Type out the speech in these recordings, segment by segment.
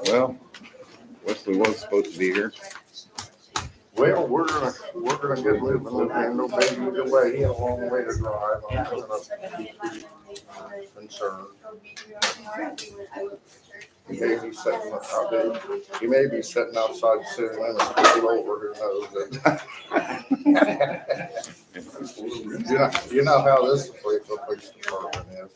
Well, Wesley was supposed to be here. Well, we're gonna get moving. And no baby delay, he had a long way to drive. I'm concerned. He may be sitting outside soon, and it's getting over, who knows. You know how this police department is.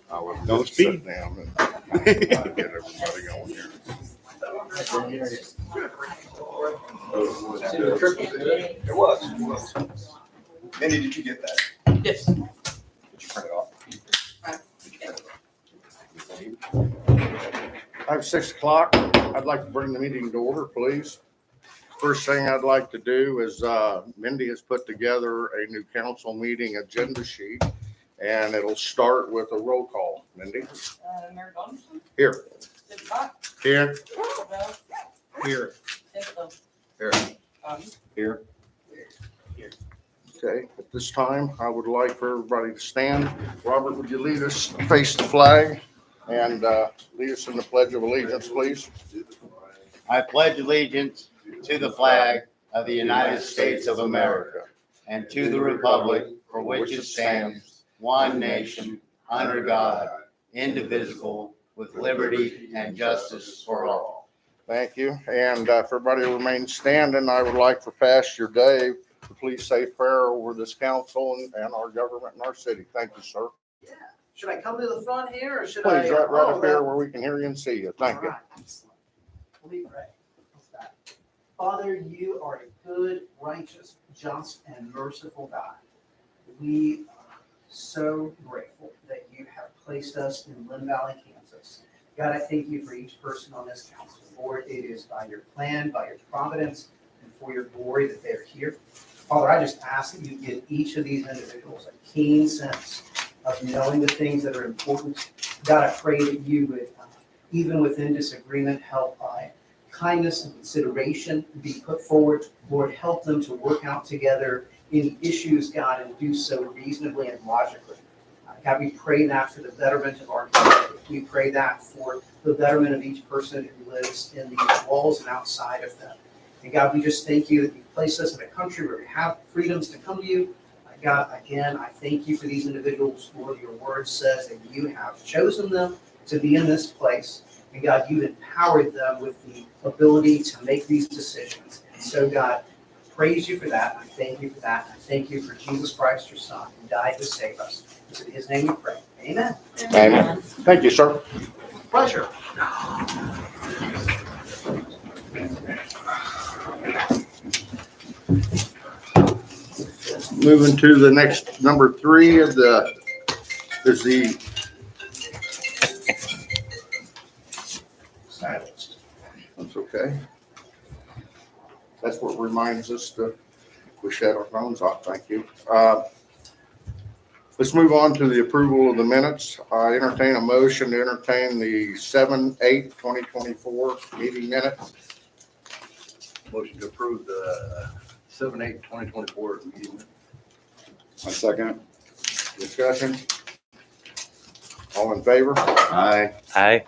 I was Don't just sitting speed. down and get everybody going here. It was. Mindy, did you get that? Yes. Did you print it off? I have 6 o'clock. I'd like to bring the meeting to order, please. First thing I'd like to do is Mindy has put together a new council meeting agenda sheet, and it'll start with a roll call. Mindy? Mayor Donaldson? Here. Tim Fox? Here. Bell? Here. Tim Here. Okay, at this time, I would like for everybody to stand. Robert, would you lead us, face the flag, and lead us in the Pledge of Allegiance, please? I pledge allegiance to the flag of the United States of America and to the republic for which it stands, one nation, under God, indivisible, with liberty and justice for all. Thank you. And for everybody who remains standing, I would like for Pastor Dave to please say a prayer over this council and our government and our city. Thank you, sir. Yeah. Should I come to the front here or should I? Please, right up here where we can hear you and see you. Thank you. All right, excellent. Let me pray. What's that? Father, you are a good, righteous, just, and merciful God. We are so grateful that you have placed us in Linn Valley, Kansas. God, I thank you for each person on this council. Lord, it is by your plan, by your providence, and for your glory that they are here. Father, I just ask that you give each of these individuals a keen sense of knowing the things that are important. God, I pray that you would, even within disagreement, help by kindness and consideration be put forward. Lord, help them to work out together any issues, God, and do so reasonably and logically. God, we pray that for the betterment of our community. We pray that for the betterment of each person who lives in these walls and outside of them. And God, we just thank you that you place us in a country where we have freedoms to come to you. God, again, I thank you for these individuals. Lord, your word says that you have chosen them to be in this place. And God, you've empowered them with the ability to make these decisions. And so, God, I praise you for that. I thank you for that. I thank you for Jesus Christ, your son, who died to save us. It's in his name we pray. Amen. Amen. Thank you, sir. Pleasure. Moving to the next, number 3 of the, is the silence. That's okay. That's what reminds us to, we shut our phones off. Thank you. Let's move on to the approval of the minutes. I entertain a motion to entertain the 7/8/2024 meeting minutes. Motion to approve the 7/8/2024 meeting. A second. Discussion. All in favor? Aye. Aye.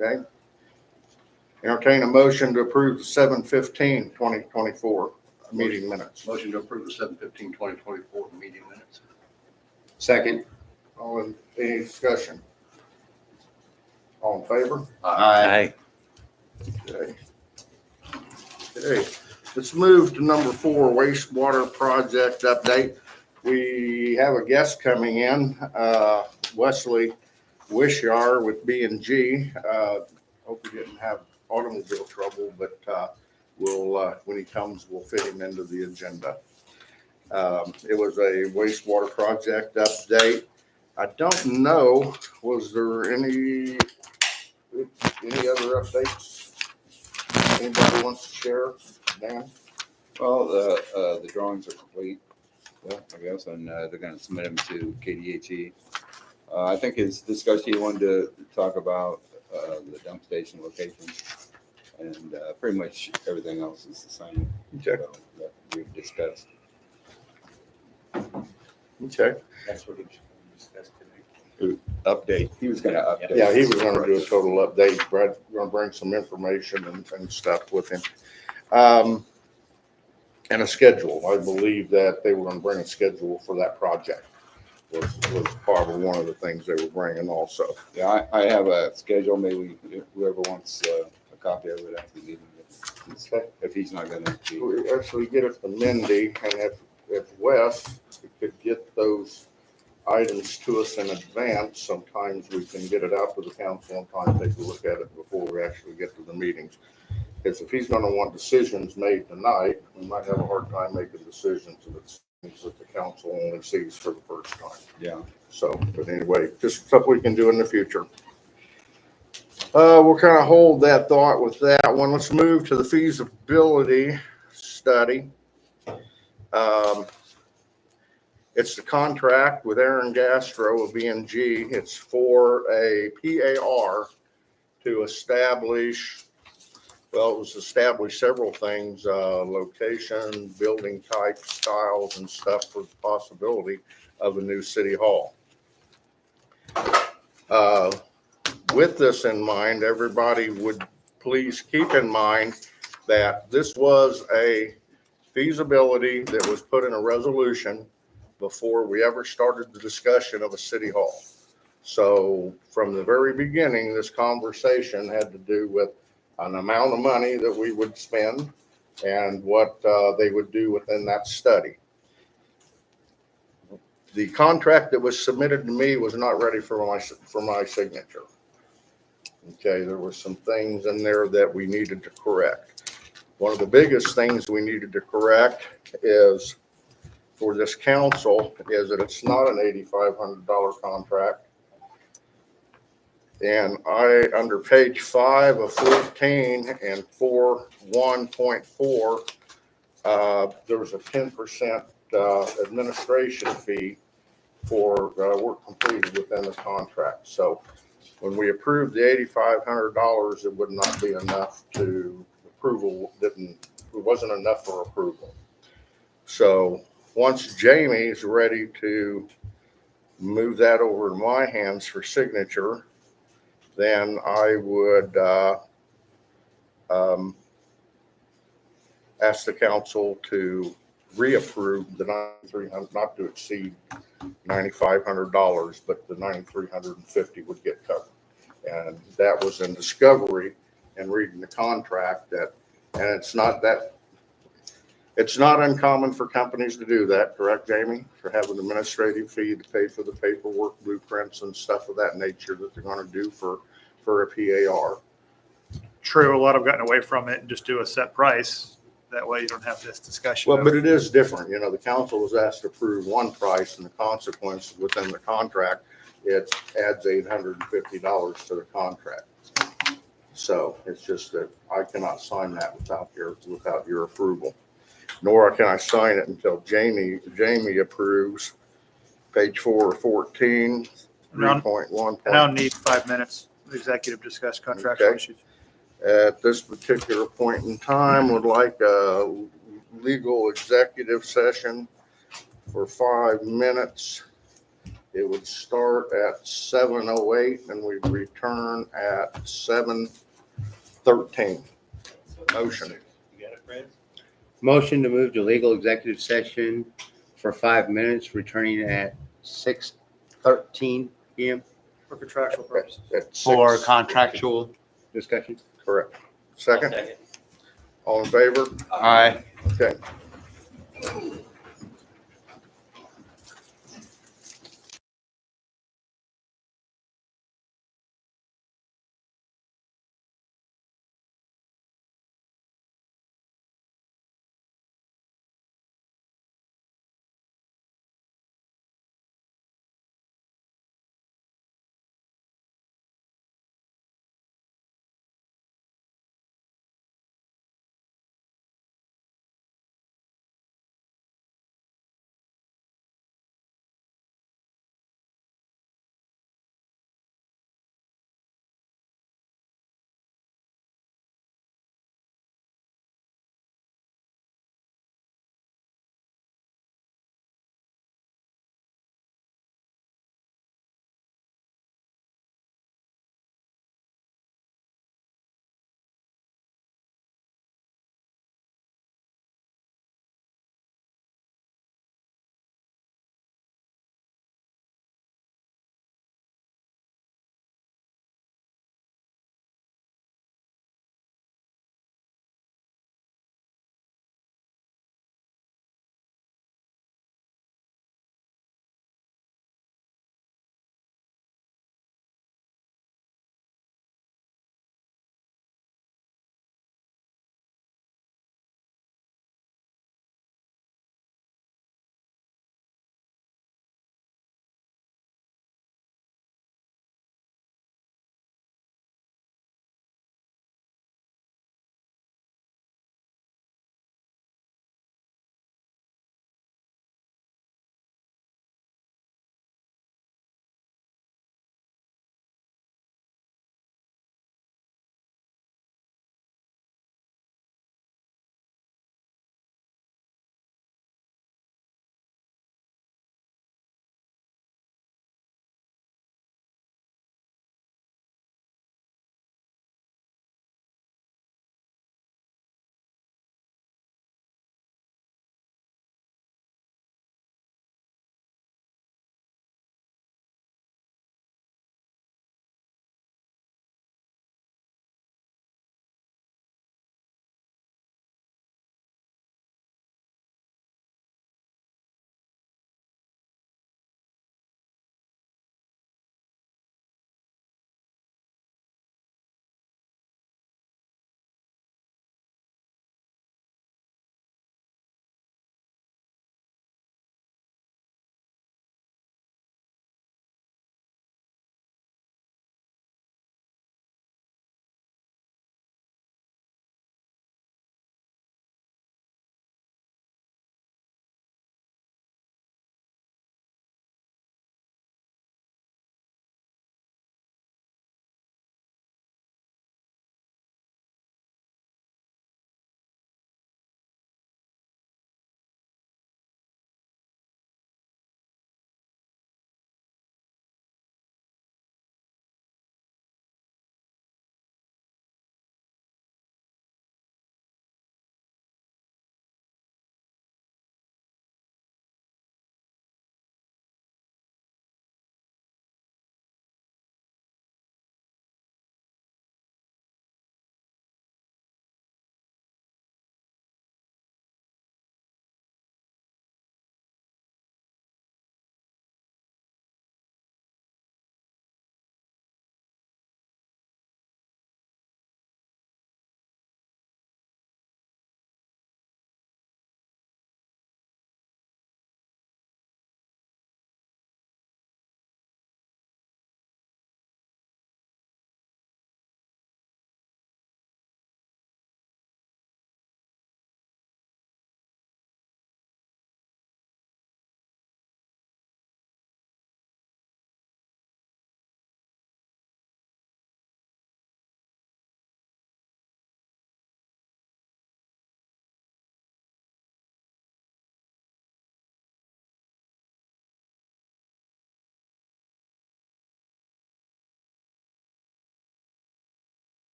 Okay. Entertain a motion to approve the 7/15/2024 meeting minutes. Motion to approve the 7/15/2024 meeting minutes. Second. All in, any discussion? All in favor? Aye. Okay. Okay, let's move to number 4, wastewater project update. We have a guest coming in, Wesley Wishar with B&G. Hope he didn't have automobile trouble, but we'll, when he comes, we'll fit him into the agenda. It was a wastewater project update. I don't know, was there any other updates anybody wants to share? Dan? Well, the drawings are complete, I guess, and they're gonna submit them to KDHE. I think his discussion, he wanted to talk about the dump station location, and pretty much everything else is the same. Okay. That we've discussed. Okay. That's what we discussed today. Update, he was gonna update. Yeah, he was gonna do a total update. Brad, we're gonna bring some information and stuff with him. And a schedule. I believe that they were gonna bring a schedule for that project. Was probably one of the things they were bringing also. Yeah, I have a schedule, maybe whoever wants a copy of it after the meeting. Okay. If he's not gonna be. We actually get it to Mindy, and if Wes could get those items to us in advance, sometimes we can get it out to the council and try and take a look at it before we actually get to the meetings. Because if he's gonna want decisions made tonight, we might have a hard time making decisions if it's things that the council only sees for the first time. Yeah. So, but anyway, just stuff we can do in the future. We'll kind of hold that thought with that one. Let's move to the feasibility study. It's the contract with Aaron Gastro of BNG. It's for a PAR to establish, well, it was established several things, location, building type, styles and stuff for the possibility of a new city hall. With this in mind, everybody would please keep in mind that this was a feasibility that was put in a resolution before we ever started the discussion of a city hall. So from the very beginning, this conversation had to do with an amount of money that we would spend and what they would do within that study. The contract that was submitted to me was not ready for my signature. Okay, there were some things in there that we needed to correct. One of the biggest things we needed to correct is for this council is that it's not an $8,500 contract. And under page 5 of 14 and 4.1.4, there was a 10% administration fee for work completed within the contract. So when we approved the $8,500, it would not be enough to approval. It wasn't enough for approval. So once Jamie's ready to move that over to my hands for signature, then I would ask the council to reapprove the $9,300, not to exceed $9,500, but the $9,350 would get covered. And that was in discovery and reading the contract and it's not uncommon for companies to do that, correct, Jamie? For have an administrative fee to pay for the paperwork, blueprints and stuff of that nature that they're gonna do for a PAR. True, a lot have gotten away from it and just do a set price. That way you don't have this discussion. Well, but it is different. You know, the council was asked to approve one price and the consequence within the contract, it adds $850 to the contract. So it's just that I cannot sign that without your approval. Nor can I sign it until Jamie approves page 4 of 14, 3.1. And I'll need 5 minutes of executive discuss contractual Okay. issues. At this particular point in time, would like a legal executive session for 5 minutes. It would start at 7:08 and we'd return at 7:13. Motion. You got it, Fred? Motion to move to legal executive session for 5 minutes, returning at 6:13 PM For contractual purposes. At for 6. contractual discussion. Correct. Second? All in favor? Aye. Okay.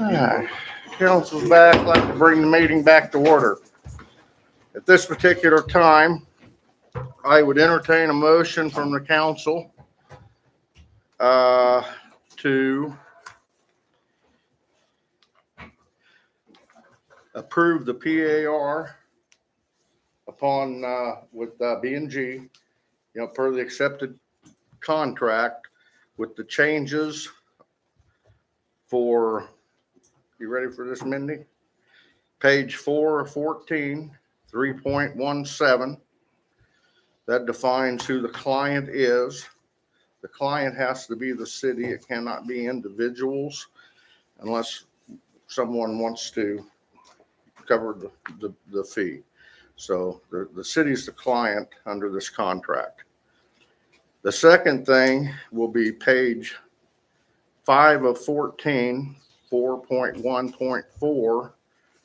Alright, council's back. I'd like to bring the meeting back to order. At this particular time, I would entertain a motion from the council to approve the PAR upon, with B&G, per the accepted contract with the changes for, you ready for this, Mindy? Page 414, 3.17. That defines who the client is. The client has to be the city. It cannot be individuals unless someone wants to cover the fee. So the city's the client under this contract. The second thing will be page 5 of 14, 4.1.4,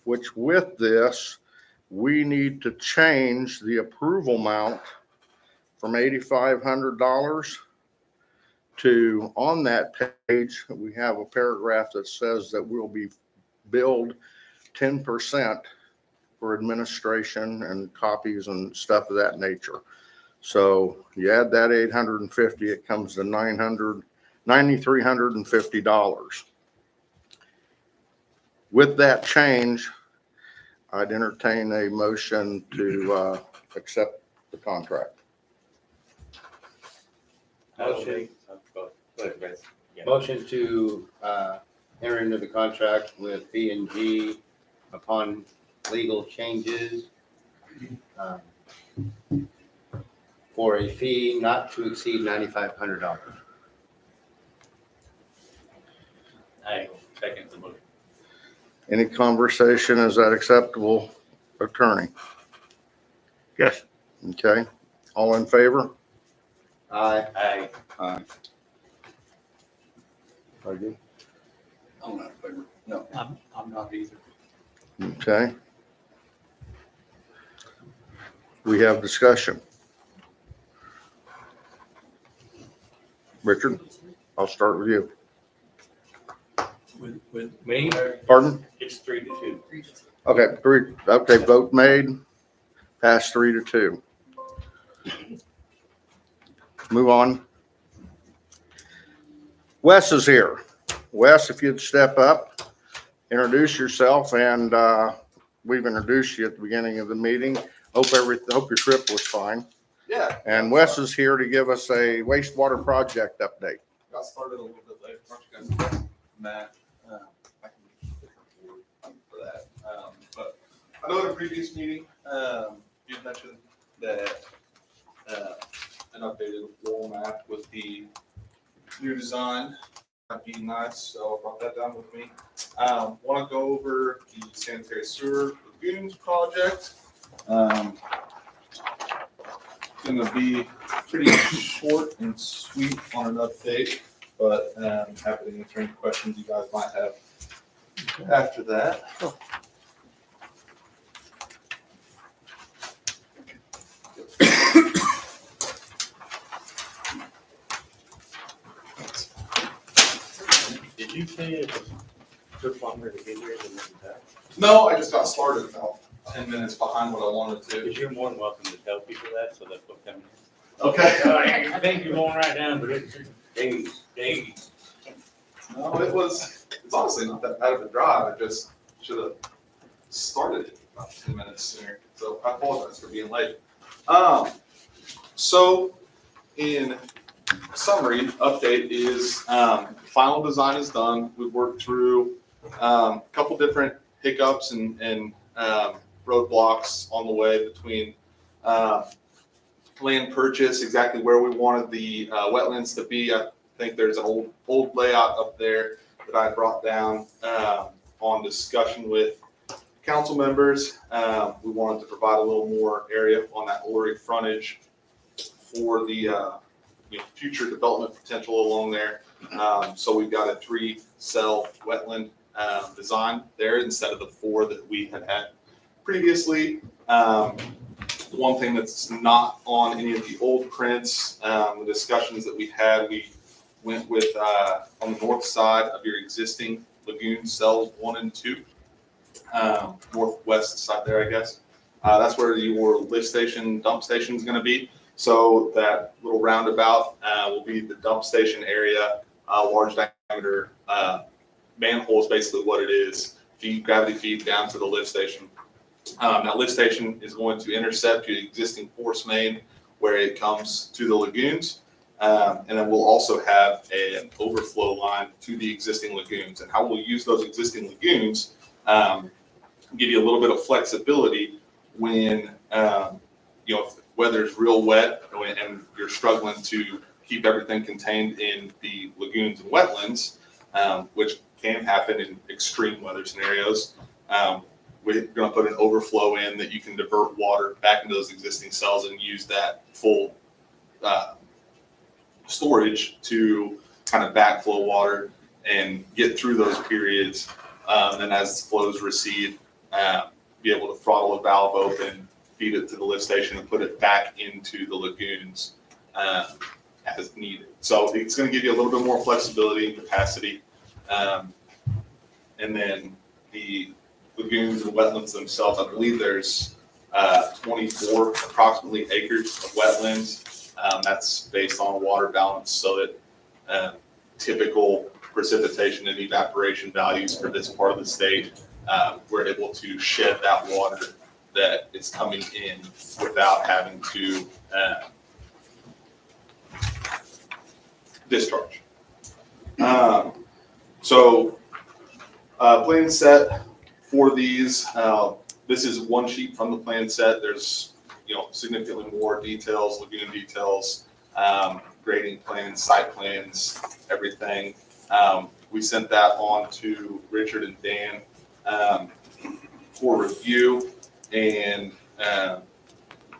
which with this, we need to change the approval amount from $8,500 to, on that page, we have a paragraph that says that we'll be billed 10% for administration and copies and stuff of that nature. So you add that 850, it comes to $9,350. With that change, I'd entertain a motion to accept the contract. Motion to enter into the contract with B&G upon legal changes for a fee not to exceed $9,500. I second the motion. Any conversation? Is that acceptable, attorney? Yes. Okay. All in favor? Aye. Aye. Are you? I'm not in favor. No. I'm not either. Okay. We have discussion. Richard, I'll start with you. With me, Pardon? it's 3-2. Okay, vote made. Pass 3-2. Move on. Wes is here. Wes, if you'd step up, introduce yourself, and we've introduced you at the beginning of the meeting. Hope your trip was fine. Yeah. And Wes is here to give us a wastewater project update. Got started a little bit late. Aren't you guys, Matt? I can be different for that. But I know in a previous meeting, you mentioned that an updated wall map with the new design might be nice, so I brought that down with me. Want to go over the sanitary sewer lagoons project. Gonna be pretty short and sweet on an update, but happy to answer any questions you guys might have after that. Did you say it took longer to get here than that? No, I just got started about 10 minutes behind what I wanted to. Because you're more than welcome to tell people that, so that's what coming. Okay. I think you're going right down, but it's days. No, it's honestly not that bad of a drive. I just should have started it about 10 minutes sooner. So I apologize for being late. So in summary, update is final design is done. We've worked through a couple different hiccups and roadblocks on the way between land purchase, exactly where we wanted the wetlands to be. I think there's an old layout up there that I brought down on discussion with council members. We wanted to provide a little more area on that Lori frontage for the future development potential along there. So we've got a 3-cell wetland design there instead of the 4 that we had previously. One thing that's not on any of the old prints, the discussions that we had, we went with on the north side of your existing lagoon cells 1 and 2, northwest side there, I guess. That's where your lift station, dump station is going to be. So that little roundabout will be the dump station area. Large diameter manhole is basically what it is. Gravity feed down to the lift station. That lift station is going to intercept your existing force main where it comes to the lagoons. And then we'll also have an overflow line to the existing lagoons. And how we'll use those existing lagoons, give you a little bit of flexibility when, weather's real wet and you're struggling to keep everything contained in the lagoons and wetlands, which can happen in extreme weather scenarios. We're going to put an overflow in that you can divert water back into those existing cells and use that full storage to kind of backflow water and get through those periods. And as flows recede, be able to throttle a valve open, feed it to the lift station, and put it back into the lagoons as needed. So it's going to give you a little bit more flexibility and capacity. And then the lagoons and wetlands themselves, I believe there's 24 approximately acres of wetlands. That's based on water balance, so that typical precipitation and evaporation values for this part of the state, we're able to shed that water that is coming in without having to discharge. Plan set for these. This is one sheet from the plan set. There's significantly more details, lagoon details, grading plans, site plans, everything. We sent that on to Richard and Dan for review, and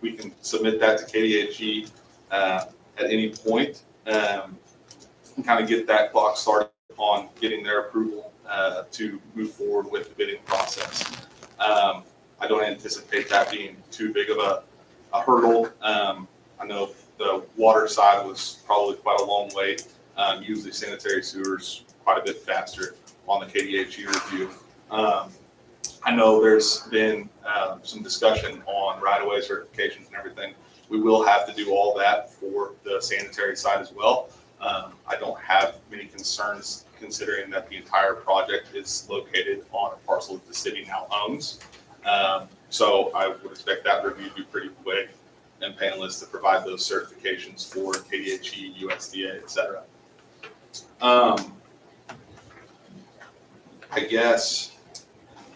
we can submit that to KDHE at any point and kind of get that clock started on getting their approval to move forward with the bidding process. I don't anticipate that being too big of a hurdle. I know the water side was probably quite a long wait. Usually sanitary sewers quite a bit faster on the KDHE review. I know there's been some discussion on right-of-way certifications and everything. We will have to do all that for the sanitary side as well. I don't have many concerns considering that the entire project is located on a parcel that the city now owns. So I would expect that review to be pretty quick and painless to provide those certifications for KDHE, USDA, et cetera. I guess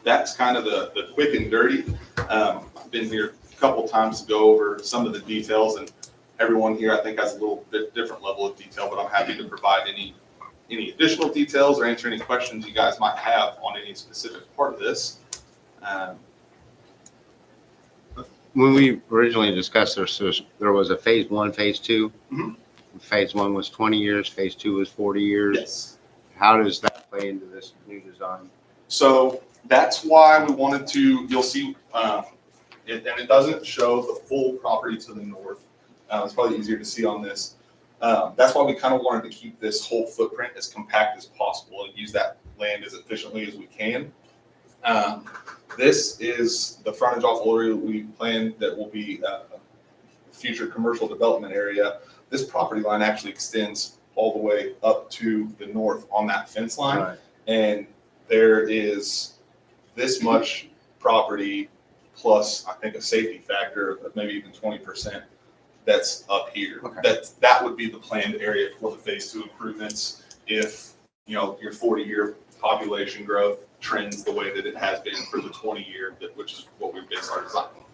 that's kind of the quick and dirty. I've been here a couple times to go over some of the details, and everyone here I think has a little bit different level of detail, but I'm happy to provide any additional details or answer any questions you guys might have on any specific part of this. When we originally discussed this, there was a phase 1, phase 2. Mhm. Phase 1 was 20 years, phase 2 was 40 years. Yes. How does that play into this new design? So that's why we wanted to, you'll see, and it doesn't show the full property to the north. It's probably easier to see on this. That's why we kind of wanted to keep this whole footprint as compact as possible and use that land as efficiently as we can. This is the frontage off area we planned that will be a future commercial development area. This property line actually extends all the way up to the north on that fence line. Right. And there is this much property plus, I think, a safety factor of maybe even 20% that's up here. Okay. That would be the planned area for the phase 2 improvements if, your 40-year population growth trends the way that it has been for the 20-year, which is what we based our design on.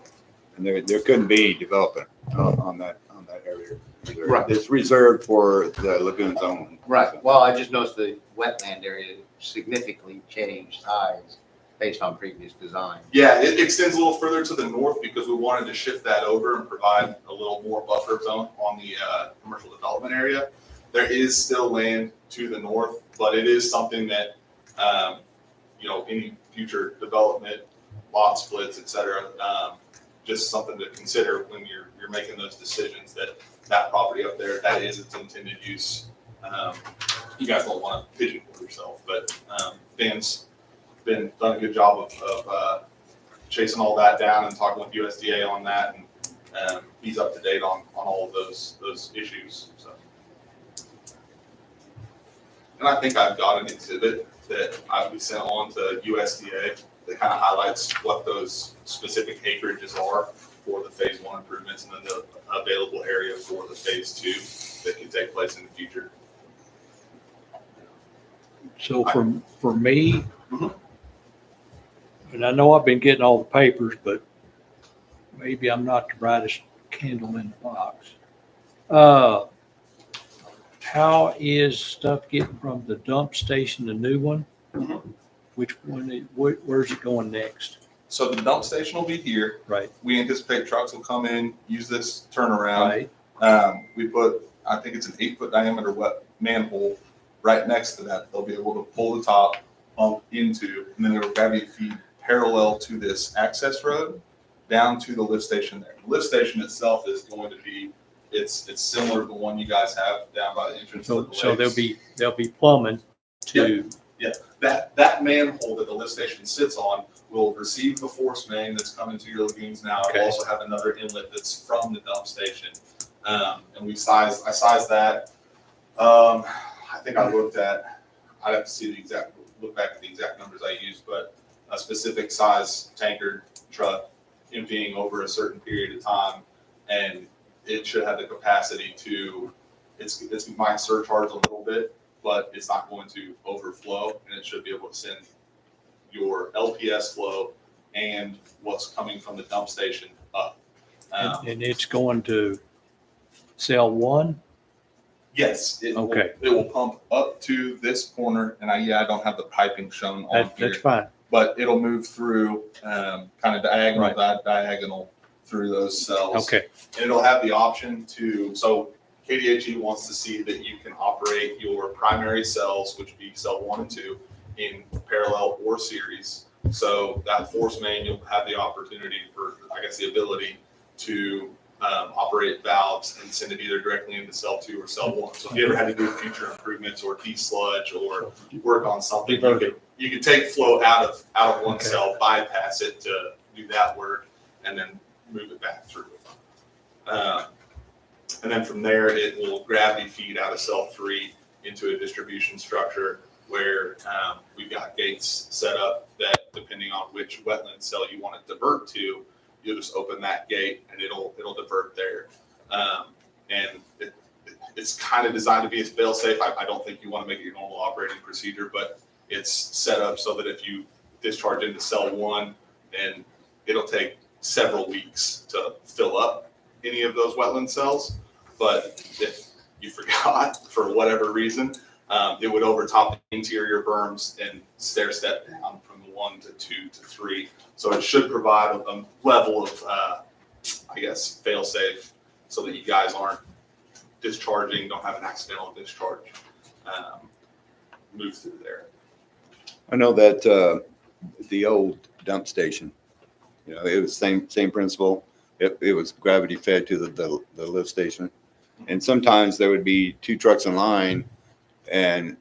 And there couldn't be development on that area. either. Right. It's reserved for the lagoon zone. Right. Well, I just noticed the wetland area significantly changed size based on previous design. Yeah, it extends a little further to the north because we wanted to shift that over and provide a little more buffer zone on the commercial development area. There is still land to the north, but it is something that, any future development, lot splits, et cetera, just something to consider when you're making those decisions that property up there, that is its intended use. You guys don't want to pigeonhole for yourself. But Dan's done a good job of chasing all that down and talking with USDA on that, and he's up to date on all of those issues. So, and I think I've got an exhibit that I we sent on to USDA that kind of highlights what those specific acreages are for the phase 1 improvements, and then the available area for the phase 2 that can take place in the future. So for me, Mhm. and I know I've been getting all the papers, but maybe I'm not the brightest candle in the box. How is stuff getting from the dump station, the new one? Mhm. Which one, where's it going next? So the dump station will be here. Right, We anticipate trucks will come in, use this turnaround. right, We put, I think it's an 8-foot diameter wet manhole right next to that. They'll be able to pull the top, pump into, and then it'll gravity feed parallel to this access road down to the lift station there. The lift station itself is going to be, it's similar to the one you guys have down by the entrance to the so lakes. there'll be plumbing to, That manhole that the lift station sits on will receive the force main that's coming to your lagoons now. It'll Okay. also have another inlet that's from the dump station. And I sized that. I think I looked at, I'd have to see the exact, look back at the exact numbers I used, but a specific size tanker truck emptying over a certain period of time, and it should have the capacity to, it might surcharge a little bit, but it's not going to overflow, and it should be able to send your LPS flow and what's coming from the dump station up. and it's going to cell 1? Yes, Okay. it will pump up to this corner, and I don't have the piping shown on here, That's fine. but it'll move through kind of diagonal, Right. diagonal through those cells. Okay, And it'll have the option to, so KDHE wants to see that you can operate your primary cells, which would be cell 1 and 2, in parallel or series. So that force main, you'll have the opportunity for, I guess, the ability to operate valves and send it either directly into cell 2 or cell 1. So if you ever had to do future improvements or de-sludge or work on something, you could take flow out of one Okay. cell, bypass it to do that work, and then move it back through. And then from there, it will gravity feed out of cell 3 into a distribution structure where we've got gates set up that, depending on which wetland cell you want to divert to, you'll just open that gate and it'll divert there. And it's kind of designed to be a fail-safe. I don't think you want to make it your normal operating procedure, but it's set up so that if you discharge into cell 1, then it'll take several weeks to fill up any of those wetland cells. But if you forgot for whatever reason, it would overtop the interior berms and stair step down from 1 to 2 to 3. So it should provide a level of, I guess, fail-safe so that you guys aren't discharging, don't have an accidental discharge move through there. I know that the old dump station, it was same principle. It was gravity fed to the lift station. And sometimes there would be 2 trucks in line and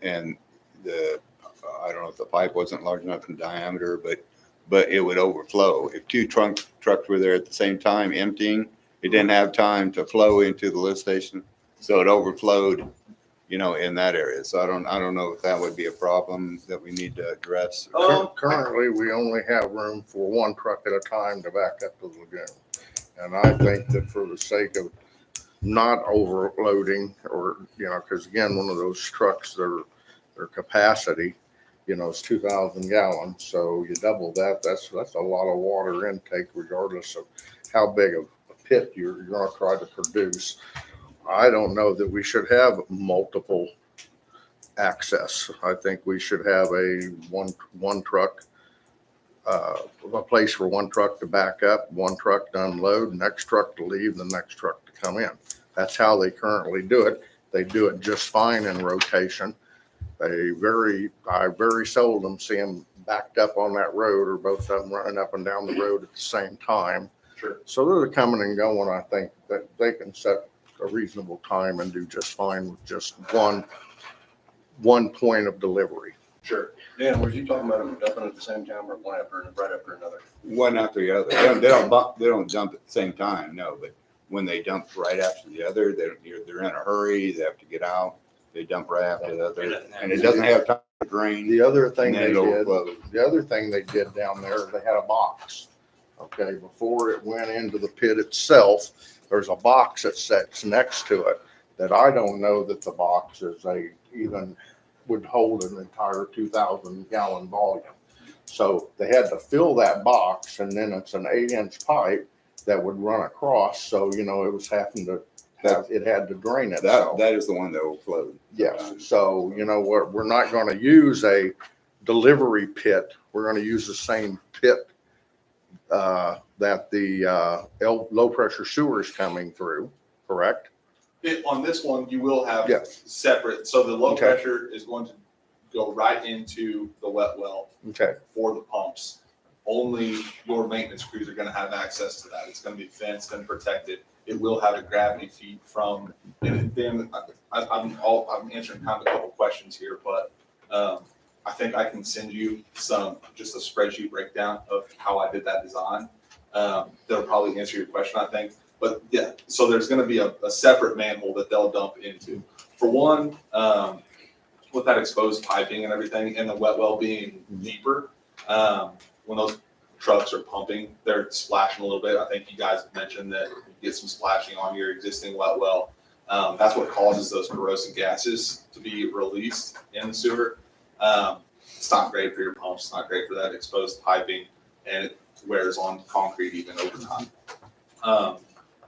the, I don't know if the pipe wasn't large enough in diameter, but it would overflow. If 2 trucks were there at the same time emptying, it didn't have time to flow into the lift station. So it overflowed, in that area. So I don't know if that would be a problem that we need to address. Currently, we only have room for 1 truck at a time to back up to the lagoon. And I think that for the sake of not overloading or, because again, one of those trucks, their capacity, is 2,000 gallons. So you double that, that's a lot of water intake regardless of how big of a pit you're going to try to produce. I don't know that we should have multiple access. I think we should have a one truck, a place for 1 truck to back up, 1 truck to unload, next truck to leave, the next truck to come in. That's how they currently do it. They do it just fine in rotation. I very seldom see them backed up on that road or both of them running up and down the road at the same time. Sure. So they're coming and going. I think that they can set a reasonable time and do just fine with just one point of delivery. Sure. Dan, was you talking about them dumping at the same time or one after and right after another? One after the other. They don't dump at the same time, no, but when they dump right after the other, they're in a hurry, they have to get out, they dump right after the other, and it doesn't have time to drain. The other thing And then they it did, overflows. the other thing they did down there, they had a box. Okay, before it went into the pit itself, there's a box that sits next to it that I don't know that the box is even would hold an entire 2,000 gallon volume. So they had to fill that box, and then it's an 8-inch pipe that would run across. So, you know, it was having to it had to drain itself. That is the one that overflowed. Yes, so, you know, we're not gonna use a delivery pit, we're gonna use the same pit that the low pressure sewer is coming through, correct? On this one, you will have Yes. separate, so the low Okay. pressure is going to go right into the wet well Okay, for the pumps. Only your maintenance crews are gonna have access to that. It's gonna be fenced and protected. It will have a gravity feed from, and then I'm answering kind of a couple questions here, but I think I can send you just a spreadsheet breakdown of how I did that design. That'll probably answer your question, I think. But yeah, so there's gonna be a separate manhole that they'll dump into. For one, with that exposed piping and everything, and the wet well being deeper, when those trucks are pumping, they're splashing a little bit. I think you guys have mentioned that you get some splashing on your existing wet well. That's what causes those corrosive gases to be released in the sewer. It's not great for your pumps, it's not great for that exposed piping, and it wears on concrete even over time.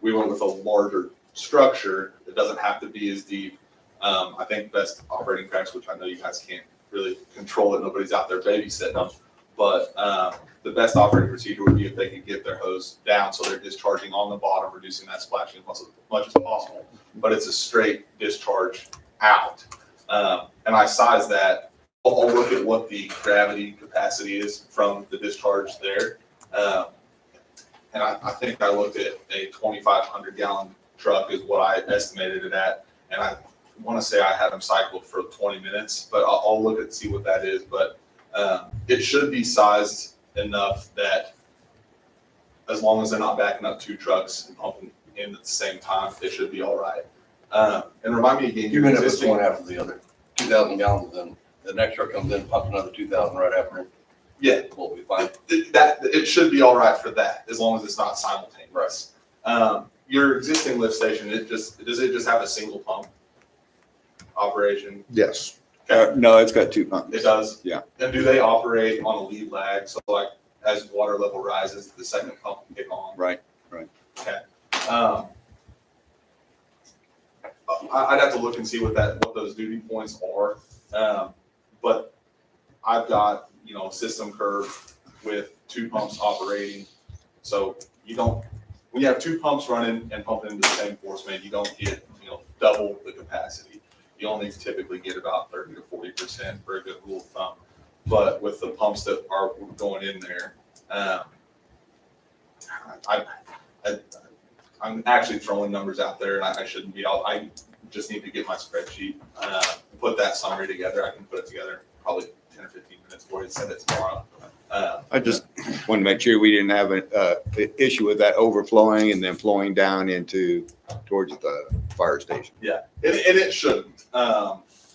We went with a larger structure. It doesn't have to be as deep. I think best operating practice, which I know you guys can't really control it, nobody's out there babysitting them, but the best operating procedure would be if they could get their hose down so they're discharging on the bottom, reducing that splashing as much as possible. But it's a straight discharge out. And I size that. I'll look at what the gravity capacity is from the discharge there. And I think I looked at a 2,500 gallon truck is what I estimated it at. And I want to say I had them cycled for 20 minutes, but I'll look at see what that is. But it should be sized enough that as long as they're not backing up 2 trucks and pumping in at the same time, they should be all right. And remind me again, You mean if it's existing, one after the other, 2,000 gallons, then the next truck comes in, pumps another 2,000 right after it? yeah, We'll be fine. it should be all right for that as long as it's not simultaneous. Your existing lift station, does it just have a single pump operation? yes, No, it's got 2 pumps. It does? Yeah. And do they operate on a lead lag? So like as water level rises, the second pump can kick on? Right. Okay. I'd have to look and see what those duty points are. But I've got, a system curve with 2 pumps operating. So when you have 2 pumps running and pumping into the same force main, you don't get, double the capacity. You only typically get about 30 to 40% for a good rule of thumb. But with the pumps that are going in there, I'm actually throwing numbers out there, and I shouldn't be. I just need to get my spreadsheet, put that summary together. I can put it together probably 10 or 15 minutes for you and send it tomorrow. I just want to make sure we didn't have an issue with that overflowing and then flowing down towards the fire station. Yeah, and it shouldn't,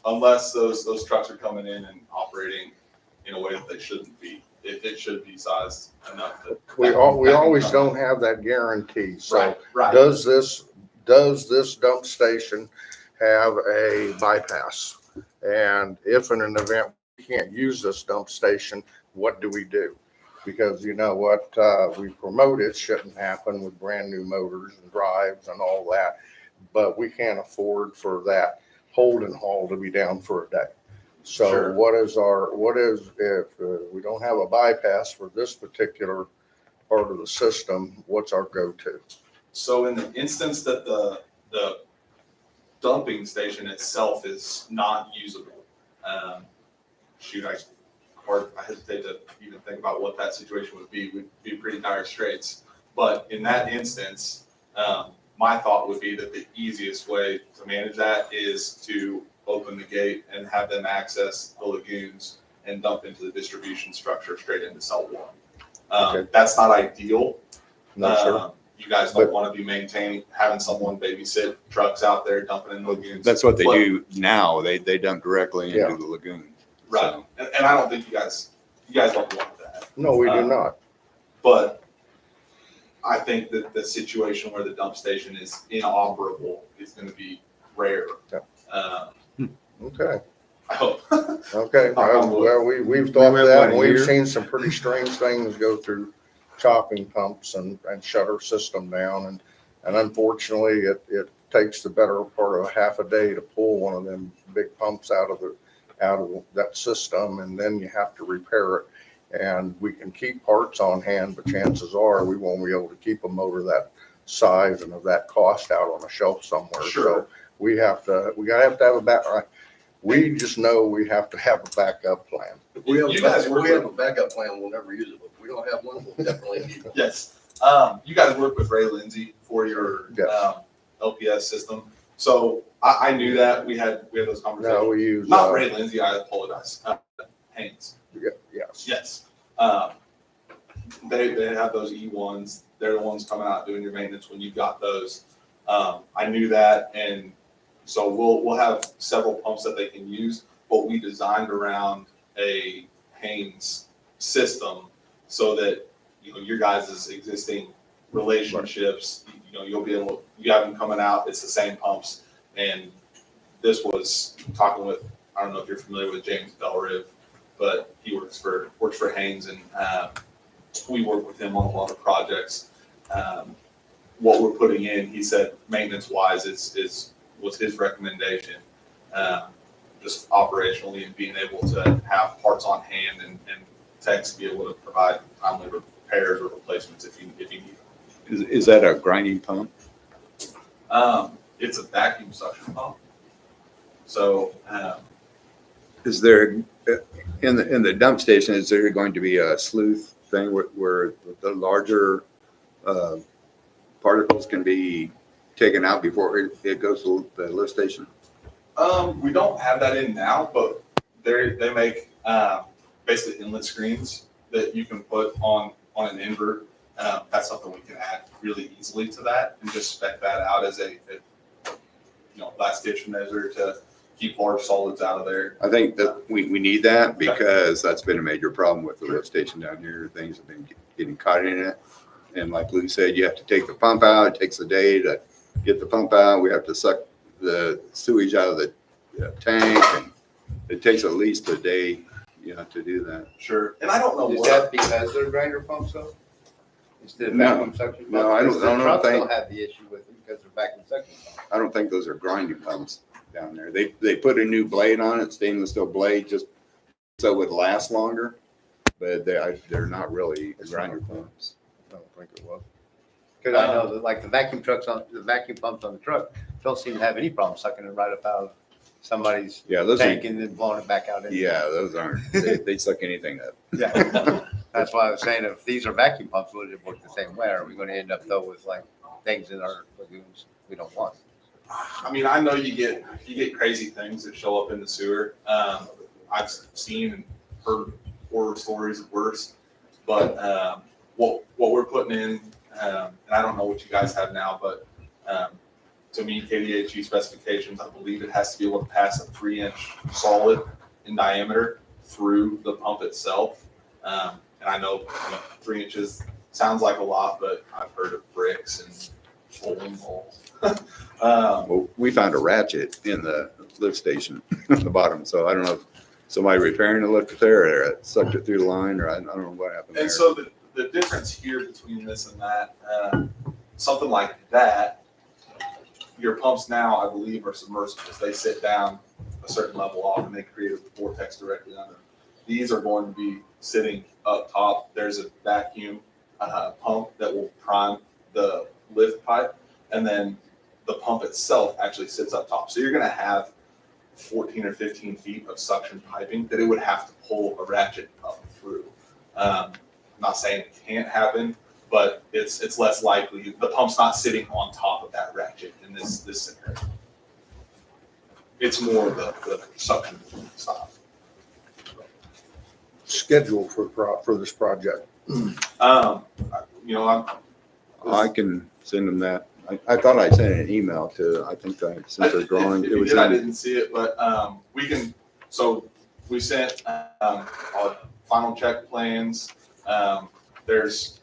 unless those trucks are coming in and operating in a way that they shouldn't be. It should be sized enough that. we always don't have that guarantee, so. Right. Does this dump station have a bypass? And if in an event we can't use this dump station, what do we do? Because you know what, we promote it shouldn't happen with brand new motors and drives and all that, but we can't afford for that hold and haul to be down for a day. So Sure. what is if we don't have a bypass for this particular part of the system, what's our go-to? So in the instance that the dumping station itself is not usable, I hesitate to even think about what that situation would be. We'd be pretty dire straits. But in that instance, my thought would be that the easiest way to manage that is to open the gate and have them access the lagoons and dump into the distribution structure straight into cell one. Okay. That's not ideal. No, sir. You guys don't want to be having someone babysit trucks out there dumping in lagoons. That's what they But- do now. They dump directly Yeah. into the lagoon. Right, So, and I don't think you guys don't want that. No, we do not. But I think that the situation where the dump station is inoperable is gonna be rare. Yeah. Um, Okay, I hope. okay. Well, we've thought that, and we've seen some pretty strange things go through chopping pumps and shut our system down. And unfortunately, it takes the better part of half a day to pull one of them big pumps out of that system, and then you have to repair it. And we can keep parts on hand, but chances are we won't be able to keep a motor that size and of that cost out on a shelf somewhere. Sure. So we have to have a we just know we have to have a backup plan. If we have, You guys if work we have a backup plan, we'll never use it, but if we don't have one, we'll definitely need one. Yes. You guys work with Ray Lindsay for your Yes. LPS system. So I knew that we had those No, conversations. we use. Not Ray Lindsay, I apologize. Haynes. Yes. Yes. They have those E1s. They're the ones coming out doing your maintenance when you've got those. I knew that, and so we'll have several pumps that they can use, but we designed around a Haynes system so that, your guys' existing relationships, you'll be able, you have them coming out, it's the same pumps. And this was talking with, I don't know if you're familiar with James Bellriv, but he works for Haynes, and we work with him on a lot of projects. What we're putting in, he said, maintenance wise was his recommendation. Just operationally and being able to have parts on hand and techs be able to provide timely repairs or replacements if you need them. is that a grinding pump? It's a vacuum suction pump. So, Is there, in the dump station, is there going to be a sleuth thing where the larger particles can be taken out before it goes to the lift station? we don't have that in now, but they make basically inlet screens that you can put on an invert. That's something we can add really easily to that and just spec that out as a last ditch measure to keep large solids out of there. I think that we need that because that's been a major problem with the lift station down here. Things have been getting caught in it. And like Lou said, you have to take the pump out. It takes a day to get the pump out. We have to suck the sewage out of the tank, and it takes at least a day, to do that. Sure. And I don't know Is what. that because they're grinder pumps though? Instead of No. vacuum suction? No, I don't- Because the I don't trucks think- don't have the issue with it because they're vacuum suction pumps. I don't think those are grinding pumps down there. They put a new blade on it, stainless steel blade, just so it would last longer. But they're not really grinder pumps. I don't think it was. Because I know that like the vacuum pumps on the truck don't seem to have any problem sucking it right up out of somebody's Yeah, those tank are, and then blowing it back out. yeah, those aren't, they suck anything up. Yeah. That's why I was saying if these are vacuum pumps, would it work the same way? Are we going to end up though with like things in our lagoons we don't want? I mean, I know you get crazy things that show up in the sewer. I've seen and heard horror stories of worse, but what we're putting in, and I don't know what you guys have now, but to meet KDHE specifications, I believe it has to be able to pass a 3-inch solid in diameter through the pump itself. And I know 3 inches sounds like a lot, but I've heard of bricks and bowling balls. Well, we found a ratchet in the lift station at the bottom, so I don't know if somebody repairing the lift there or it sucked it through the line, or I don't know what happened there. And so the difference here between this and that, something like that, your pumps now, I believe, are submersibles. They sit down a certain level off and they create a vortex directly under them. These are going to be sitting up top. There's a vacuum pump that will prime the lift pipe, and then the pump itself actually sits up top. So you're going to have 14 or 15 feet of suction piping that it would have to pull a ratchet up through. I'm not saying it can't happen, but it's less likely. The pump's not sitting on top of that ratchet in this scenario. It's more the suction stop. schedule for this project? You know, I can send them that. I thought I sent an email to, I think I sent a drawing. If It you was did, I in, didn't see it, but we can, so we sent our final check plans. There's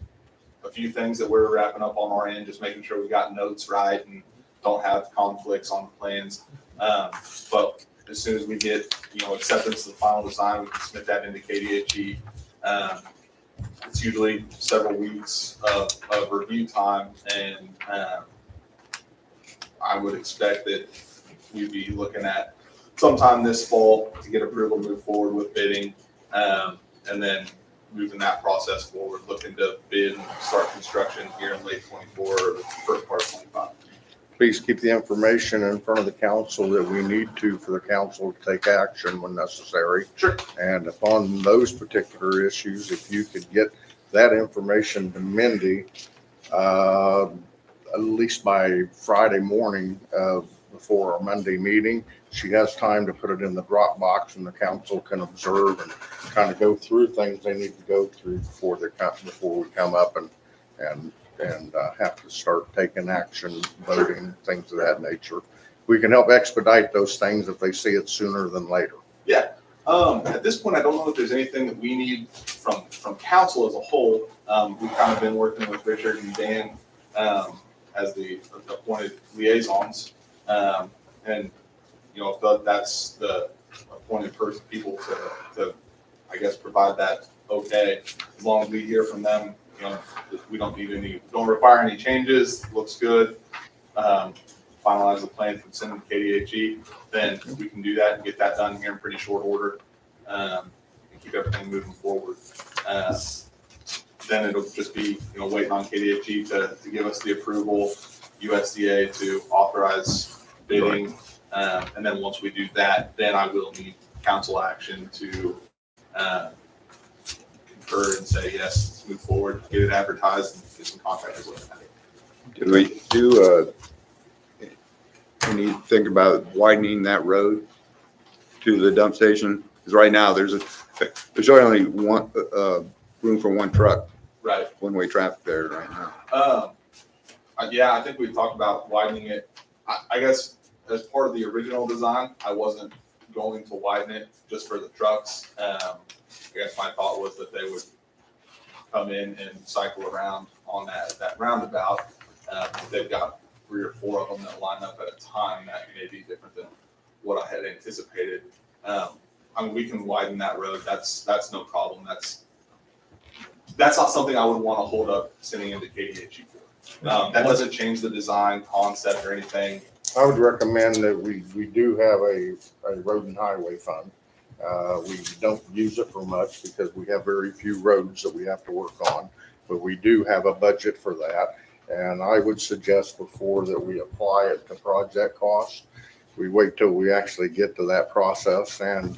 a few things that we're wrapping up on our end, just making sure we got notes right and don't have conflicts on the plans. But as soon as we get, acceptance of the final design, we can submit that into KDHE. It's usually several weeks of review time, and I would expect that we'd be looking at sometime this fall to get approval to move forward with bidding, and then moving that process forward, looking to bid and start construction here in late 24 or the first part of 25. Please keep the information in front of the council that we need to for the council to take action when necessary. Sure. And upon those particular issues, if you could get that information to Mindy, at least by Friday morning before our Monday meeting, she has time to put it in the Dropbox and the council can observe and kind of go through things they need to go through before we come up and have to start taking action, voting, things of that nature. We can help expedite those things if they see it sooner than later. Yeah. At this point, I don't know if there's anything that we need from council as a whole. We've kind of been working with Richard and Dan as the appointed liaisons. And, if that's the appointed people to, I guess, provide that okay. As long as we hear from them, we don't require any changes, looks good. Finalize the plan for sending to KDHE, then we can do that and get that done here in pretty short order, and keep everything moving forward. Then it'll just be, waiting on KDHE to give us the approval, USDA to authorize bidding. And then once we do that, then I will need council action to concur and say, yes, let's move forward, get it advertised and get some contractors looking at it. did we do, we need to think about widening that road to the dump station? Because right now there's only one, room for one truck, Right. one-way traffic there right now. Yeah, I think we talked about widening it. I guess as part of the original design, I wasn't going to widen it just for the trucks. I guess my thought was that they would come in and cycle around on that roundabout. They've got 3 or 4 of them that line up at a time. That may be different than what I had anticipated. We can widen that road. That's no problem. That's not something I would want to hold up sending into KDHE for. That doesn't change the design concept or anything. I would recommend that we do have a road and highway fund. We don't use it for much because we have very few roads that we have to work on, but we do have a budget for that. And I would suggest before that we apply it to project costs, we wait till we actually get to that process, and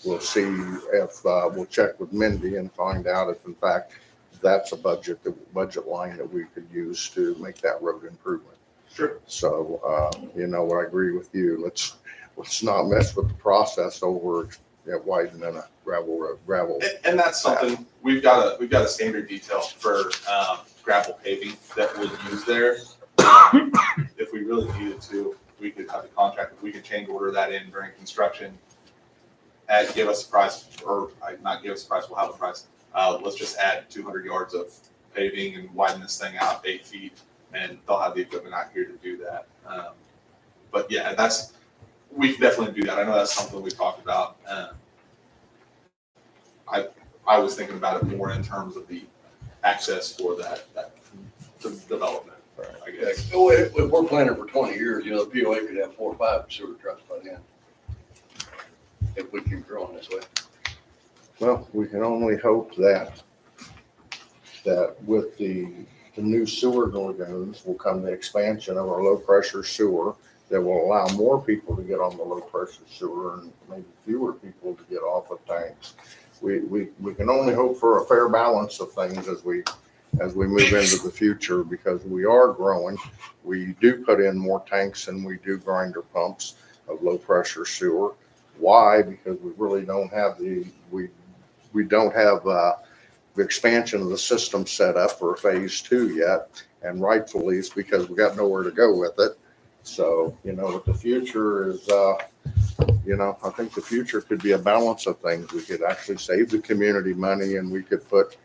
we'll see if we'll check with Mindy and find out if in fact that's a budget line that we could use to make that road improvement. Sure. So, I agree with you. Let's not mess with the process over widening a gravel. And that's something we've got a standard detail for gravel paving that we'll use there. If we really needed to, we could have a contract. We could change order that in during construction and give us a price, or not give us a price. We'll have a price. Let's just add 200 yards of paving and widen this thing out 8 feet, and they'll have the equipment out here to do that. But yeah, we can definitely do that. I know that's something we talked about. I was thinking about it more in terms of the access for that development, I guess. If we're planning for 20 years, the POA could have 4 or 5 sewer trucks by then. If we keep growing this way. Well, we can only hope that with the new sewer lagoons will come the expansion of our low pressure sewer that will allow more people to get on the low pressure sewer and maybe fewer people to get off of tanks. We can only hope for a fair balance of things as we move into the future, because we are growing. We do put in more tanks and we do grinder pumps of low pressure sewer. Why? Because we really don't have we we don't have the expansion of the system set up for phase 2 yet. And rightfully, it's because we got nowhere to go with it. So, what the future is, I think the future could be a balance of things. We could actually save the community money, and we could put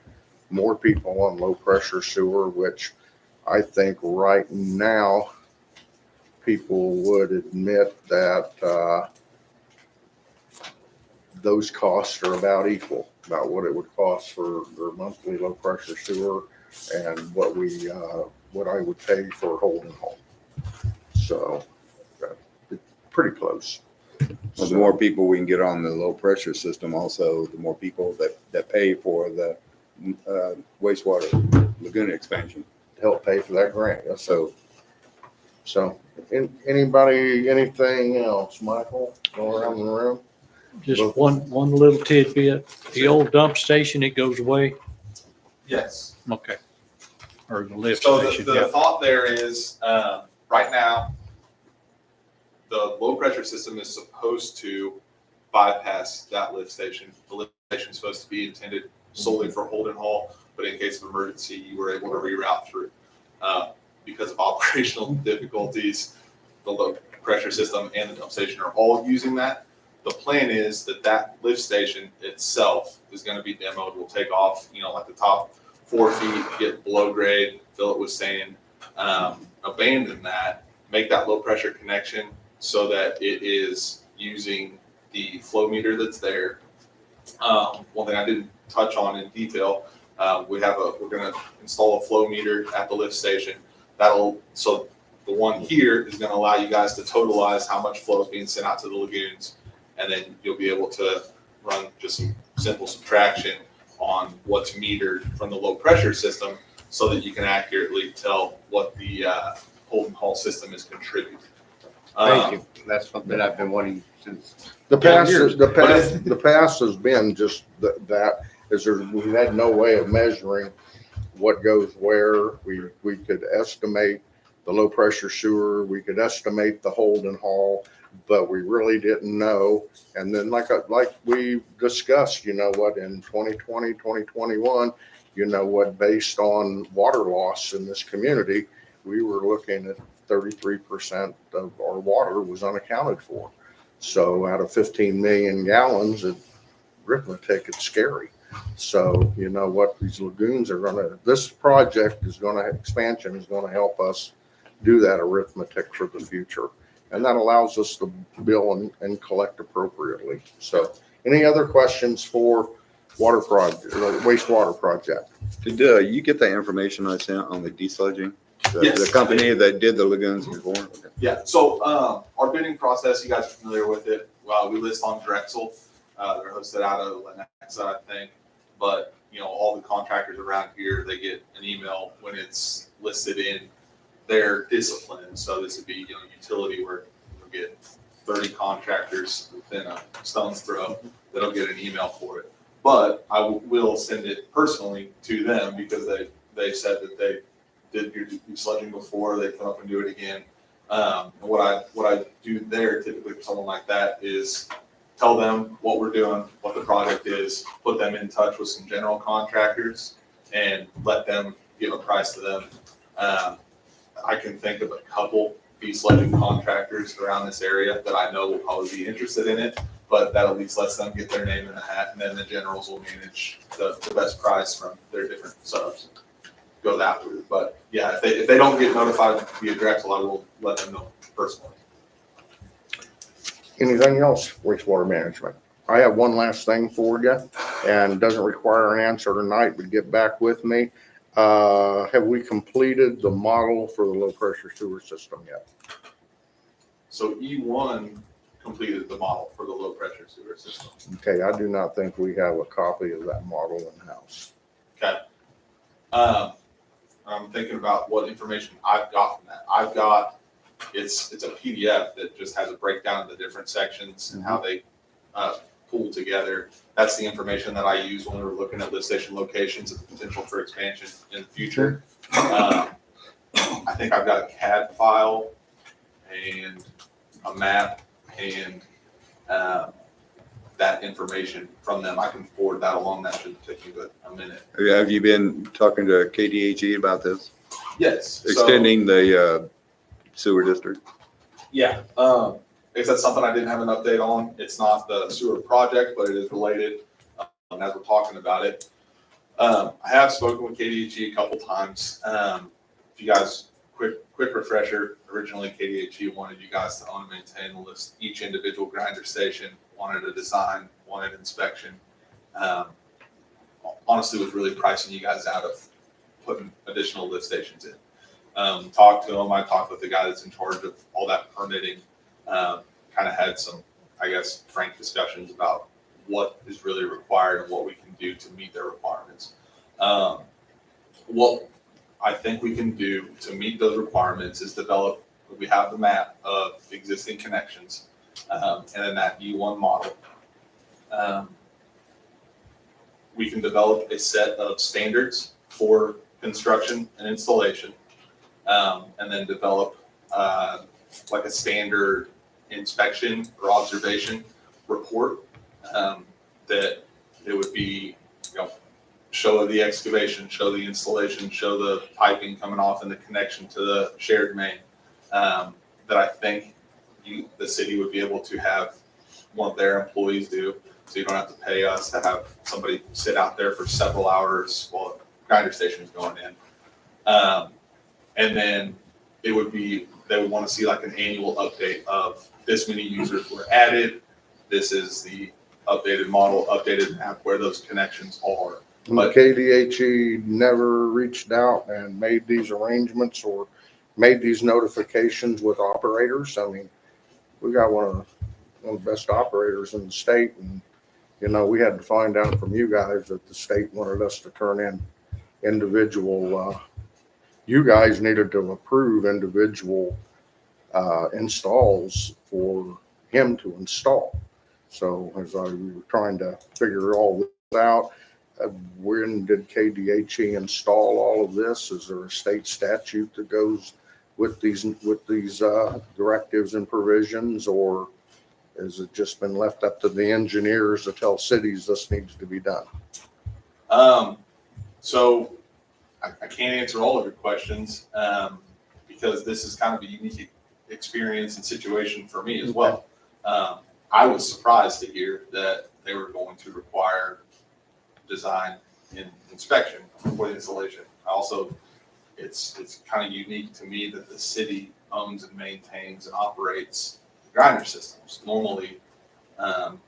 more people on low pressure sewer, which I think right now people would admit that those costs are about equal, about what it would cost for their monthly low pressure sewer and what I would pay for holding home. So it's pretty close. Well, the more people we can get on the low pressure system, also the more people that pay for the wastewater lagoon expansion. To help pay for that grant. So anybody, anything else, Michael, go around the room? Just one little tidbit. The old dump station, it goes away. Yes. Okay. Or the lift So station, the yeah. thought there is, right now, the low pressure system is supposed to bypass that lift station. The lift station is supposed to be intended solely for Holden Hall, but in case of emergency, you were able to reroute through. Because of operational difficulties, the low pressure system and the dump station are all using that. The plan is that lift station itself is going to be demoed. We'll take off, like the top 4 feet, get below grade, fill it with sand, abandon that, make that low pressure connection so that it is using the flow meter that's there. One thing I didn't touch on in detail, we're going to install a flow meter at the lift station. So the one here is going to allow you guys to totalize how much flow is being sent out to the lagoons. And then you'll be able to run just some simple subtraction on what's metered from the low pressure system so that you can accurately tell what the Holden Hall system is contributing. Thank you. That's something I've been wanting since. The past has been just we've had no way of measuring what goes where. We could estimate the low pressure sewer, we could estimate the Holden Hall, but we really didn't know. And then like we discussed, in 2020, 2021, based on water loss in this community, we were looking at 33% of our water was unaccounted for. So out of 15 million gallons, arithmetic, it's scary. So these lagoons are this expansion is gonna help us do that arithmetic for the future. And that allows us to bill and collect appropriately. So any other questions for wastewater project? Did you get the information I sent on the desludging? Yes. The company that did the lagoons before? Okay. Yeah, so our bidding process, you guys are familiar with it. Well, we list on Drexel. They're hosted out of Lenexa, I think. But, all the contractors around here, they get an email when it's listed in their discipline. So this would be, utility work. You'll get 30 contractors within a stone's throw that'll get an email for it. But I will send it personally to them because they said that they did your sludging before, they come up and do it again. And what I do there typically for someone like that is tell them what we're doing, what the project is, put them in touch with some general contractors and let them give a price to them. I can think of a couple desludging contractors around this area that I know will probably be interested in it, but that at least lets them get their name in the hat, and then the generals will manage the best price from their different subs. Go that route. But yeah, if they don't get notified via Drexel, I will let them know personally. Anything else, wastewater management? I have one last thing for you, and doesn't require an answer tonight, but get back with me. Have we completed the model for the low pressure sewer system yet? So E1 completed the model for the low pressure sewer system. Okay, I do not think we have a copy of that model in house. Okay. I'm thinking about what information I've got from that. It's a PDF that just has a breakdown of the different sections and how they pull together. That's the information that I use when we were looking at lift station locations and the potential for expansion in the future. I think I've got a CAD file and a map, and that that information from them. I can forward that along. That shouldn't take you but a minute. Have you been talking to KDHE about this? Yes. So, Extending the sewer district? yeah. Is that something I didn't have an update on? It's not the sewer project, but it is related. As we're talking about it, I have spoken with KDHE a couple times. If you guys, quick refresher, originally KDHE wanted you guys to own and maintain the list, each individual grinder station, wanted a design, wanted inspection. Honestly, was really pricing you guys out of putting additional lift stations in. Talked to them. I talked with the guy that's in charge of all that permitting. Kind of had some, I guess, frank discussions about what is really required and what we can do to meet their requirements. What I think we can do to meet those requirements is develop, we have the map of existing connections, and then that E1 model. We can develop a set of standards for construction and installation, and then develop like a standard inspection or observation report that it would be, show the excavation, show the installation, show the piping coming off and the connection to the shared main. That I think the city would be able to have one of their employees do, so you don't have to pay us to have somebody sit out there for several hours while a grinder station is going in. And then it would be, they would want to see like an annual update of this many users were added. This is the updated model, updated map where those connections are. But KDHE never reached out and made these arrangements or made these notifications with operators. I mean, we got one of the best operators in the state, and we had to find out from you guys that the state wanted us to turn in individual. You guys needed to approve individual installs for him to install. So as we were trying to figure all this out, when did KDHE install all of this? Is there a state statute that goes with these directives and provisions, or has it just been left up to the engineers to tell cities this needs to be done? So I can't answer all of your questions because this is kind of a unique experience and situation for me as well. I was surprised to hear that they were going to require design and inspection for the installation. Also, it's kind of unique to me that the city owns and maintains and operates grinder systems. Normally, on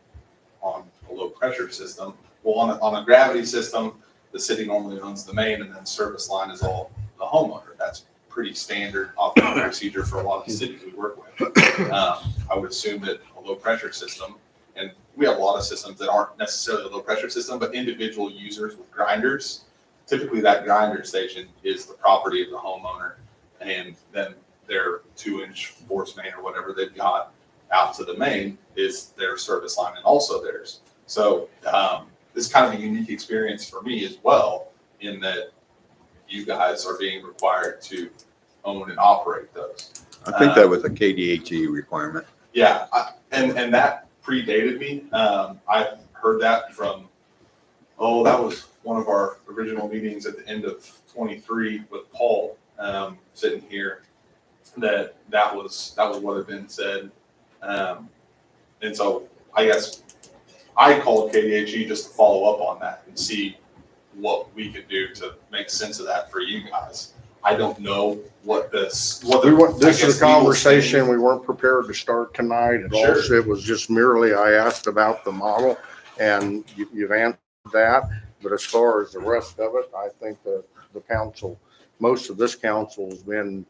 a low pressure system, well, on a gravity system, the city normally owns the main, and then service line is all the homeowner. That's pretty standard operating procedure for a lot of the cities we work with. I would assume that a low pressure system, and we have a lot of systems that aren't necessarily a low pressure system, but individual users with grinders, typically that grinder station is the property of the homeowner, and then their 2-inch force main or whatever they've got out to the main is their service line and also theirs. So this is kind of a unique experience for me as well, in that you guys are being required to own and operate those. I think that was a KDHE requirement. Yeah, and that predated me. I heard that from, that was one of our original meetings at the end of 23 with Paul sitting here. That was what had been said, and so I guess I called KDHE just to follow up on that and see what we could do to make sense of that for you guys. I don't know what this is a conversation we weren't prepared to start tonight at all. Sure. It was just merely, I asked about the model, and you've answered that. But as far as the rest of it, I think the council, most of this council has been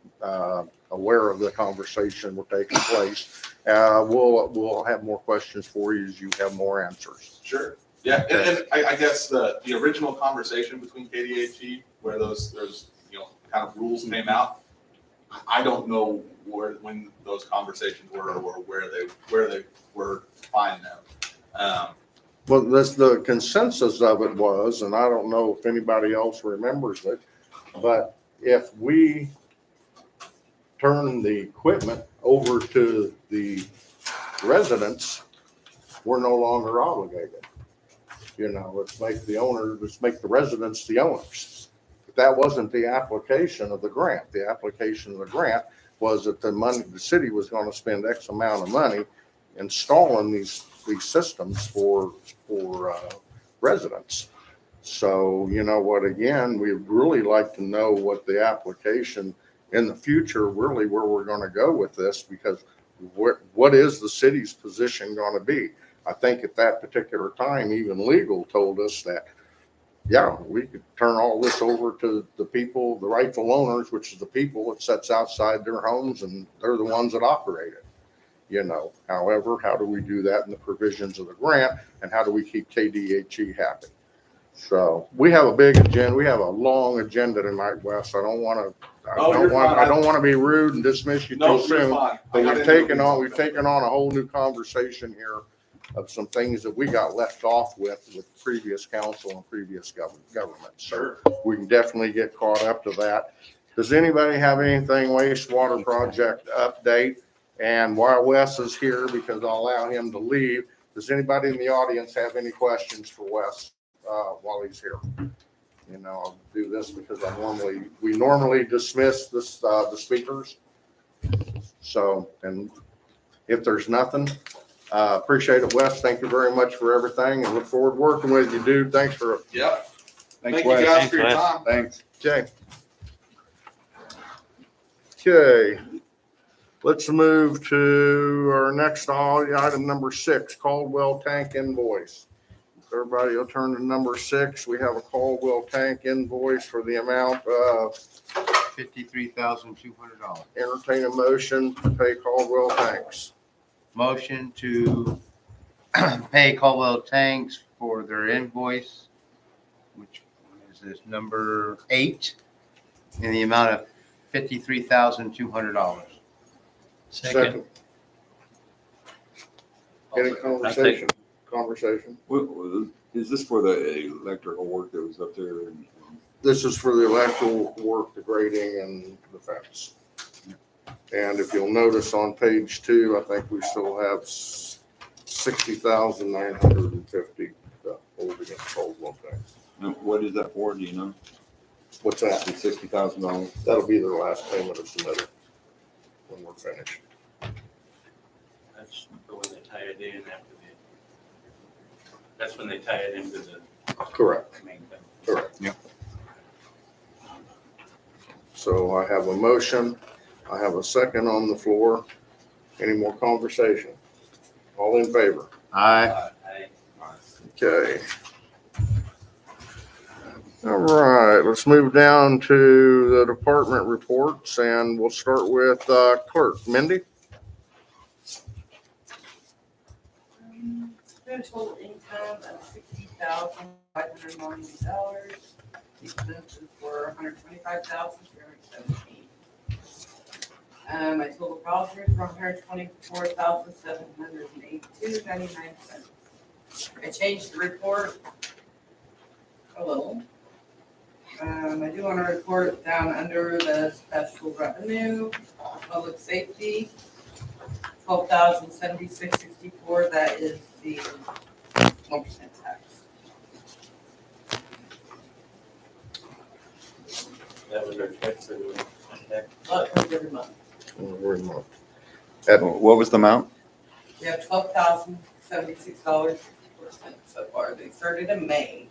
aware of the conversation we're taking place. We'll have more questions for you as you have more answers. Sure. Yeah, and I guess the original conversation between KDHE, where those kind of rules came out, I don't know when those conversations were or where they were to find them. Well, the consensus of it was, and I don't know if anybody else remembers it, but if we turn the equipment over to the residents, we're no longer obligated. You know, let's make the residents the owners. But that wasn't the application of the grant. The application of the grant was that the city was gonna spend X amount of money installing these systems for residents. So, you know what, again, we'd really like to know what the application in the future, really where we're gonna go with this, because what is the city's position gonna be? I think at that particular time, even legal told us that, yeah, we could turn all this over to the people, the rightful owners, which is the people that sits outside their homes, and they're the ones that operate it. You know, however, how do we do that in the provisions of the grant, and how do we keep KDHE happy? So we have a big agenda. We have a long agenda tonight, Wes. I don't want to be rude and dismiss you No, too you're soon. fine. But we've taken on a whole new conversation here of some things that we got left off with previous council and previous government. So we can definitely get caught up to that. Does anybody have anything wastewater project update? And while Wes is here, because I'll allow him to leave, does anybody in the audience have any questions for Wes while he's here? You know, I'll do this because we normally dismiss this, the speakers. So, and if there's nothing, appreciate it, Wes. Thank you very much for everything, and look forward to working with you, dude. Thanks for. Yep. Thanks, Thank you Wes. guys for your time. Thanks. Okay. Okay. Let's move to our next item, number 6, Caldwell Tank invoice. Everybody will turn to number 6. We have a Caldwell Tank invoice for the amount of $53,200. entertain a motion to pay Caldwell Tanks. Motion to pay Caldwell Tanks for their invoice, which is this number 8, in the amount of $53,200. Second. Any conversation? Is this for the electrical work that was up there? This is for the electrical work, the grading and the fence. And if you'll notice on page 2, I think we still have $60,950 to hold against Caldwell Tanks. What is that for? Do you know? What's that? $60,000. That'll be their last payment of submitted when we're finished. That's when they tie it in after that's when they tie it into the Correct. main thing. Correct. Yep. So I have a motion. I have a second on the floor. Any more conversation? All in favor? Aye. Okay. All right, let's move down to the department reports, and we'll start with clerk. Mindy? We have total income of $60,590. Expenses were $125,317. My total vouchers were $124,782.99. I changed the report a little. I do want to report down under the special revenue, public safety, $12,076.64. That is the 1% tax. That was our check for the But for every month, Every month. What was the amount? we have $12,076 so far. They started in May,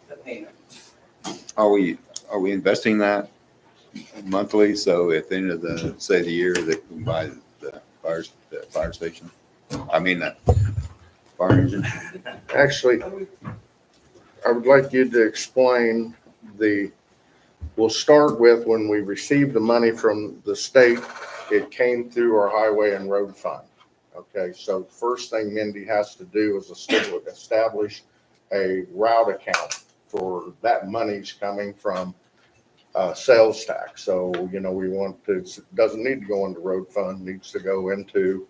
the payment. Are we investing that monthly? So at the end of the, say, the year, they can buy the fire station? I mean, that fire engine? Actually, I would like you to explain we'll start with when we received the money from the state, it came through our highway and road fund. Okay, so the first thing Mindy has to do is establish a route account for that money's coming from sales tax. So, you know, it doesn't need to go into road fund, needs to go into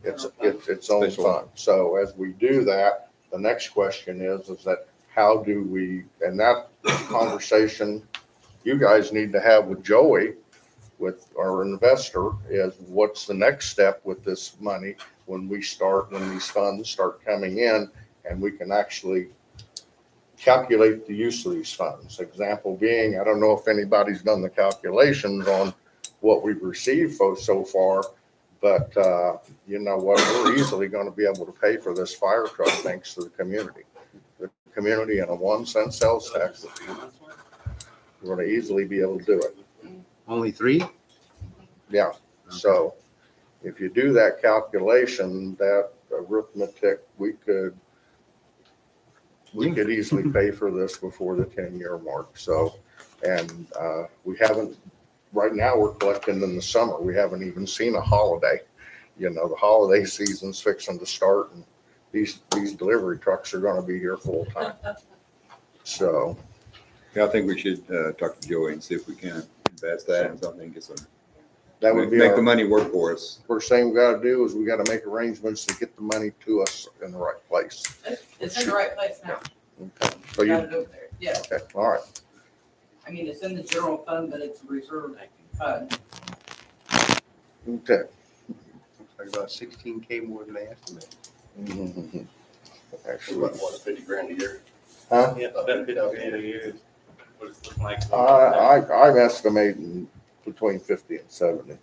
its own Special. fund. So as we do that, the next question is that how do we, and that conversation you guys need to have with Joey, with our investor, is what's the next step with this money? when these funds start coming in, and we can actually calculate the use of these funds. Example being, I don't know if anybody's done the calculations on what we've received so far, but you know what, we're easily going to be able to pay for this fire truck thanks to the community. The community and a 1 cent sales tax, we're going to easily be able to do it. Only 3? Yeah, so if you do that calculation, that arithmetic, we could easily pay for this before the 10-year mark. So, and we haven't, right now we're collecting in the summer. We haven't even seen a holiday. You know, the holiday season's fixing to start, and these delivery trucks are gonna be here full time. So, Yeah, I think we should talk to Joey and see if we can invest that in something, get some, that would be make the our money work for us. first thing we gotta do is we gotta make arrangements to get the money to us in the right place. It's in the right place now. Okay, so Got you, it over there. Yeah, okay, all right. I mean, it's in the general fund, but it's a reserve fund. Okay. Like about 16K more than they estimated. Actually, What, $50,000 a year? huh? Yeah, about 50 grand a year is what it's looking like. I'm estimating between 50 and 70.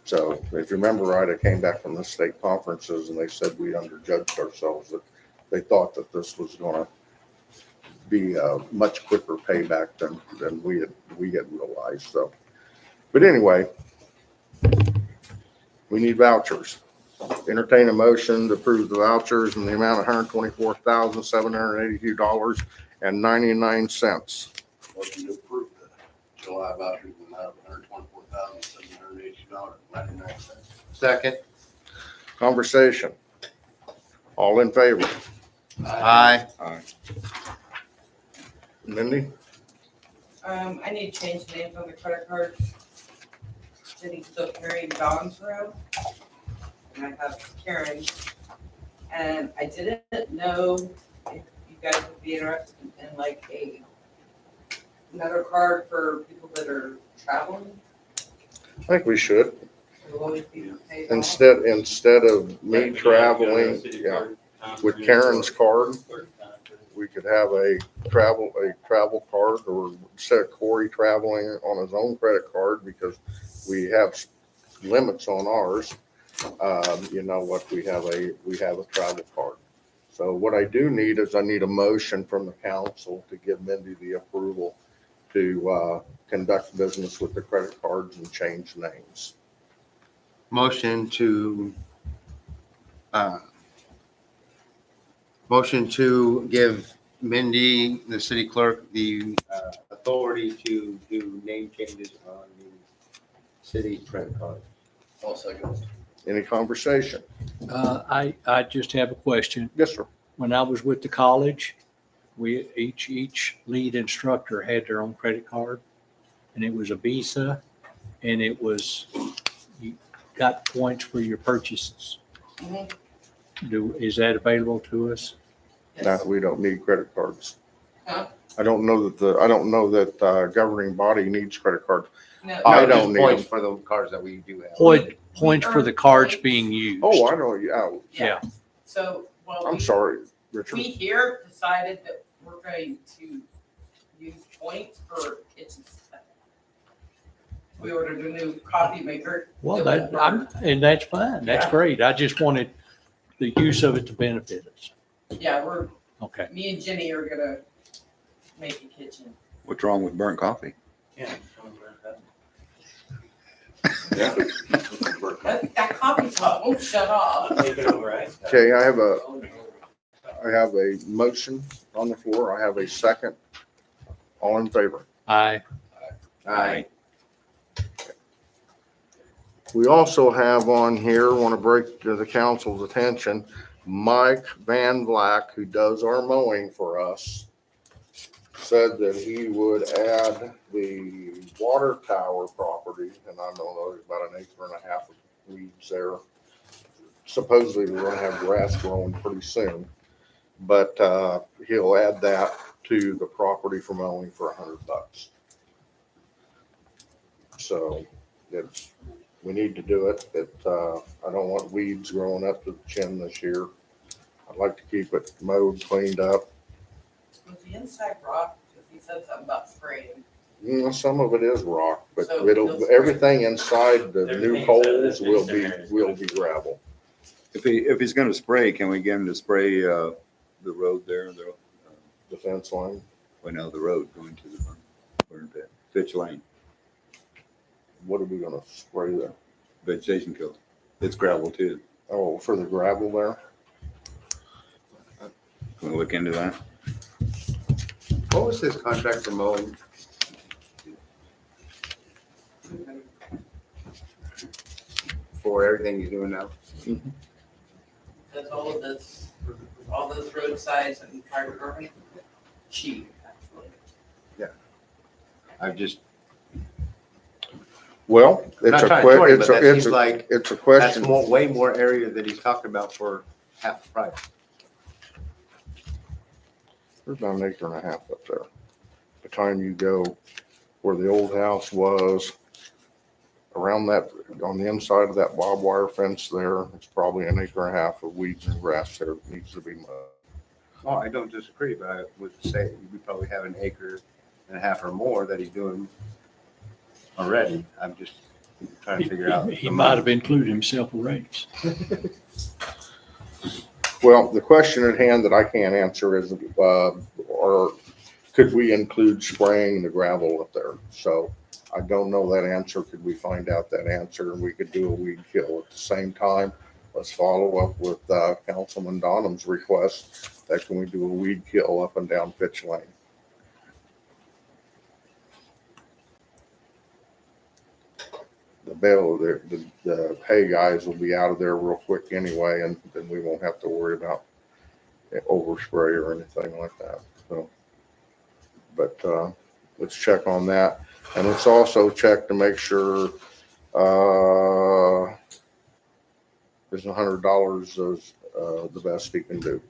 So if you remember right, I came back from the state conferences and they said we underjudged ourselves, that they thought that this was gonna be a much quicker payback than we had realized, so. But anyway, we need vouchers. Entertain a motion to approve the vouchers in the amount of $124,782.99. Motion to approve the July vouchers in the amount of $124,782.99. Second. Conversation. All in favor? Aye. Mindy? I need to change the names on the credit cards. Jenny's still carrying Dawn's around. And I have Karen's. And I didn't know if you guys would be interested in like another card for people that are traveling. I think we should. It'll always be paid off. Instead of me traveling, yeah, with Karen's card, we could have a travel card, or instead of Corey traveling on his own credit card, because we have limits on ours. You know what, we have a travel card. So what I do need is I need a motion from the council to give Mindy the approval to conduct business with the credit cards and change names. Motion to give Mindy, the city clerk, the authority to do name changes on the city credit card. I'll second. Any conversation? I just have a question. Yes, sir. When I was with the college, we, each lead instructor had their own credit card, and it was a Visa, and it was, you got points for your purchases. Mhm. Is that available to us? No, Yes. we don't need credit cards. Huh? I don't know that governing body needs credit cards. No, I No, don't just need points them. for the cards that we do have. Points for the cards being used. Oh, I know, yeah. Yeah. So, well, I'm sorry, Richard. we here decided that we're going to use points for kitchen stuff. We ordered a new coffee maker. Well, It that, won't and that's fine. That's Yeah. great. I just wanted the use of it to benefit us. work. Yeah, Okay. me and Jenny are gonna make a kitchen. What's wrong with burnt coffee? Yeah. Yeah. That coffee top won't shut off. Take it over, right? Okay, I have a motion on the floor. I have a second. All in favor? Aye. Aye. We also have on here, want to break to the council's attention, Mike Van Black, who does our mowing for us, said that he would add the water tower property, and I don't know, there's about an acre and a half of weeds there. Supposedly we're gonna have grass growing pretty soon, but he'll add that to the property for mowing for $100. So it's we need to do it. I don't want weeds growing up to the chin this year. I'd like to keep it mowed, cleaned up. Was the inside rock? Because he said something about spraying. Some of it is rock, but So it'll, everything inside the new holes will be gravel. If he's gonna spray, can we get him to spray, the road there, The fence line. the road going to the burn pit, pitch lane, What are we gonna spray there? vegetation killer. It's gravel too. Oh, for the gravel there? Can we look into that? What was his contract for mowing? For everything he's doing now? That's all of this, all those roadsides and private property. Cheap, actually. I've just, Well, I'm it's not a trying to short que, him, but that seems like it's a that's question. more, way more area that he's talking about for half the price. There's about an acre and a half up there. By the time you go where the old house was, around that, on the inside of that barbed wire fence there, it's probably an acre and a half of weeds and grass there that needs to be mowed. Oh, I don't disagree, but I would say we probably have an acre and a half or more that he's doing already. I'm just trying to figure out. He might have included himself a raise. Well, the question at hand that I can't answer is, or could we include spraying the gravel up there? So I don't know that answer. Could we find out that answer and we could do a weed kill at the same time? Let's follow up with Councilman Donham's request that can we do a weed kill up and down Pitch Lane? The hay guys will be out of there real quick anyway, and then we won't have to worry about overspray or anything like that. So, but let's check on that, and let's also check to make sure there's $100 is the best he can do.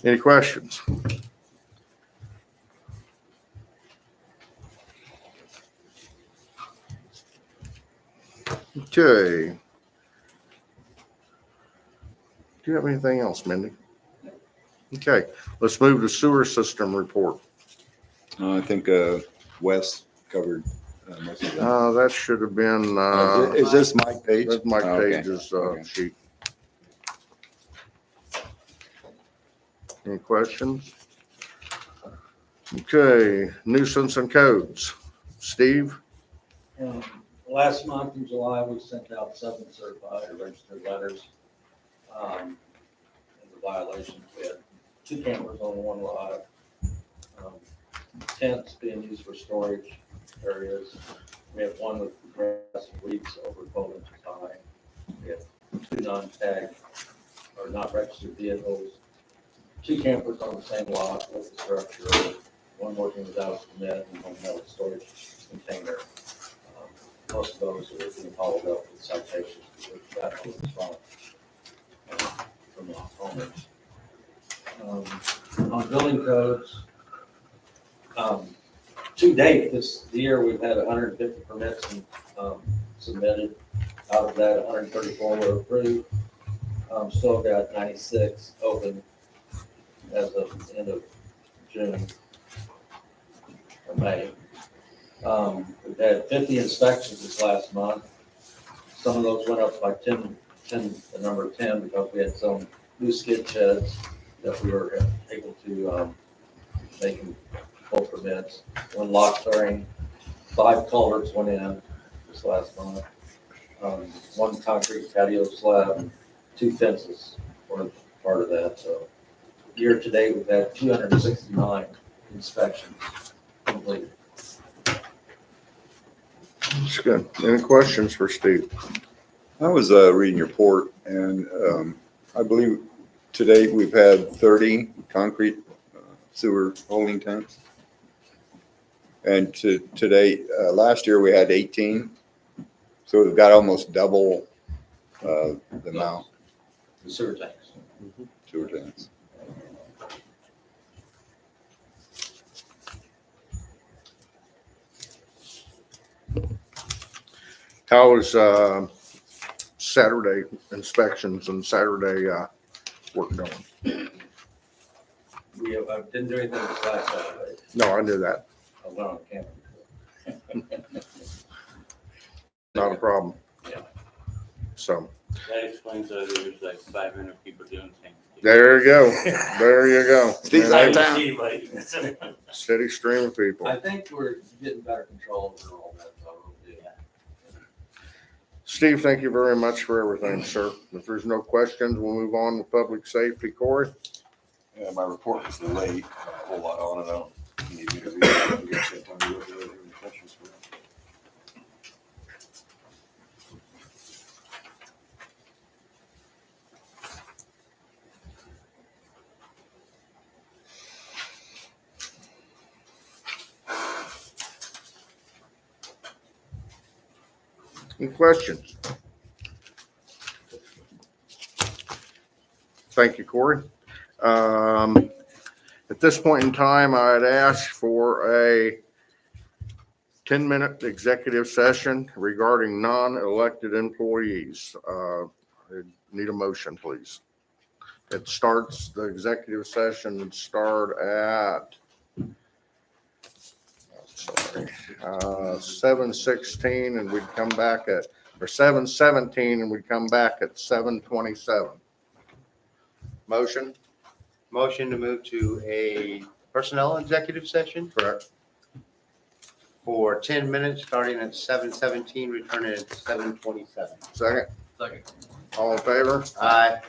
Any questions? Okay. Do you have anything else, Mindy? Okay, let's move to sewer system report. I think, Wes covered most of that. That should have been, Is this Mike Page? that's Mike Okay. Page's Okay. sheet. Any questions? Okay, nuisance and codes. Steve? Last month in July, we sent out 7 certified or registered letters. And the violations, we had 2 campers on 1 lot. Tents being used for storage areas. We have 1 with grass and weeds over 12 inches high. We have 2 non-tagged or not registered vehicles. 2 campers on the same lot with the structure. 1 working without a permit and 1 held storage container. Most of those are being followed up with citations. We've got no response from the owners. On building codes, to date, this year, we've had 150 permits submitted. Out of that, 134 were approved. Still got 96 open as of the end of June or May. We've had 50 inspections this last month. Some of those went up by 10, the number 10, because we had some new skid sheds that we were able to make them full permits. 1 lock clearing, 5 culverts went in this last month. 1 concrete patio slab, 2 fences were part of that. So year to date, we've had 269 inspections completed. That's good. Any questions for Steve? I was reading your report, and I believe to date we've had 30 concrete sewer holding tanks. And to date, last year we had 18. So we've got almost double the amount The sewer tanks. sewer tanks. How was, Saturday inspections and Saturday, work going? I didn't do anything this last Saturday. No, I knew that. I went on camping. Not a problem. Yeah. So, That explains why there's like 500 people doing things. there you go. There you go. Steve's Man, out of I- town. See, like, Steady stream of people. I think we're getting better control over all that, so we'll do. Steve, thank you very much for everything, sir. If there's no questions, we'll move on with public safety. Corey? Yeah, my report was late, a whole lot on it. I don't need me to read it. You guys have time to look at it. Any questions for me? Any questions? Thank you, Corey. At this point in time, I'd ask for a 10-minute executive session regarding non-elected employees. I need a motion, please. It starts, the executive session would start at 7:16 and we'd come back at, or 7:17 and we'd come back at 7:27. Motion? Motion to move to a personnel executive session Correct. for 10 minutes, starting at 7:17, returning at 7:27. Second? Second. All in favor? Aye.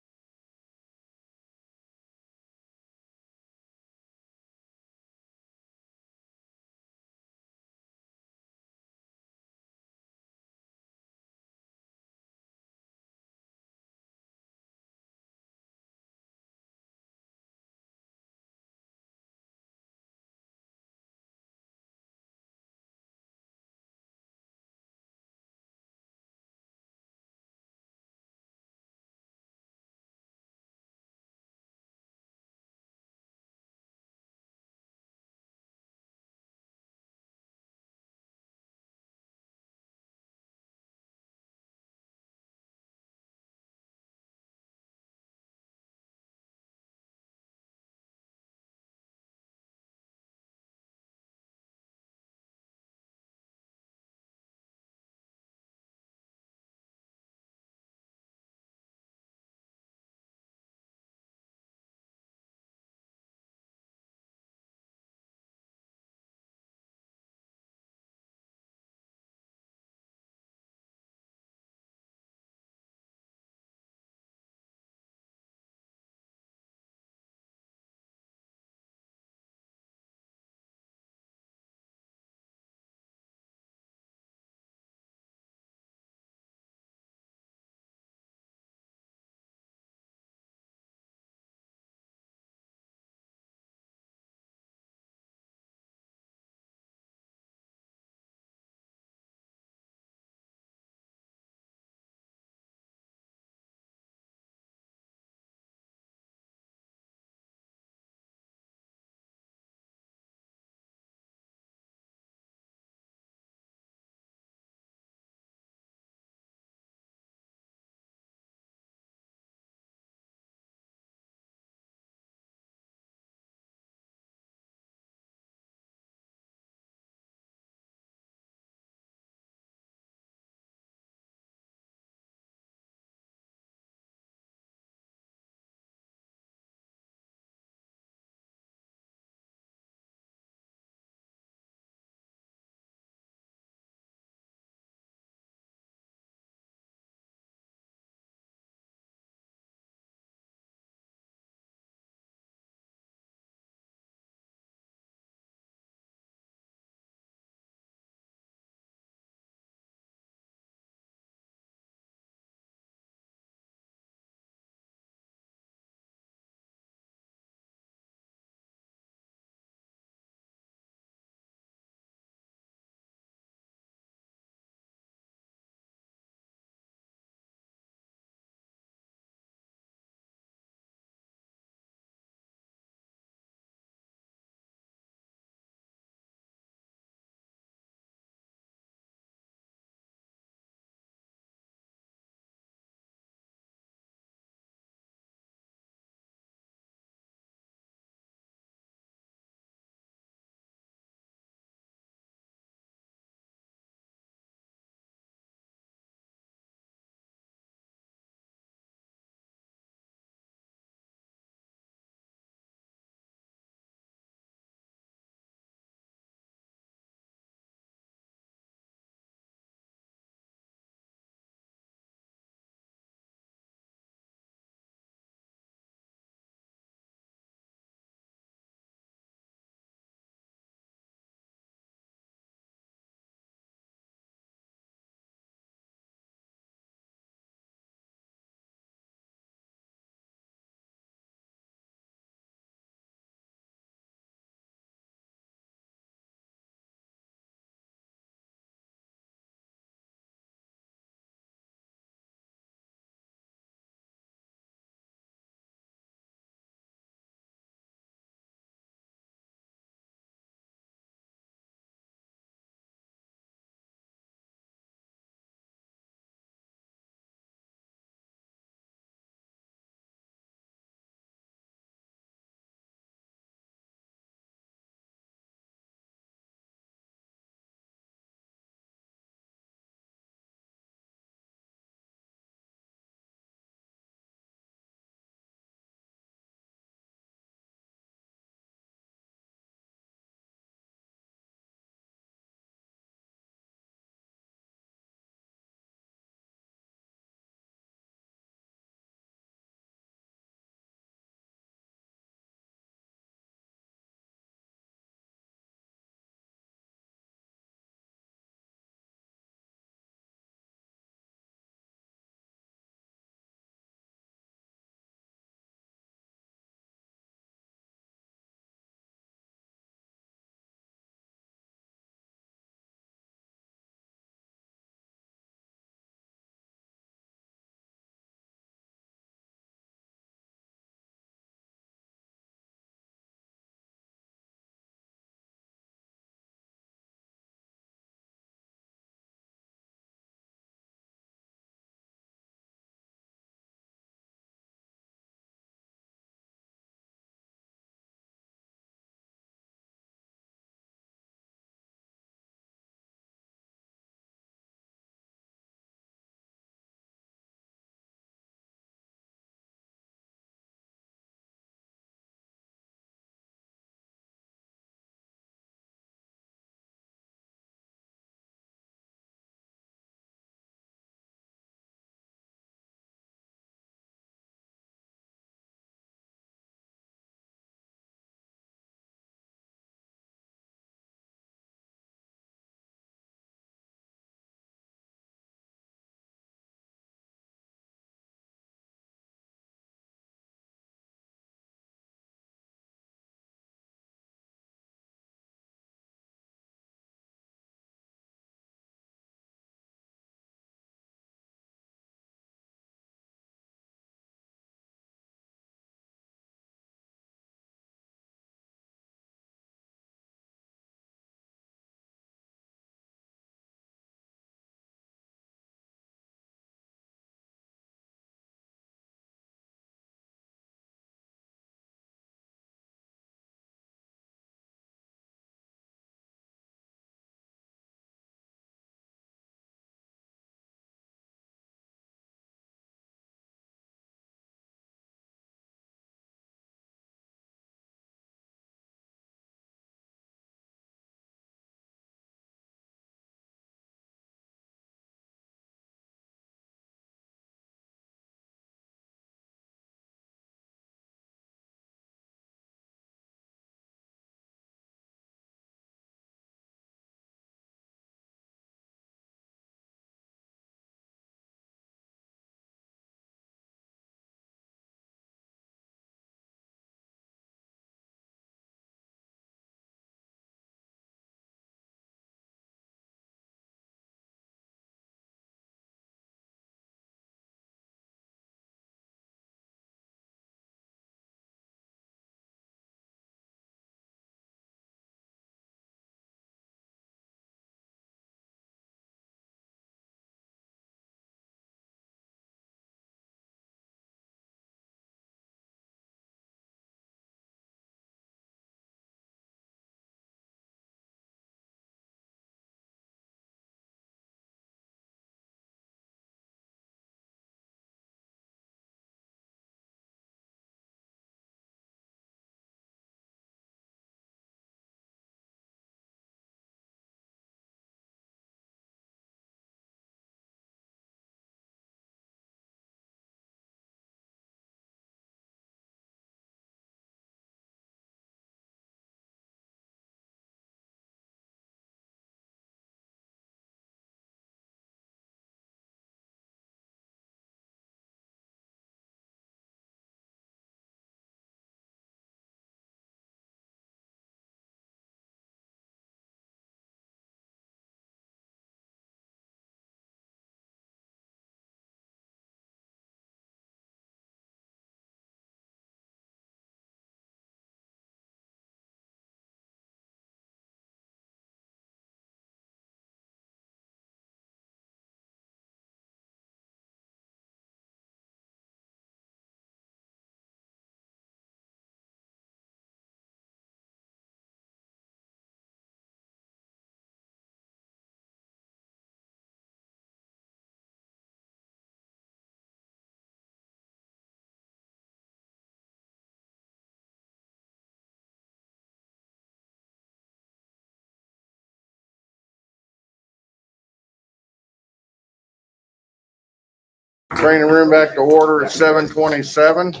Training room back to order at 7:27.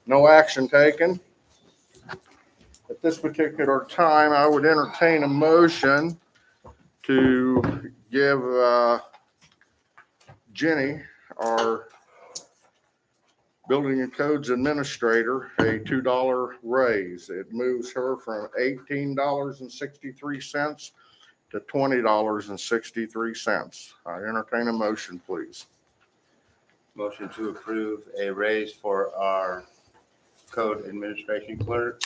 No action taken. At this particular time, I would entertain a motion to give Jenny, our Building and Codes Administrator, a $2 raise. It moves her from $18.63 to $20.63. I entertain a motion, please. Motion to approve a raise for our code administration clerk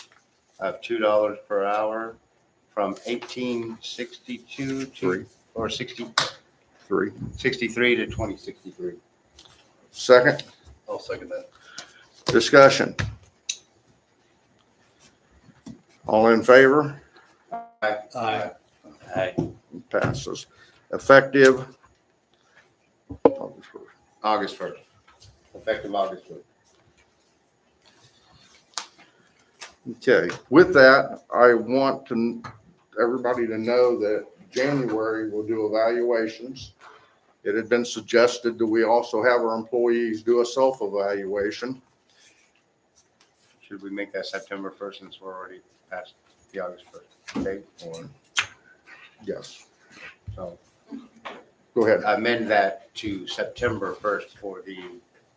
of $2 per hour from 1862 to, or 63 to 2063. Second, I'll second that. discussion. All in favor? Aye. Aye. Passes. Effective August 1st. Effective August 1st. Okay, with that, I want everybody to know that January we'll do evaluations. It had been suggested that we also have our employees do a self-evaluation. Should we make that September 1st since we're already past the August 1st date? Or, Yes, so go ahead, amend that to September 1st for the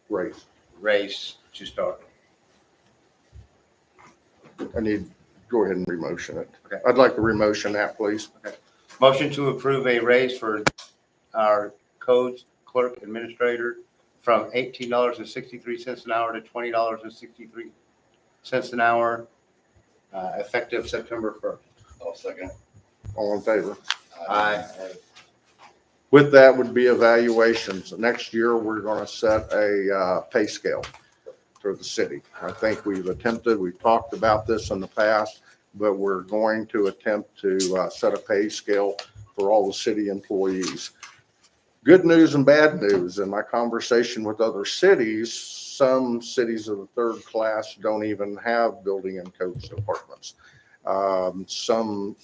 raise. race to start. Go ahead and remotion it. Okay. I'd like to remotion that, please. Motion to approve a raise for our codes clerk administrator from $18.63 an hour to $20.63 an hour, effective September 1st. I'll second. All in favor? Aye. With that would be evaluations. Next year, we're going to set a pay scale for the city. I think we've talked about this in the past, but we're going to attempt to set a pay scale for all the city employees. Good news and bad news. In my conversation with other cities, some cities of the third class don't even have building and codes departments. Some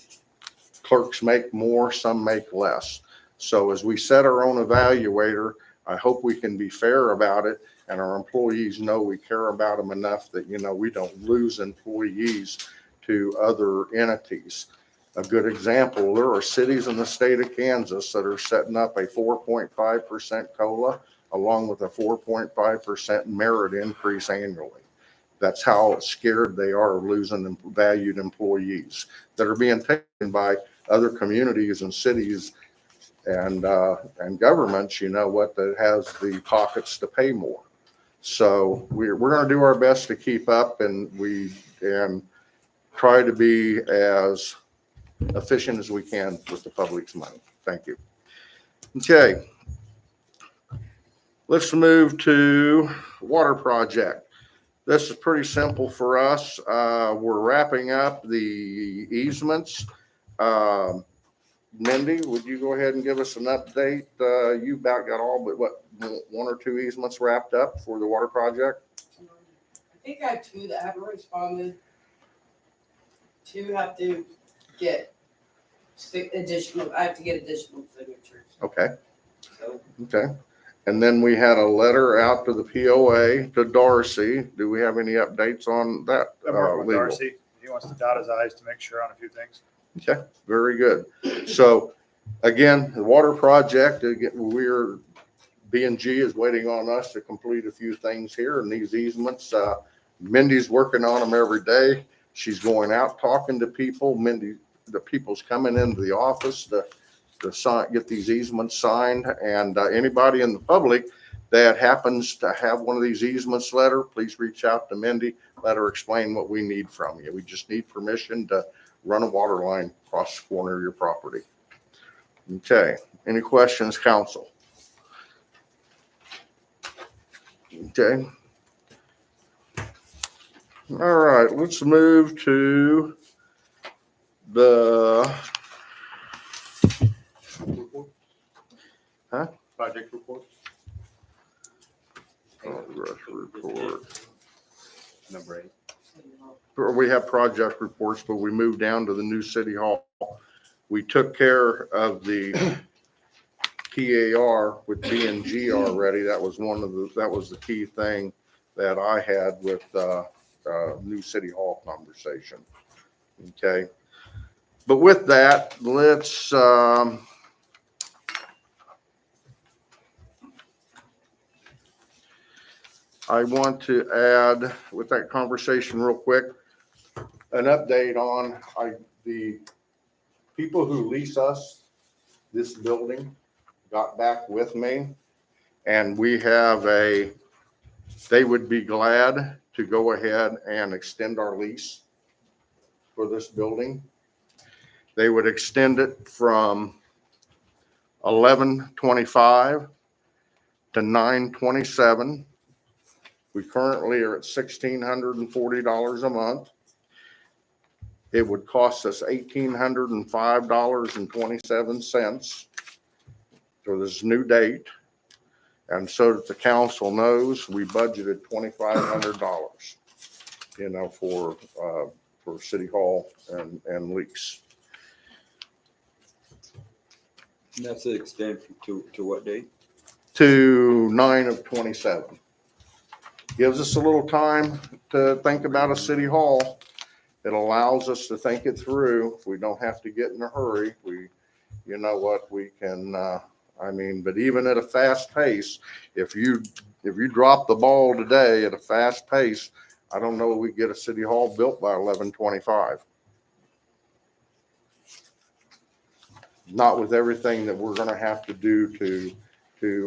clerks make more, some make less. So as we set our own evaluator, I hope we can be fair about it and our employees know we care about them enough that, we don't lose employees to other entities. A good example, there are cities in the state of Kansas that are setting up a 4.5% COLA along with a 4.5% merit increase annually. That's how scared they are of losing valued employees that are being taken by other communities and cities and governments, that has the pockets to pay more. So we're going to do our best to keep up and try to be as efficient as we can with the public's money. Thank you. Okay. Let's move to water project. This is pretty simple for us. We're wrapping up the easements. Mindy, would you go ahead and give us an update? You about got all but one or two easements wrapped up for the water project? I think I have two that haven't responded. Two have to get additional signatures. Okay. So Okay. And then we had a letter out to the POA to Darcy. Do we have any updates on that? I'm working with legal? Darcy. He wants to dot his i's to make sure on a few things. Okay, very good. So again, the water project, B&G is waiting on us to complete a few things here and these easements. Mindy's working on them every day. She's going out talking to people. The people's coming into the office to get these easements signed. And anybody in the public that happens to have one of these easements letter, please reach out to Mindy. Let her explain what we need from you. We just need permission to run a water line across the corner of your property. Okay, any questions, council? Okay. All right, let's move to the Project report. progress report. Number 8. We have project reports, but we moved down to the new city hall. We took care of the PAR with B&G already. That was the key thing that I had with, new city hall conversation. Okay. But with that, let's, I want to add with that conversation real quick, an update on the people who lease us this building got back with me, and they would be glad to go ahead and extend our lease for this building. They would extend it from 11/25 to 9/27. We currently are at $1,640 a month. It would cost us $1,805.27 for this new date. And so that the council knows, we budgeted $2,500, for city hall and lease. And that's the extent to what date? To 9/27. Gives us a little time to think about a city hall. It allows us to think it through. We don't have to get in a hurry. We can, but even at a fast pace, if you drop the ball today at a fast pace, I don't know we get a city hall built by 11/25. Not with everything that we're gonna have to do to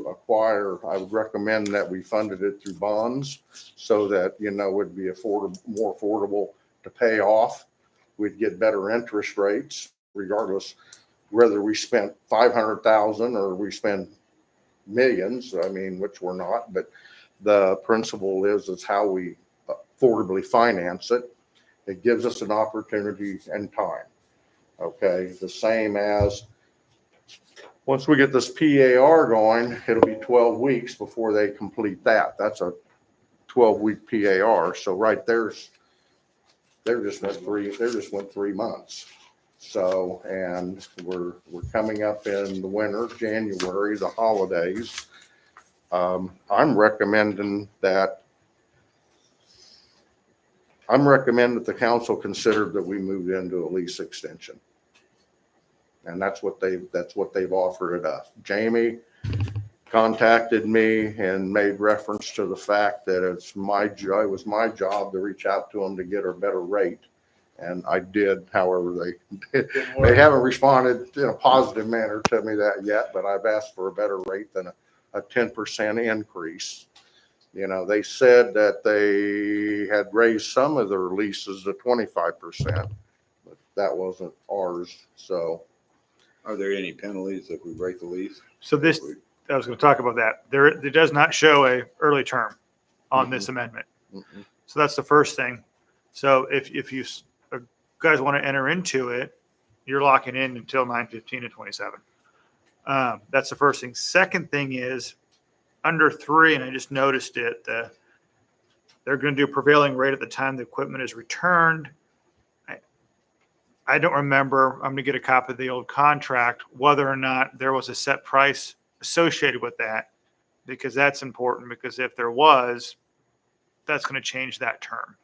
acquire. I would recommend that we funded it through bonds so that, it'd be more affordable to pay off. We'd get better interest rates regardless whether we spent 500,000 or we spend millions, which we're not, but the principle is how we affordably finance it. It gives us an opportunity and time. Okay, the same as once we get this PAR going, it'll be 12 weeks before they complete that. That's a 12-week PAR. So right there's, they just went 3 months. So, and we're coming up in the winter, January, the holidays. I'm recommending that the council consider that we move into a lease extension. And that's what they've offered us. Jamie contacted me and made reference to the fact that it was my job to reach out to them to get a better rate. And I did. However, they haven't responded in a positive manner to me that yet, but I've asked for a better rate than a 10% increase. They said that they had raised some of their leases to 25%, but that wasn't ours. So Are there any penalties if we break the lease? So I was going to talk about that. It does not show a early term on this amendment. Mm-mm. So that's the first thing. So if you guys want to enter into it, you're locking in until 9/15/27. That's the first thing. Second thing is under 3, and I just noticed it, they're going to do prevailing rate at the time the equipment is returned. I don't remember, I'm going to get a copy of the old contract, whether or not there was a set price associated with that, because that's important, because if there was, that's going to change that term.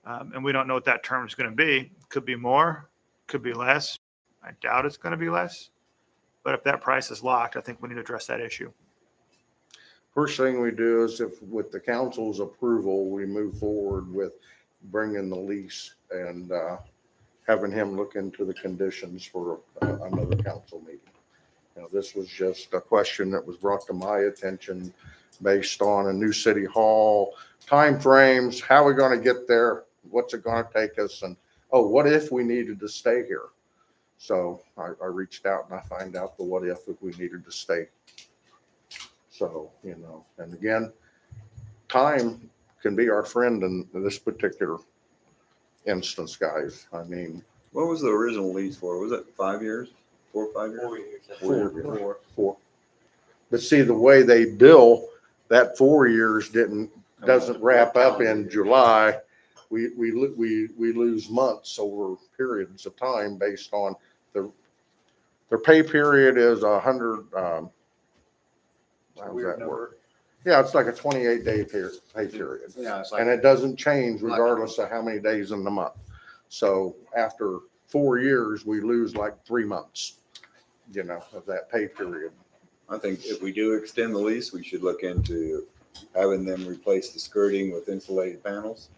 And we don't know what that term is going to be. Could be more, could be less. I doubt it's going to be less. But if that price is locked, I think we need to address that issue. first thing we do is, if with the council's approval, we move forward with bringing the lease and having him look into the conditions for another council meeting. This was just a question that was brought to my attention based on a new city hall, timeframes, how are we going to get there? What's it going to take us? And, what if we needed to stay here? So I reached out and I find out the what if we needed to stay. So, and again, time can be our friend in this particular instance, guys. What was the original lease for? Was it 5 years? 4 or 5 years? 4. But see, the way they bill, that 4 years doesn't wrap up in July. We lose months over periods of time based on their pay period is How does Weird that number. work? Yeah, it's like a 28-day pay period. Yeah, it's And like, it doesn't change regardless of how many days in the month. So after 4 years, we lose like 3 months, of that pay period. I think if we do extend the lease, we should look into having them replace the skirting with insulated panels.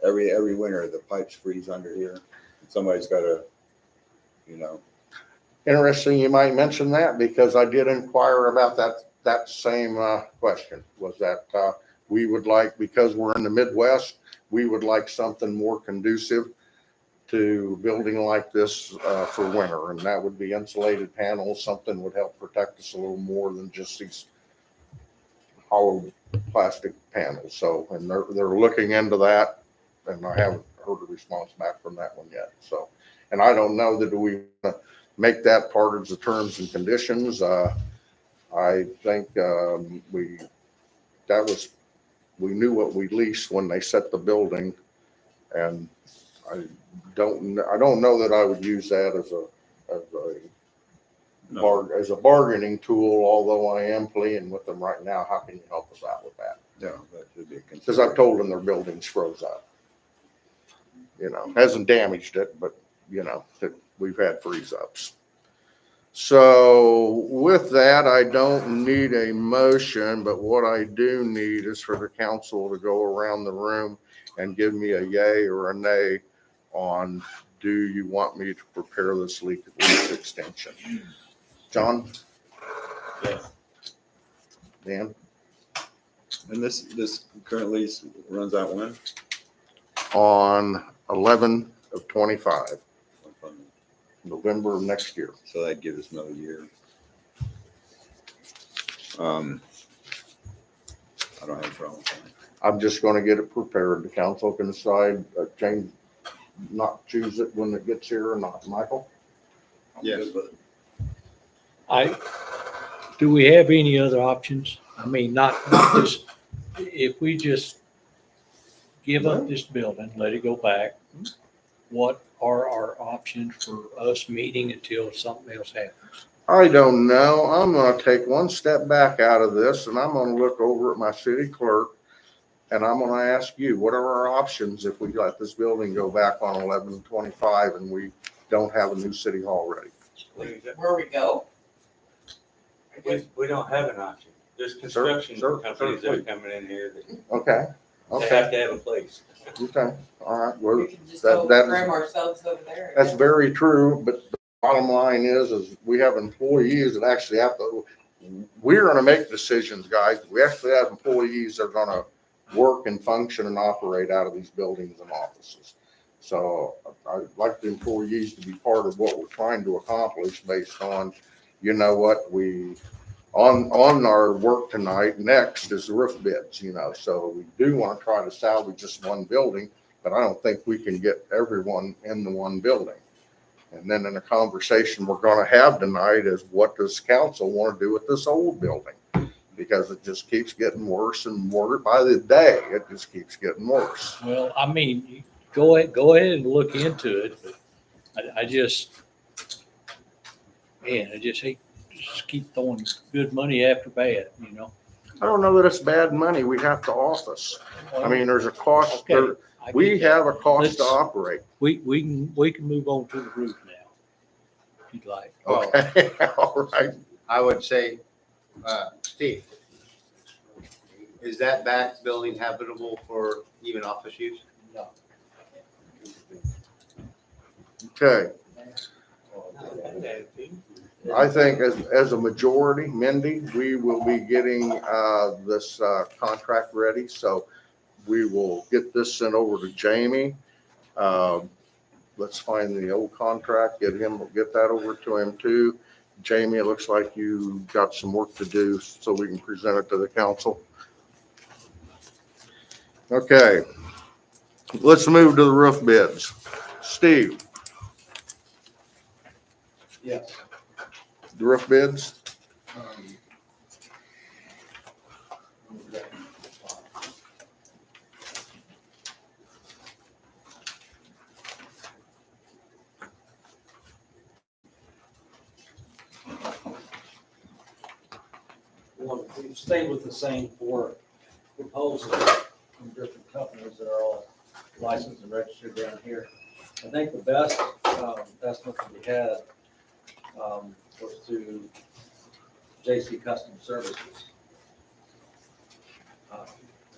Every winter, the pipes freeze under here. Somebody's gotta, Interesting, you might mention that because I did inquire about that same question. Was that we would like, because we're in the Midwest, we would like something more conducive to building like this for winter, and that would be insulated panels. Something would help protect us a little more than just these hollow plastic panels. So, and they're looking into that, and I haven't heard a response back from that one yet. So, and I don't know that we make that part of the terms and conditions. I think we knew what we leased when they set the building, and I don't know that I would use that as a bargaining tool, although I am pleading with them right now. How can you help us out with that? that should be a Because I've told them their building's froze up. Hasn't damaged it, but that we've had freeze ups. So with that, I don't need a motion, but what I do need is for the council to go around the room and give me a yay or a nay on, do you want me to prepare this lease extension? John? yes. Dan? And this current lease runs out when? On 11/25, November of next year. So that gives us another year. I don't have a problem with that. I'm just going to get it prepared. The council can decide, change, not choose it when it gets here or not. Michael? Yes. Do we have any other options? I mean, not just, if we just give up this building, let it go back, what are our options for us meeting until something else happens? I don't know. I'm going to take one step back out of this, and I'm going to look over at my city clerk, and I'm going to ask you, what are our options if we let this building go back on 11/25 and we don't have a new city hall ready? Where we go? We don't have an option. There's construction sir, companies that are please. coming in here that Okay. they Okay. have to have a place. Okay. All right. Well, We can just that- go that is- cram ourselves over there. that's very true, but the bottom line is we have employees that actually have to, we're going to make decisions, guys. We actually have employees that are going to work and function and operate out of these buildings and offices. So I'd like the employees to be part of what we're trying to accomplish based on, what we, on our work tonight. Next is the roof bids, so we do want to try to salvage just one building, but I don't think we can get everyone in the one building. And then in a conversation we're going to have tonight is, what does council want to do with this old building? Because it just keeps getting worse and worse by the day. It just keeps getting worse. Well, I mean, go ahead and look into it, but I just hate just keep throwing good money after bad, I don't know that it's bad money we have to office. I mean, there's a cost. Okay, I We get that. have a cost to Let's- operate. We can move on to the roof now, if you'd like. Well, Okay, all right. I would say, Steve, is that back building habitable for even office use? No. Okay. I think as a majority, Mindy, we will be getting this contract ready. So we will get this sent over to Jamie. Let's find the old contract, get that over to him too. Jamie, it looks like you got some work to do so we can present it to the council. Okay. Let's move to the roof bids. Steve, Yes. the roof bids? one, we've stayed with the same four proposals from different companies that are all licensed and registered down here. I think the best estimate that we had was to JC Custom Services.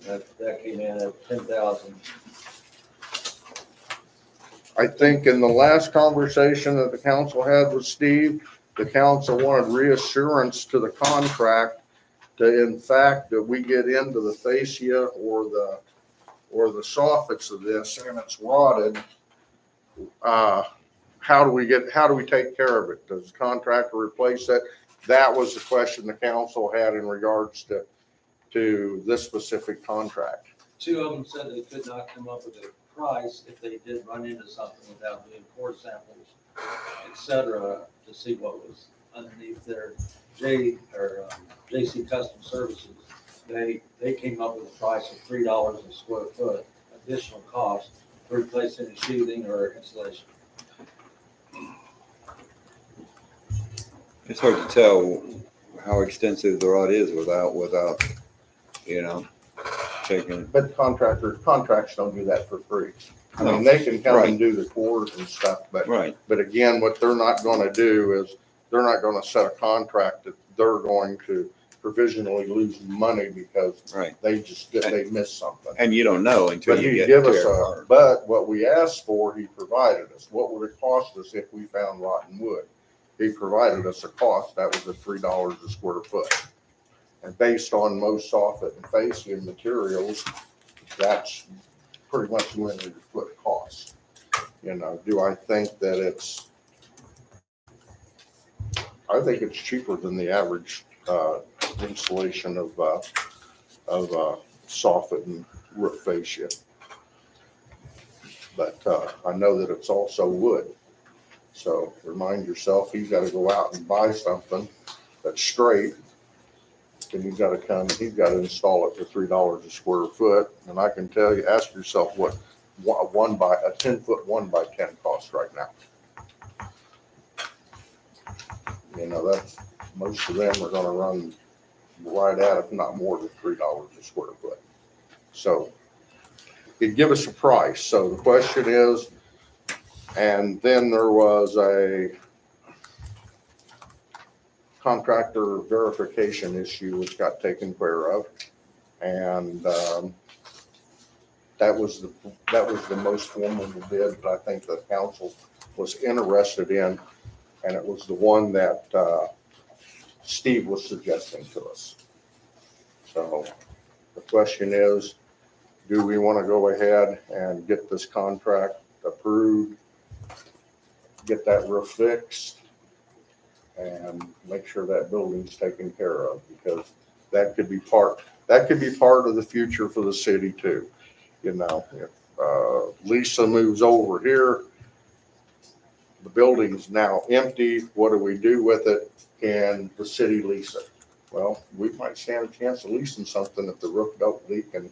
That came in at 10,000. I think in the last conversation that the council had with Steve, the council wanted reassurance to the contract to, in fact, that we get into the fascia or the soffits of this and it's rotted. How do we take care of it? Does the contractor replace that? That was the question the council had in regards to this specific contract. Two of them said they could not come up with a price if they did run into something without doing core samples, et cetera, to see what was underneath their JC Custom Services. They came up with a price of $3 a square foot additional cost to replace any sheathing or insulation. It's hard to tell how extensive the rot is without, taking. But contracts don't do that for free. I mean, they can come and do the cores and stuff, but Right. again, what they're not gonna do is, they're not gonna set a contract that they're going to provisionally lose money because Right. they missed something. And you don't know until But you he get give to us it. but what we asked for, he provided us. What would it cost us if we found rotten wood? He provided us a cost, that was at $3 a square foot. And based on most soffit and fascia materials, that's pretty much linear foot cost. Do I think that I think it's cheaper than the average installation of soffit and roof fascia. But I know that it's also wood. So remind yourself, he's got to go out and buy something that's straight. Then he's got to install it for $3 a square foot. And I can tell you, ask yourself what a 10-foot 1x10 costs right now. That's, most of them are going to run right at, if not more than $3 a square foot. So he'd give us a price. So the question is, and then there was a contractor verification issue which got taken care of. And that was the most formal bid that I think the council was interested in. And it was the one that Steve was suggesting to us. So the question is, do we want to go ahead and get this contract approved, get that roof fixed, and make sure that building's taken care of? Because that could be part of the future for the city too. If Lisa moves over here, the building's now empty. What do we do with it? Can the city lease it? Well, we might stand a chance of leasing something if the roof don't leak, and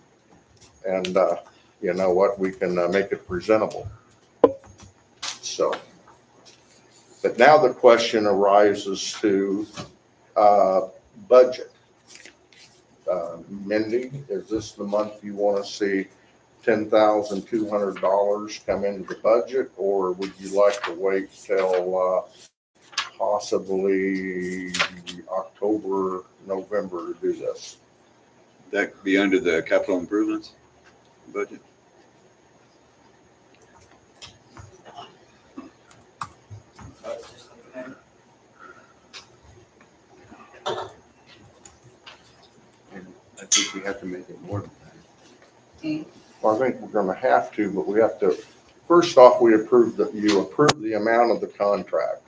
you know what, we can make it presentable. So, but now the question arises to budget. Mindy, is this the month you want to see $10,200 come into the budget, or would you like to wait till possibly October, November to do this? That could be under the capital improvements budget. And I think we have to make it more than that. Well, I think we're gonna have to, but we have to, first off, you approve the amount of the contract.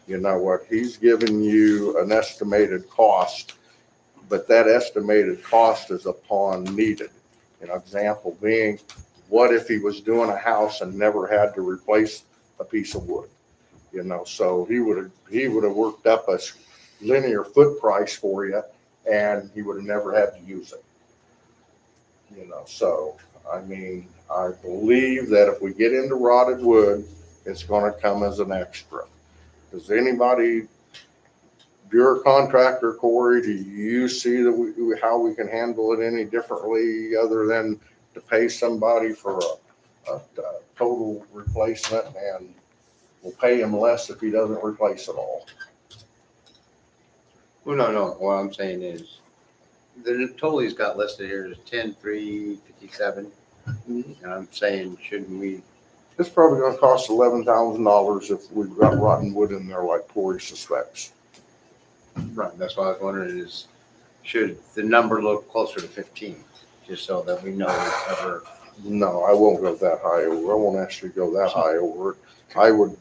You know what, he's giving you an estimated cost, but that estimated cost is upon needed. An example being, what if he was doing a house and never had to replace a piece of wood? So he would have worked up a linear foot price for you, and he would have never had to use it. So I mean, I believe that if we get into rotted wood, it's going to come as an extra. Does anybody you're a contractor, Corey, do you see that how we can handle it any differently other than to pay somebody for a total replacement, and we'll pay him less if he doesn't replace it all? Well, no, what I'm saying is, the total he's got listed here is 10,357. And I'm saying, shouldn't we, It's probably gonna cost $11,000 if we've got rotten wood in there like Corey suspects. right, that's what I was wondering is, should the number look closer to 15? Just so that we know we cover. No, I won't go that high over. I won't actually go that high over it. I would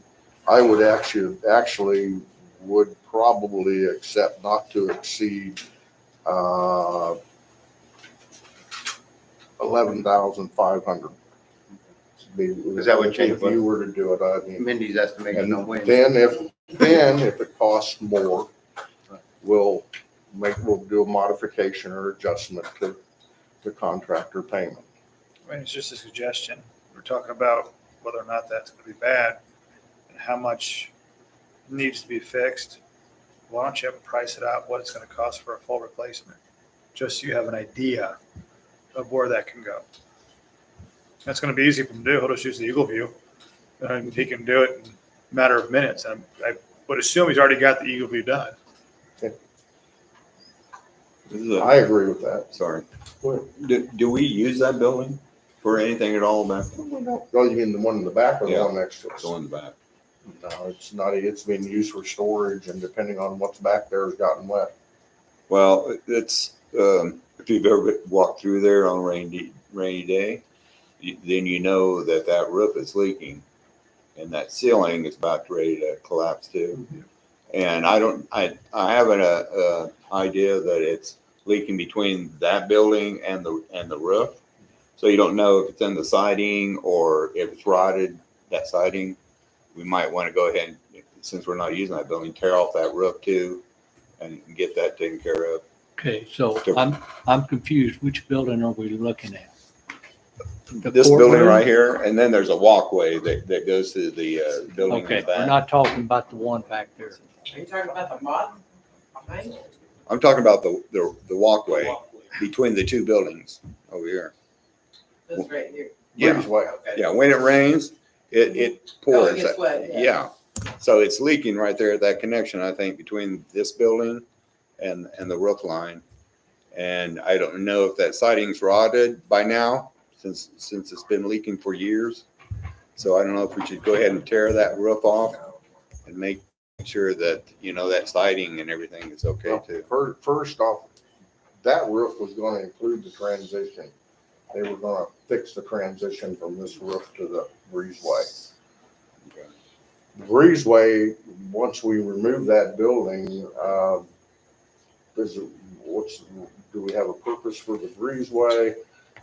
actually would probably accept not to exceed 11,500. Is that what change If you were to do it, I mean. Mindy's estimation on And Wayne? then if it costs more, we'll do a modification or adjustment to the contractor payment. I mean, it's just a suggestion. We're talking about whether or not that's going to be bad and how much needs to be fixed. Why don't you price it out, what it's going to cost for a full replacement? Just so you have an idea of where that can go. That's going to be easy for him to do. He'll just use the Eagle View. And he can do it in a matter of minutes. And I would assume he's already got the Eagle View done. I agree with that. Sorry. Do we use that building for anything at all back there? Oh, you mean the one in the back or the Yeah. one next to us? The one in the back. No, it's not. It's been used for storage, and depending on what's back there has gotten wet. Well, it's, if you've ever walked through there on a rainy day, then you know that roof is leaking and that ceiling is about ready to collapse too. And I have an idea that it's leaking between that building and the roof. So you don't know if it's in the siding or if it's rotted, that siding. We might want to go ahead and, since we're not using that building, tear off that roof too and get that taken care of. Okay, so I'm confused. Which building are we looking at? The This building courtroom? right here, and then there's a walkway that goes to the building in Okay, the we're back. not talking about the one back there. Are you talking about the mod thing? I'm talking about the walkway between the two buildings over here. This right here. Yeah, Breezeway. Okay. yeah. When it rains, it Oh, pours. it gets wet, yeah. Yeah. So it's leaking right there at that connection, I think, between this building and the roof line. And I don't know if that siding's rotted by now, since it's been leaking for years. So I don't know if we should go ahead and tear that roof off and make sure that, that siding and everything is okay too. First off, that roof was going to include the transition. They were going to fix the transition from this roof to the breezeway. Okay. The breezeway, once we remove that building, do we have a purpose for the breezeway?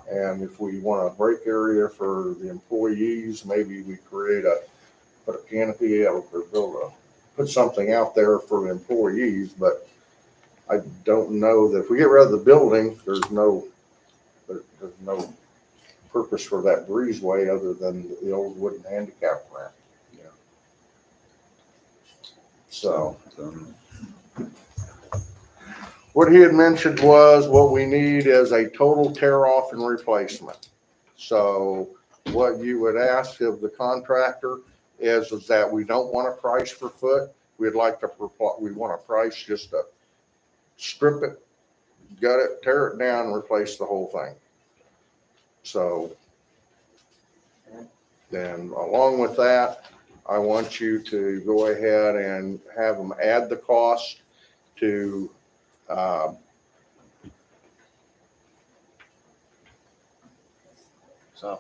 And if we want a break area for the employees, maybe we put a canopy or put something out there for the employees. But I don't know that if we get rid of the building, there's no purpose for that breezeway other than the old wooden handicap ramp. Yeah. So what he had mentioned was what we need is a total tear off and replacement. So what you would ask of the contractor is that we don't want a price per foot. We want a price just to strip it, gut it, tear it down, and replace the whole thing. So then along with that, I want you to go ahead and have them add the cost to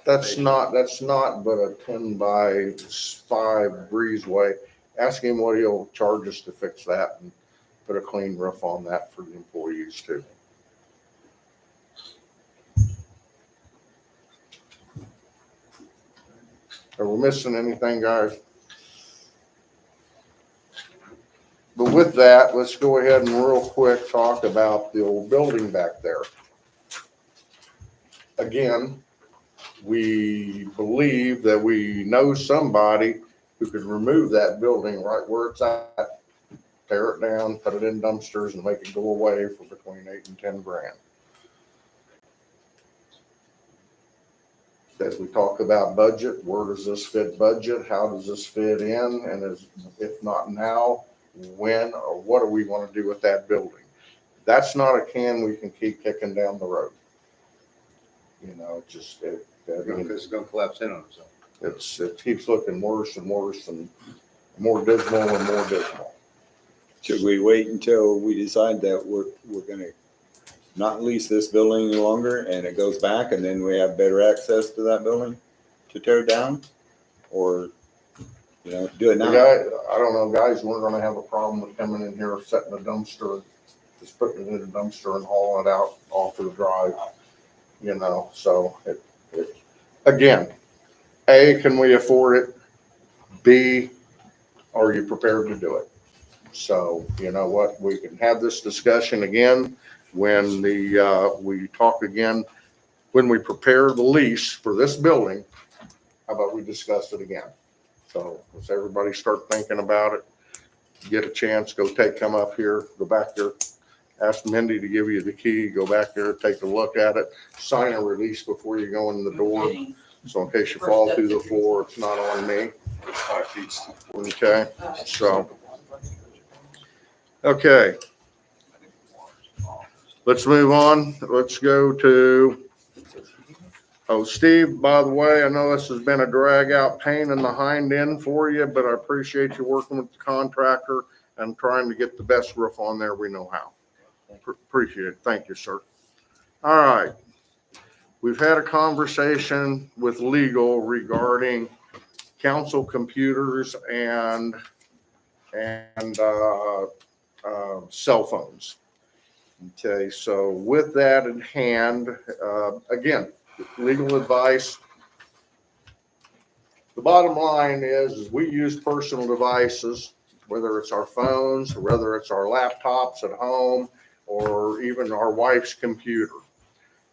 that's not but a 10 by 5 breezeway. Ask him what he'll charge us to fix that and put a clean roof on that for the employees too. Are we missing anything, guys? But with that, let's go ahead and real quick talk about the old building back there. Again, we believe that we know somebody who could remove that building right where it's at tear it down, put it in dumpsters and make it go away for between 8 and 10 grand. As we talk about budget, where does this fit budget? How does this fit in? And if not now, when or what do we want to do with that building? That's not a can we can keep kicking down the road. You know, It's gonna collapse in on itself. it keeps looking worse and worse and more dismal and more dismal. Should we wait until we decide that we're gonna not lease this building any longer and it goes back and then we have better access to that building to tear it down? Or, you know, do it The now? guy, I don't know, guys, we're gonna have a problem with coming in here, setting a dumpster, just putting it in a dumpster and hauling it out off of the drive, you know, so again, A, can we afford it? B, are you prepared to do it? So, you know what, we can have this discussion again when we talk again, when we prepare the lease for this building. How about we discuss it again? So let's everybody start thinking about it. Get a chance, come up here, go back there, ask Mindy to give you the key, go back there, take a look at it, sign a release before you go in the door. So in case you fall through the floor, it's not on me. 5 feet. Okay, so, okay. Let's move on. Let's go to, Steve, by the way, I know this has been a drag out pain in the hind end for you, but I appreciate you working with the contractor and trying to get the best roof on there we know how. Appreciate it. Thank you, sir. All right. We've had a conversation with legal regarding council computers and cell phones. Okay, so with that in hand, again, legal advice. The bottom line is we use personal devices, whether it's our phones, or whether it's our laptops at home, or even our wife's computer.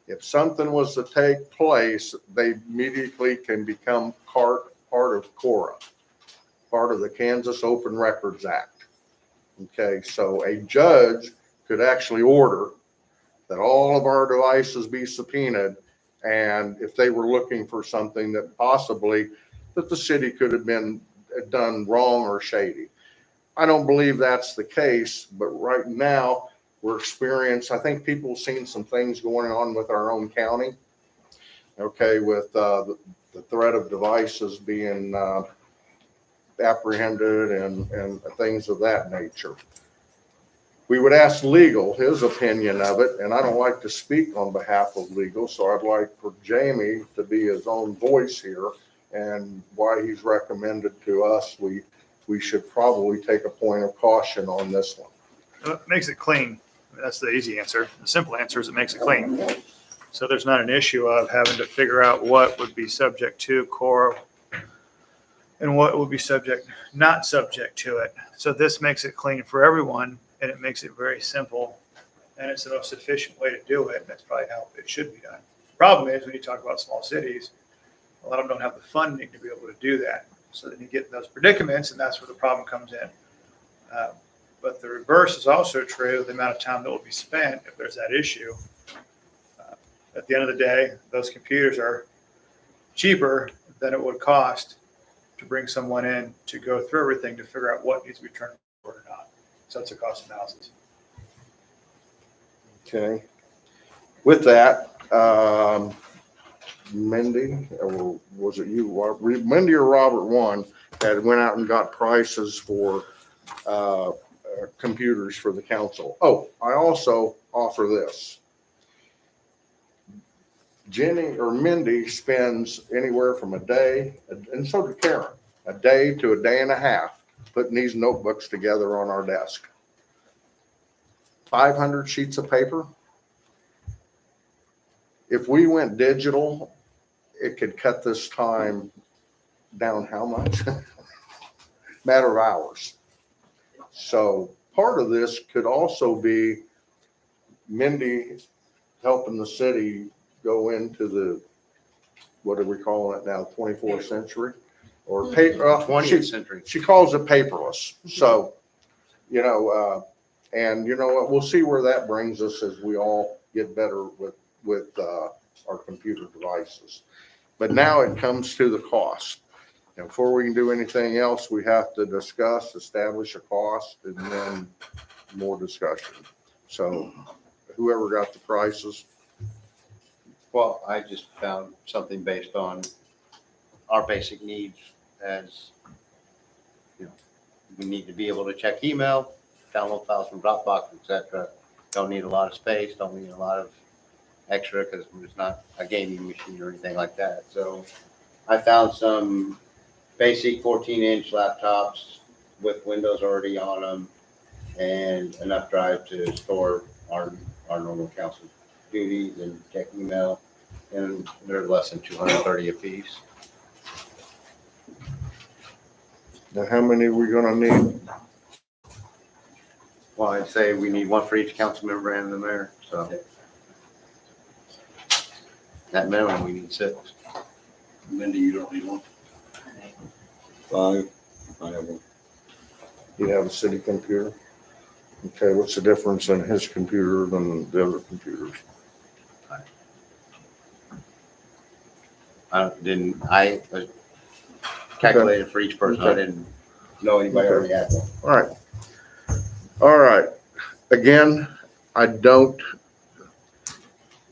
If something was to take place, they immediately can become part of CORA, part of the Kansas Open Records Act. Okay, so a judge could actually order that all of our devices be subpoenaed, and if they were looking for something that possibly that the city could have been done wrong or shady. I don't believe that's the case, but right now we're experiencing, I think people have seen some things going on with our own county, okay, with the threat of devices being apprehended and things of that nature. We would ask legal his opinion of it, and I don't like to speak on behalf of legal, so I'd like for Jamie to be his own voice here and why he's recommended to us we should probably take a point of caution on this one. It makes it clean. That's the easy answer. The simple answer is it makes it clean. So there's not an issue of having to figure out what would be subject to CORA and what would be not subject to it. So this makes it clean for everyone, and it makes it very simple, and it's the most efficient way to do it. And that's probably how it should be done. Problem is, when you talk about small cities, a lot of them don't have the funding to be able to do that. So then you get in those predicaments, and that's where the problem comes in. But the reverse is also true, the amount of time that will be spent if there's that issue. At the end of the day, those computers are cheaper than it would cost to bring someone in to go through everything to figure out what needs to be turned over or not. So it's a cost analysis. Okay. With that, Mindy, or was it you? Mindy or Robert one had went out and got prices for computers for the council. Oh, I also offer this. Jenny or Mindy spends anywhere from a day, and so did Karen, a day to a day and a half putting these notebooks together on our desk. 500 sheets of paper. If we went digital, it could cut this time down how much? Matter of hours. So part of this could also be Mindy helping the city go into the, what are we calling it now, 24th century? Or 20th century. She calls it paperless. So you know, and you know what, we'll see where that brings us as we all get better with our computer devices. But now it comes to the cost. And before we can do anything else, we have to discuss, establish a cost, and then more discussion. So whoever got the prices, Well, I just found something based on our basic needs as, you know, we need to be able to check email, download files from Dropbox, et cetera. Don't need a lot of space, don't need a lot of extra because it's not a gaming machine or anything like that. So I found some basic 14-inch laptops with Windows already on them and enough drive to store our normal council duties and check email. And they're less than 230 a piece. now how many are we gonna need? Well, I'd say we need one for each council member and the mayor, so. At minimum, we need 6. Mindy, you don't need one. 5. I have one. You have a city computer? Okay, what's the difference in his computer than the other computers? I calculated for each person. I didn't know anybody already had one. All right. All right. Again,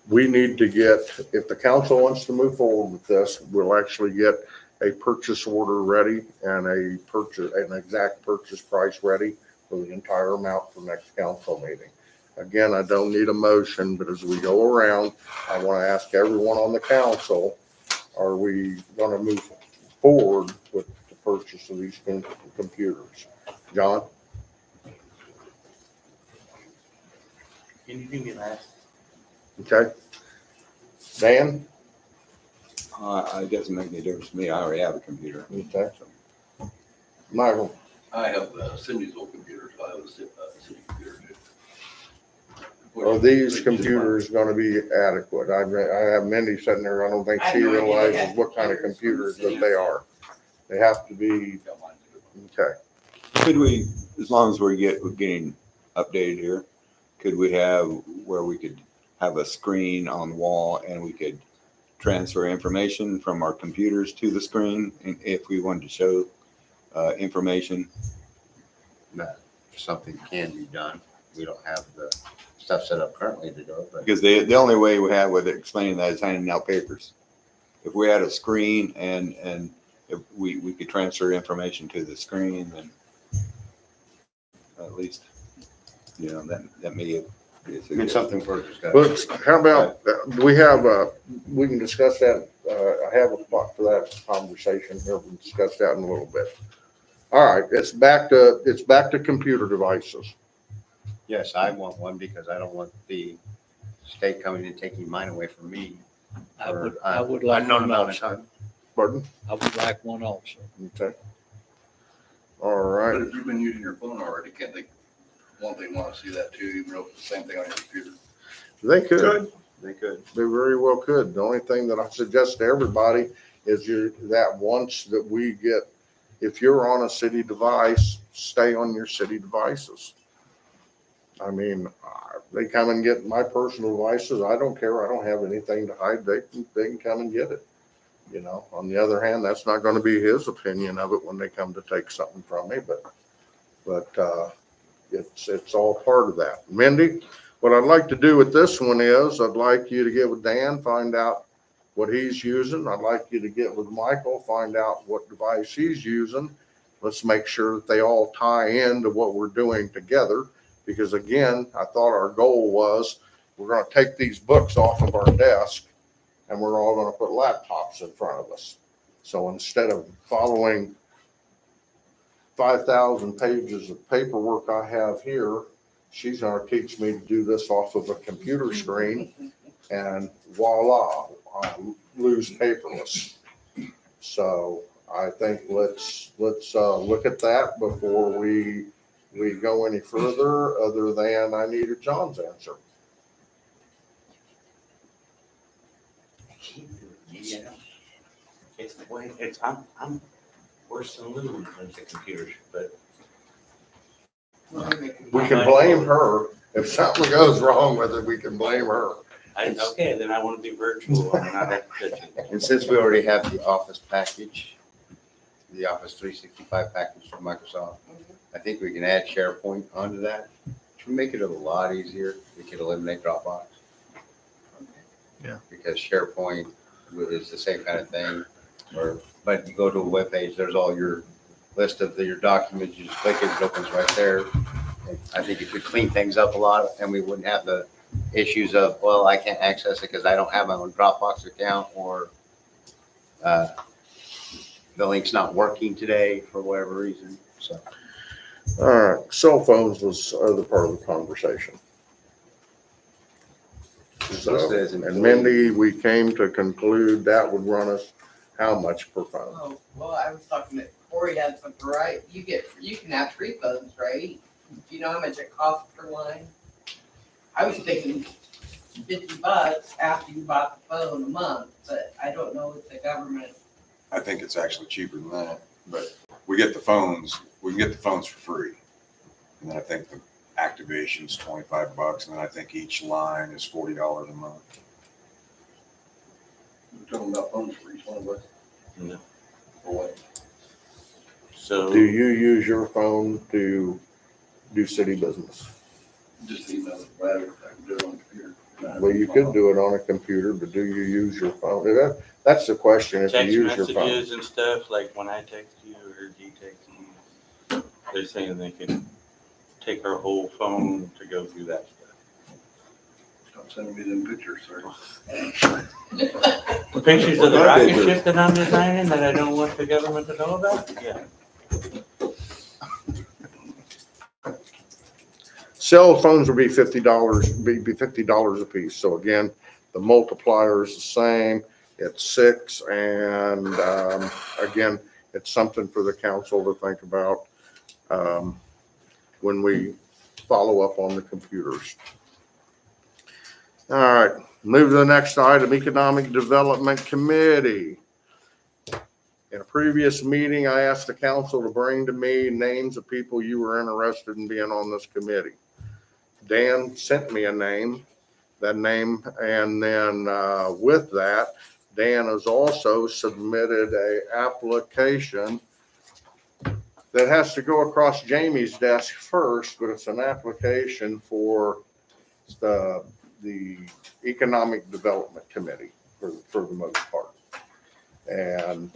we need to get, if the council wants to move forward with this, we'll actually get a purchase order ready and an exact purchase price ready for the entire amount for next council meeting. Again, I don't need a motion, but as we go around, I want to ask everyone on the council, are we going to move forward with the purchase of these computers? John? Can you do me last? Okay. Dan? It doesn't make any difference to me. I already have a computer. Okay. Michael? I have Cindy's old computer, so I have a city computer too. Are these computers gonna be adequate? I have Mindy sitting there, I don't think I have she no idea what realizes that what kind of computers that they are. They have to be, Got mine too. okay. Could we, as long as we're getting updated here, could we have where we could have a screen on the wall and we could transfer information from our computers to the screen and if we wanted to show information? That something can be done. We don't have the stuff set up currently to do it, but Because the only way we have with explaining that is handing out papers. If we had a screen and if we could transfer information to the screen, then at least, you know, that may be a it's suggestion. something for discussion. But how about, we can discuss that, I have a spot for that conversation here, we'll discuss that in a little bit. All right, it's back to computer devices. Yes, I want one because I don't want the state coming and taking mine away from me. I would for like unknown one amount of also. time. Pardon? I would like one also. Okay. All right. But if you've been using your phone already, can't they, won't they want to see that too, even though it's the same thing on your computer? They could. They could. They very well could. The only thing that I suggest to everybody is that once that we get, if you're on a city device, stay on your city devices. I mean, they come and get my personal devices. I don't care. I don't have anything to hide. They can come and get it. You know, on the other hand, that's not going to be his opinion of it when they come to take something from me, but it's all part of that. Mindy, what I'd like to do with this one is I'd like you to get with Dan, find out what he's using. I'd like you to get with Michael, find out what device he's using. Let's make sure that they all tie into what we're doing together. Because again, I thought our goal was we're going to take these books off of our desk and we're all going to put laptops in front of us. So instead of following 5,000 pages of paperwork I have here, she's going to teach me to do this off of a computer screen, and voila, I lose paperless. So I think let's look at that before we go any further, other than I needed John's answer. Yeah. It's the way, I'm worse than Lou when it comes to computers, but We can blame her. If something goes wrong with it, we can blame her. Okay, then I want to be virtual. I'm not at the kitchen. And since we already have the Office package, the Office 365 package from Microsoft, I think we can add SharePoint onto that to make it a lot easier. We could eliminate Dropbox. Yeah. Because SharePoint is the same kind of thing, but you go to a webpage, there's all your list of your documents, you just click it, it opens right there. And I think it could clean things up a lot, and we wouldn't have the issues of, well, I can't access it because I don't have my own Dropbox account, or the link's not working today for whatever reason, so. All right, cell phones was the other part of the conversation. So, Listed as and employee. Mindy, we came to conclude that would run us how much per phone? Oh, well, I was talking that Corey had something, right? You can have 3 phones, right? Do you know how much it costs per line? I was thinking $50 after you bought the phone a month, but I don't know if the government. I think it's actually cheaper than that, but we can get the phones for free. And then I think the activation's $25, and then I think each line is $40 a month. We're talking about phones for each one of us. No. Or what? So. Do you use your phone to do city business? Just email it, rather, I can do it on the computer. Well, you could do it on a computer, but do you use your phone? That's the question, if you Text use your phone. messages and stuff, like when I text you or you text me, they're saying they can take our whole phone to go through that stuff. Stop sending me them pictures, sir. The pictures of the rocket ship that I'm designing that I don't want the government to know about? Yeah. Cell phones would be $50, be $50 a piece. So again, the multiplier is the same. It's 6, and again, it's something for the council to think about when we follow up on the computers. All right, move to the next item, Economic Development Committee. In a previous meeting, I asked the council to bring to me names of people you were interested in being on this committee. Dan sent me a name, and then with that, Dan has also submitted an application that has to go across Jamie's desk first, but it's an application for the Economic Development Committee for the most part. And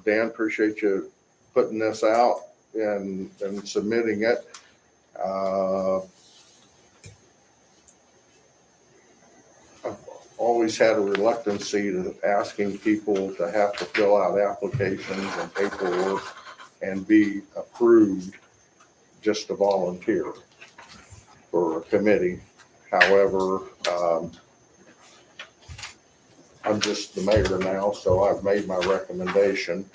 Dan, appreciate you putting this out and submitting it. I've always had a reluctancy to asking people to have to fill out applications and paperwork and be approved just to volunteer for a committee. However, I'm just the mayor now, so I've made my recommendation.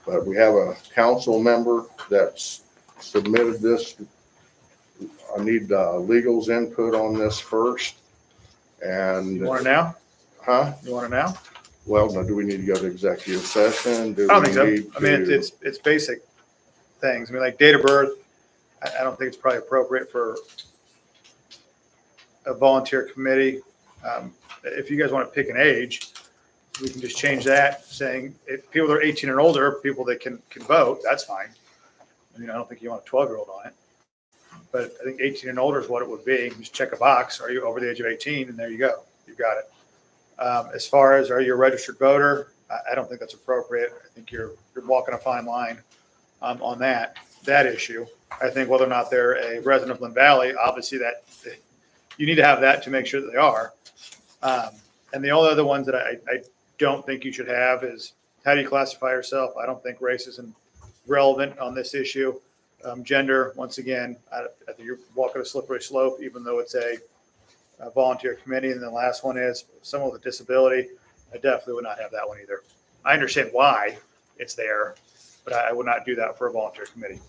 But we have a council member that's submitted this. I need legal's input on this first. And You want it now? huh? You want it now? Well, now, do we need to go to executive session? I don't think so. I mean, it's basic things. I mean, like date of birth, I don't think it's probably appropriate for a volunteer committee. If you guys want to pick an age, we can just change that, saying if people that are 18 and older, people that can vote, that's fine. I mean, I don't think you want a 12-year-old on it. But I think 18 and older is what it would be. Just check a box. Are you over the age of 18? And there you go. You've got it. As far as are you a registered voter, I don't think that's appropriate. I think you're walking a fine line on that issue. I think whether or not they're a resident of Linn Valley, obviously that you need to have that to make sure that they are. And the only other ones that I don't think you should have is how do you classify yourself? I don't think race is relevant on this issue. Gender, once again, I think you're walking a slippery slope, even though it's a volunteer committee. And the last one is someone with a disability. I definitely would not have that one either. I understand why it's there, but I would not do that for a volunteer committee.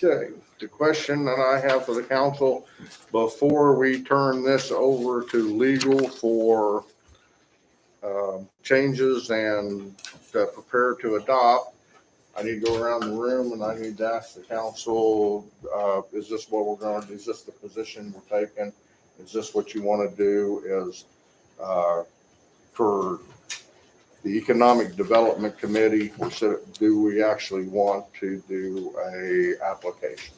Okay, the question that I have for the council, before we turn this over to legal for changes and prepare to adopt, I need to go around the room and I need to ask the council, is this what we're going to, is this the position we're taking? Is this what you want to do is, for the Economic Development Committee, do we actually want to do a application?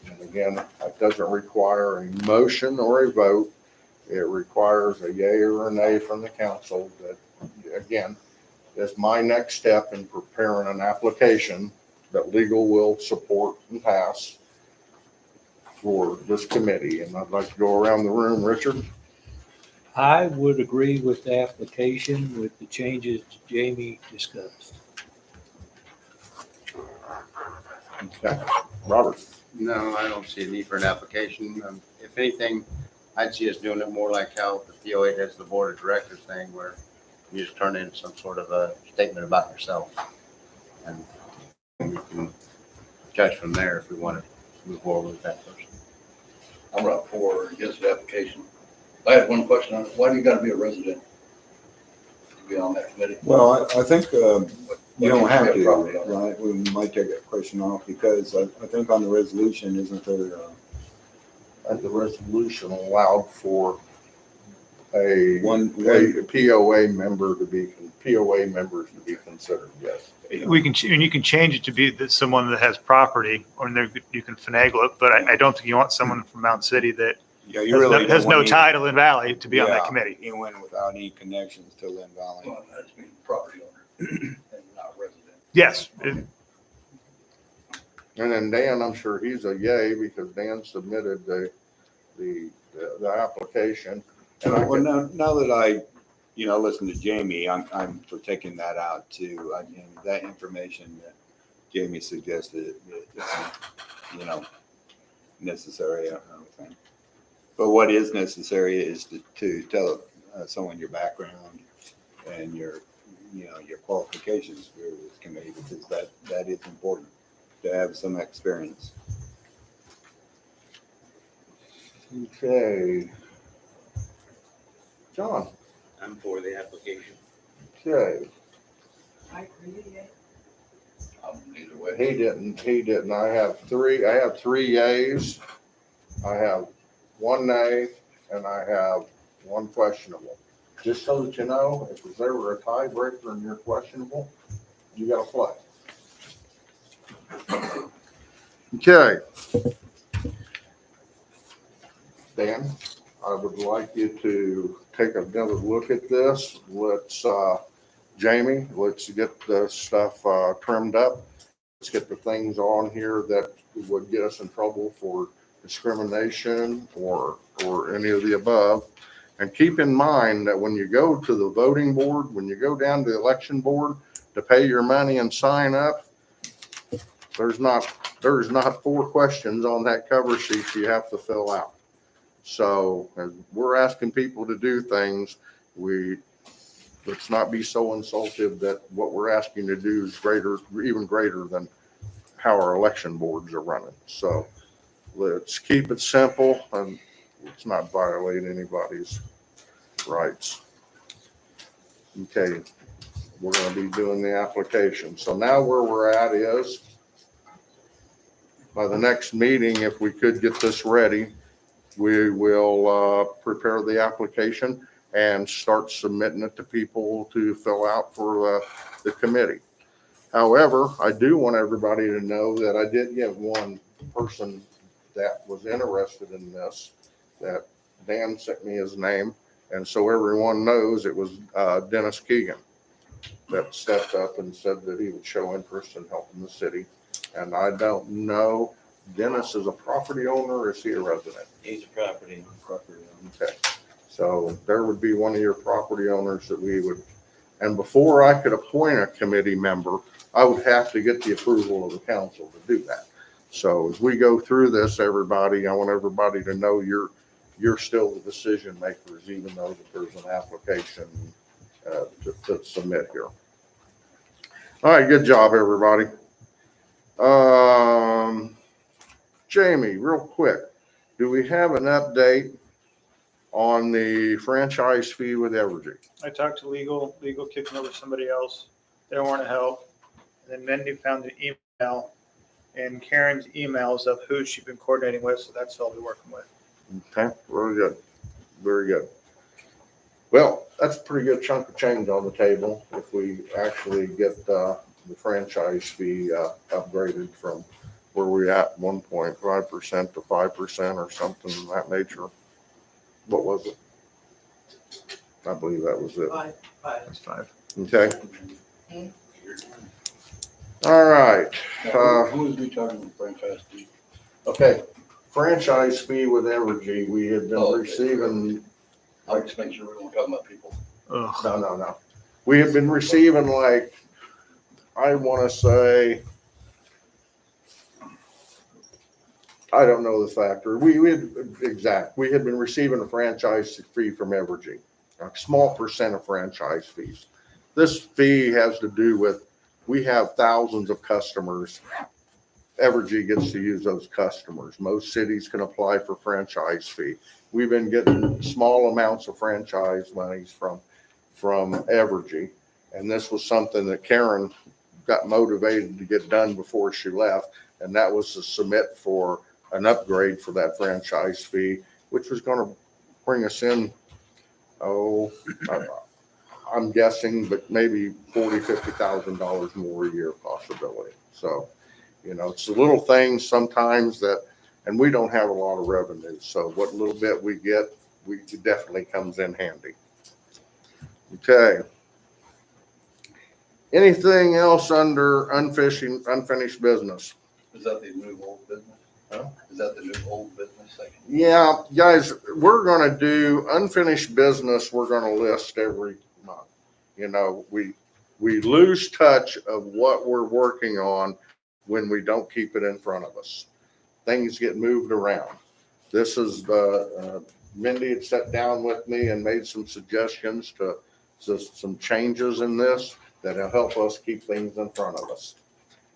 And again, it doesn't require a motion or a vote. It requires a yay or a nay from the council that, again, is my next step in preparing an application that legal will support and pass for this committee. And I'd like to go around the room. Richard? I would agree with the application with the changes Jamie discussed. Okay. Robert? No, I don't see a need for an application. If anything, I'd see us doing it more like how the POA does the board of directors thing, where you just turn in some sort of a statement about yourself. And we can judge from there if we want to move forward with that person. I'm up for or against the application. I had one question on it. Why do you gotta be a resident to be on that committee? Well, I think you don't have Why can't you be a to, property owner? right? We might take that question off because I think on the resolution, isn't there, The resolution allowed for a one, POA member to be, POA members to be considered, yes. We can, and you can change it to be that someone that has property, or there, you can finagle it, but I don't think you want someone from Mountain City that yeah, you really has don't no want title in Valley to be on that Yeah, committee. You went without any connections to Linn Valley. Well, that's being property owner and not resident. Yes, And then Dan, I'm sure he's a yay because Dan submitted the application. And I Well, could- now that I, listen to Jamie, I'm for taking that out too. I mean, that information that Jamie suggested, isn't, necessary, I don't think. But what is necessary is to tell someone your background and your qualifications for this committee, because that is important to have some experience. Okay. John? I'm for the application. Okay. I agree, yeah. Either way. He didn't. I have three yays. I have one nay and I have one questionable. Just so that you know, if there's ever a tiebreaker and you're questionable, you gotta play. Okay. Dan, I would like you to take another look at this. Let's, Jamie, let's get the stuff trimmed up. Let's get the things on here that would get us in trouble for discrimination or any of the above. And keep in mind that when you go to the voting board, when you go down to the election board to pay your money and sign up, there's not 4 questions on that cover sheet you have to fill out. So as we're asking people to do things, let's not be so insultive that what we're asking to do is even greater than how our election boards are running. So let's keep it simple and let's not violate anybody's rights. Okay, we're going to be doing the application. So now where we're at is, by the next meeting, if we could get this ready, we will prepare the application and start submitting it to people to fill out for the committee. However, I do want everybody to know that I did get one person that was interested in this, that Dan sent me his name. And so everyone knows it was Dennis Keegan that stepped up and said that he would show interest in helping the city. And I don't know, Dennis is a property owner or is he a resident? He's a property. Okay, so there would be one of your property owners that we would, and before I could appoint a committee member, I would have to get the approval of the council to do that. So as we go through this, everybody, I want everybody to know you're still the decision makers, even though that there's an application to submit here. All right, good job, everybody. Jamie, real quick, do we have an update on the franchise fee with Evergy? I talked to legal kicking over somebody else. They don't want to help. And then Mindy found an email in Karen's emails of who she's been coordinating with, so that's who I'll be working with. Okay, very good, very good. Well, that's a pretty good chunk of change on the table if we actually get the franchise fee upgraded from where we're at 1.5% to 5% or something of that nature. What was it? I believe that was it. That's 5. Okay. All right. Who is we talking franchise to? Okay. Franchise fee with Evergy, we had been Oh, okay. receiving, I'll just make sure we don't talk about people. Ugh. no. We had been receiving like, I want to say, I don't know the factor. We had been receiving a franchise fee from Evergy, a small percent of franchise fees. This fee has to do with, we have thousands of customers. Evergy gets to use those customers. Most cities can apply for franchise fee. We've been getting small amounts of franchise monies from Evergy. And this was something that Karen got motivated to get done before she left. And that was to submit for an upgrade for that franchise fee, which was going to bring us in, I'm guessing, but maybe $40,000-$50,000 more a year possibility. So, it's the little things sometimes that, and we don't have a lot of revenue. So what little bit we get, it definitely comes in handy. Okay. Anything else under unfinished business? Is that the new old business? Huh? Is that the new old business section? Yeah, guys, we're going to do unfinished business. We're going to list every month. We lose touch of what we're working on when we don't keep it in front of us. Things get moved around. This is Mindy had sat down with me and made some suggestions to some changes in this that'll help us keep things in front of us.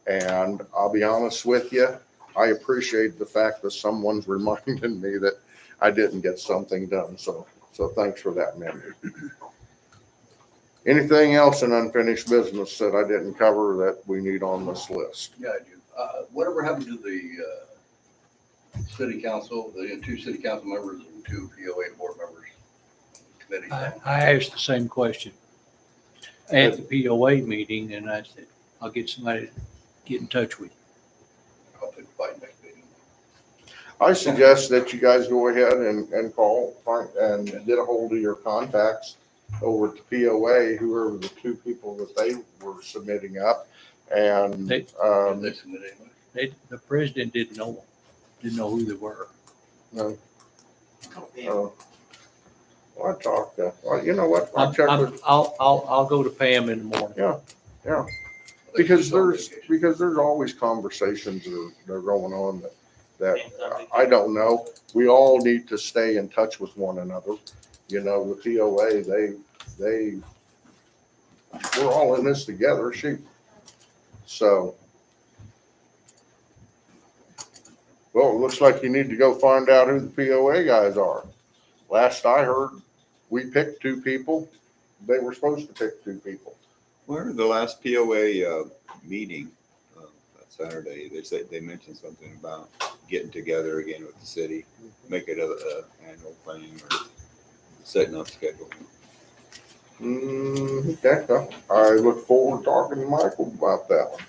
And I'll be honest with you, I appreciate the fact that someone's reminding me that I didn't get something done. So thanks for that, Mindy. Anything else in unfinished business that I didn't cover that we need on this list? Yeah, I do. Whatever happened to the city council, the 2 city council members and 2 POA board members committee? I asked the same question at the POA meeting, and I said, I'll get somebody to get in touch with you. I'll take the fight next meeting. I suggest that you guys go ahead and call and get a hold of your contacts over at the POA, whoever the 2 people that they were submitting up. And Did they submit anyway? The president didn't know who they were. well, I talked to, well, you know what? I'll check with, I'll go to Pam in the morning. yeah. Because there's always conversations that are going on that I don't know. We all need to stay in touch with one another. The POA, we're all in this together. So, well, it looks like you need to go find out who the POA guys are. Last I heard, we picked 2 people. They were supposed to pick 2 people. Where the last POA meeting that Saturday, they mentioned something about getting together again with the city, make it a annual thing or setting up schedule. Okay, well, I look forward to talking to Michael about that one.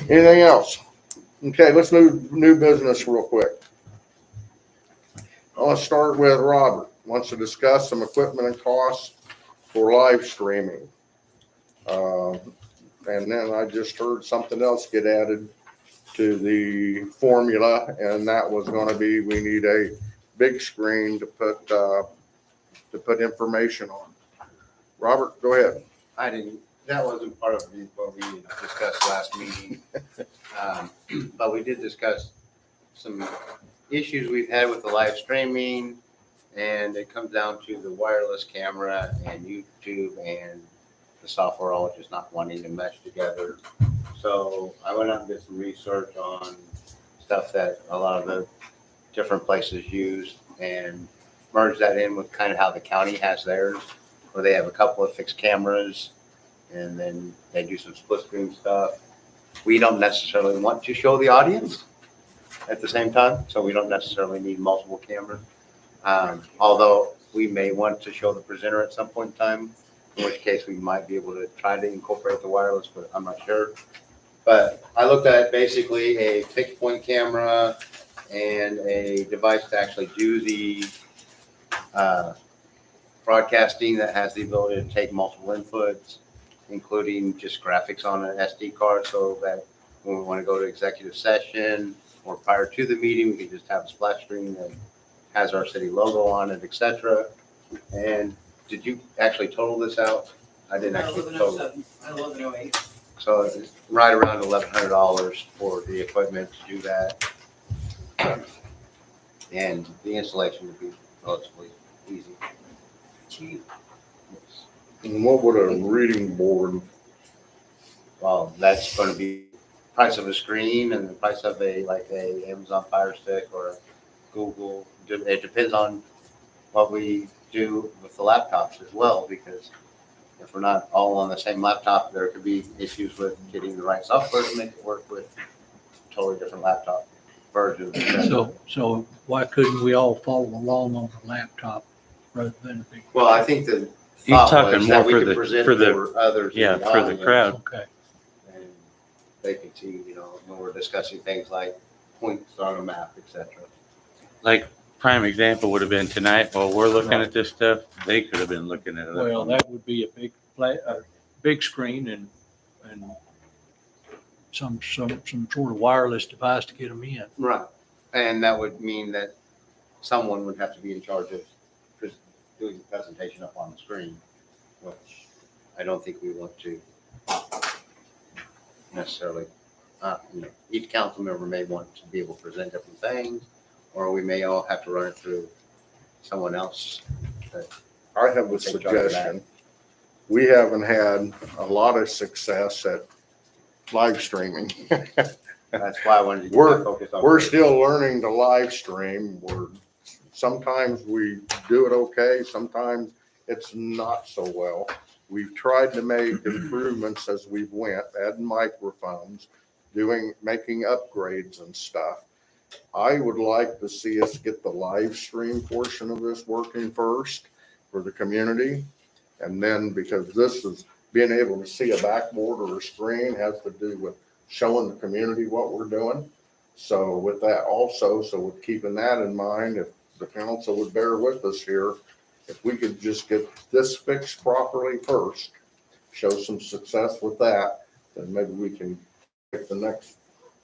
Anything else? Okay, let's move new business real quick. I'll start with Robert. Wants to discuss some equipment and costs for live streaming. And then I just heard something else get added to the formula, and that was going to be we need a big screen to put information on. Robert, go ahead. That wasn't part of what we discussed last meeting. But we did discuss some issues we've had with the live streaming, and it comes down to the wireless camera and YouTube and the software all just not wanting to mesh together. So I went out and did some research on stuff that a lot of the different places use and merged that in with kind of how the county has theirs, where they have a couple of fixed cameras and then they do some split screen stuff. We don't necessarily want to show the audience at the same time, so we don't necessarily need multiple cameras. Although we may want to show the presenter at some point in time, in which case we might be able to try to incorporate the wireless, but I'm not sure. But I looked at basically a fixed point camera and a device to actually do the broadcasting that has the ability to take multiple inputs, including just graphics on an SD card, so that when we want to go to executive session or prior to the meeting, we can just have a splash screen that has our city logo on it, etc. And did you actually total this out? I didn't actually total. 1108. So it's right around $1,100 for the equipment to do that. And the installation would be relatively easy. Cheap. And what would a reading board, Well, that's going to be price of a screen and the price of a Amazon Fire Stick or Google. It depends on what we do with the laptops as well, because if we're not all on the same laptop, there could be issues with getting the right software to make it work with totally different laptop versions. So why couldn't we all follow along on the laptop rather than a big? Well, I think the He's thought talking was that more we for could the- present for the- for others. in Yeah, the for the audience, crowd. Okay. And they can see, when we're discussing things like points on a map, etc. Like, prime example would have been tonight, while we're looking at this stuff, they could have been looking at it. Well, that would be a big screen and some sort of wireless device to get them in. Right. And that would mean that someone would have to be in charge of doing the presentation up on the screen, which I don't think we want to necessarily. Each council member may want to be able to present different things, or we may all have to run it through someone else. I have a Take charge of that. suggestion. We haven't had a lot of success at live streaming. That's why I wanted to get We're- that focused on. We're still learning to live stream. Sometimes we do it okay, sometimes it's not so well. We've tried to make improvements as we've went, adding microphones, making upgrades and stuff. I would like to see us get the live stream portion of this working first for the community. And then, because this is being able to see a backboard or a screen has to do with showing the community what we're doing. So with that also, so with keeping that in mind, if the council would bear with us here, if we could just get this fixed properly first, show some success with that, then maybe we can take the next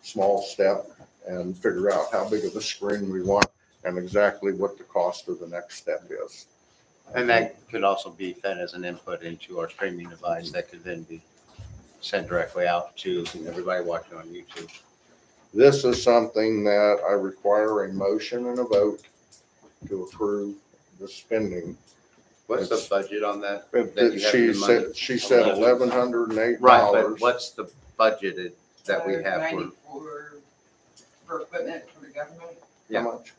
small step and figure out how big of a screen we want and exactly what the cost of the next step is. And that could also be fed as an input into our streaming device that could then be sent directly out to everybody watching on YouTube. This is something that I require a motion and a vote to approve the spending. What's the budget on that? That you have She in mind? said $1,108. Right, but what's the budgeted that we have for? 94 for equipment for the government. Yeah. How much?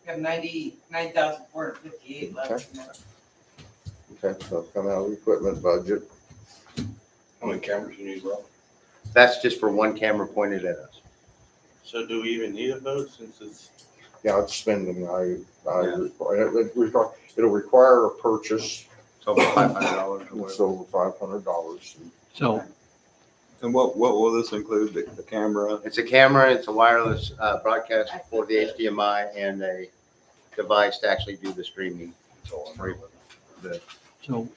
We have 99,458 left. in that. Okay, so come out of the equipment budget. How many cameras you need, bro? That's just for one camera pointed at us. So do we even need a vote since it's, Yeah, it's spending. It'll require a purchase. It's over $500 or It's whatever. over $500. So And what will this include? The camera? It's a camera, it's a wireless broadcast for the HDMI and a device to actually do the streaming. The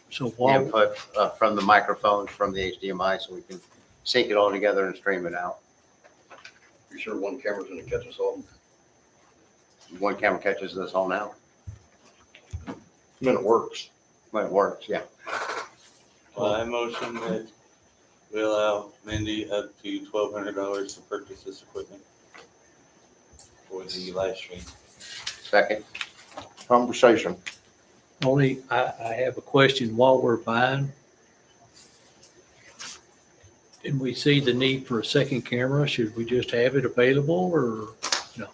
so while, input from the microphones from the HDMI so we can sync it all together and stream it out. You sure one camera's gonna catch us all? One camera catches this all now. Then it works. When it works, yeah. well, I motion that we allow Mindy up to $1,200 to purchase this equipment for the live stream. Second. Conversation. only, I have a question while we're buying. And we see the need for a second camera, should we just have it available or no?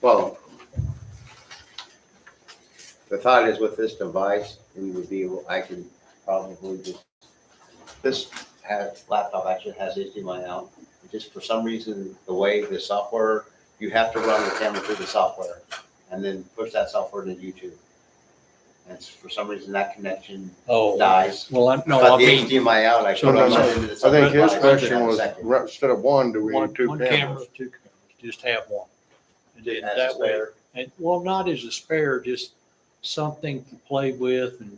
Well, the thought is with this device, we would be able, I could probably just, this laptop actually has HDMI out. Just for some reason, the way the software, you have to run the camera through the software and then push that software into YouTube. And for some reason, that connection Oh, dies. well, no, But I the mean, HDMI out, I So could run no, that into the I software. think his device question in a was, second. instead of one, do we one, need two one camera, cameras? two cameras, just have one. And then As a that way, spare. and, well, not as a spare, just something to play with and,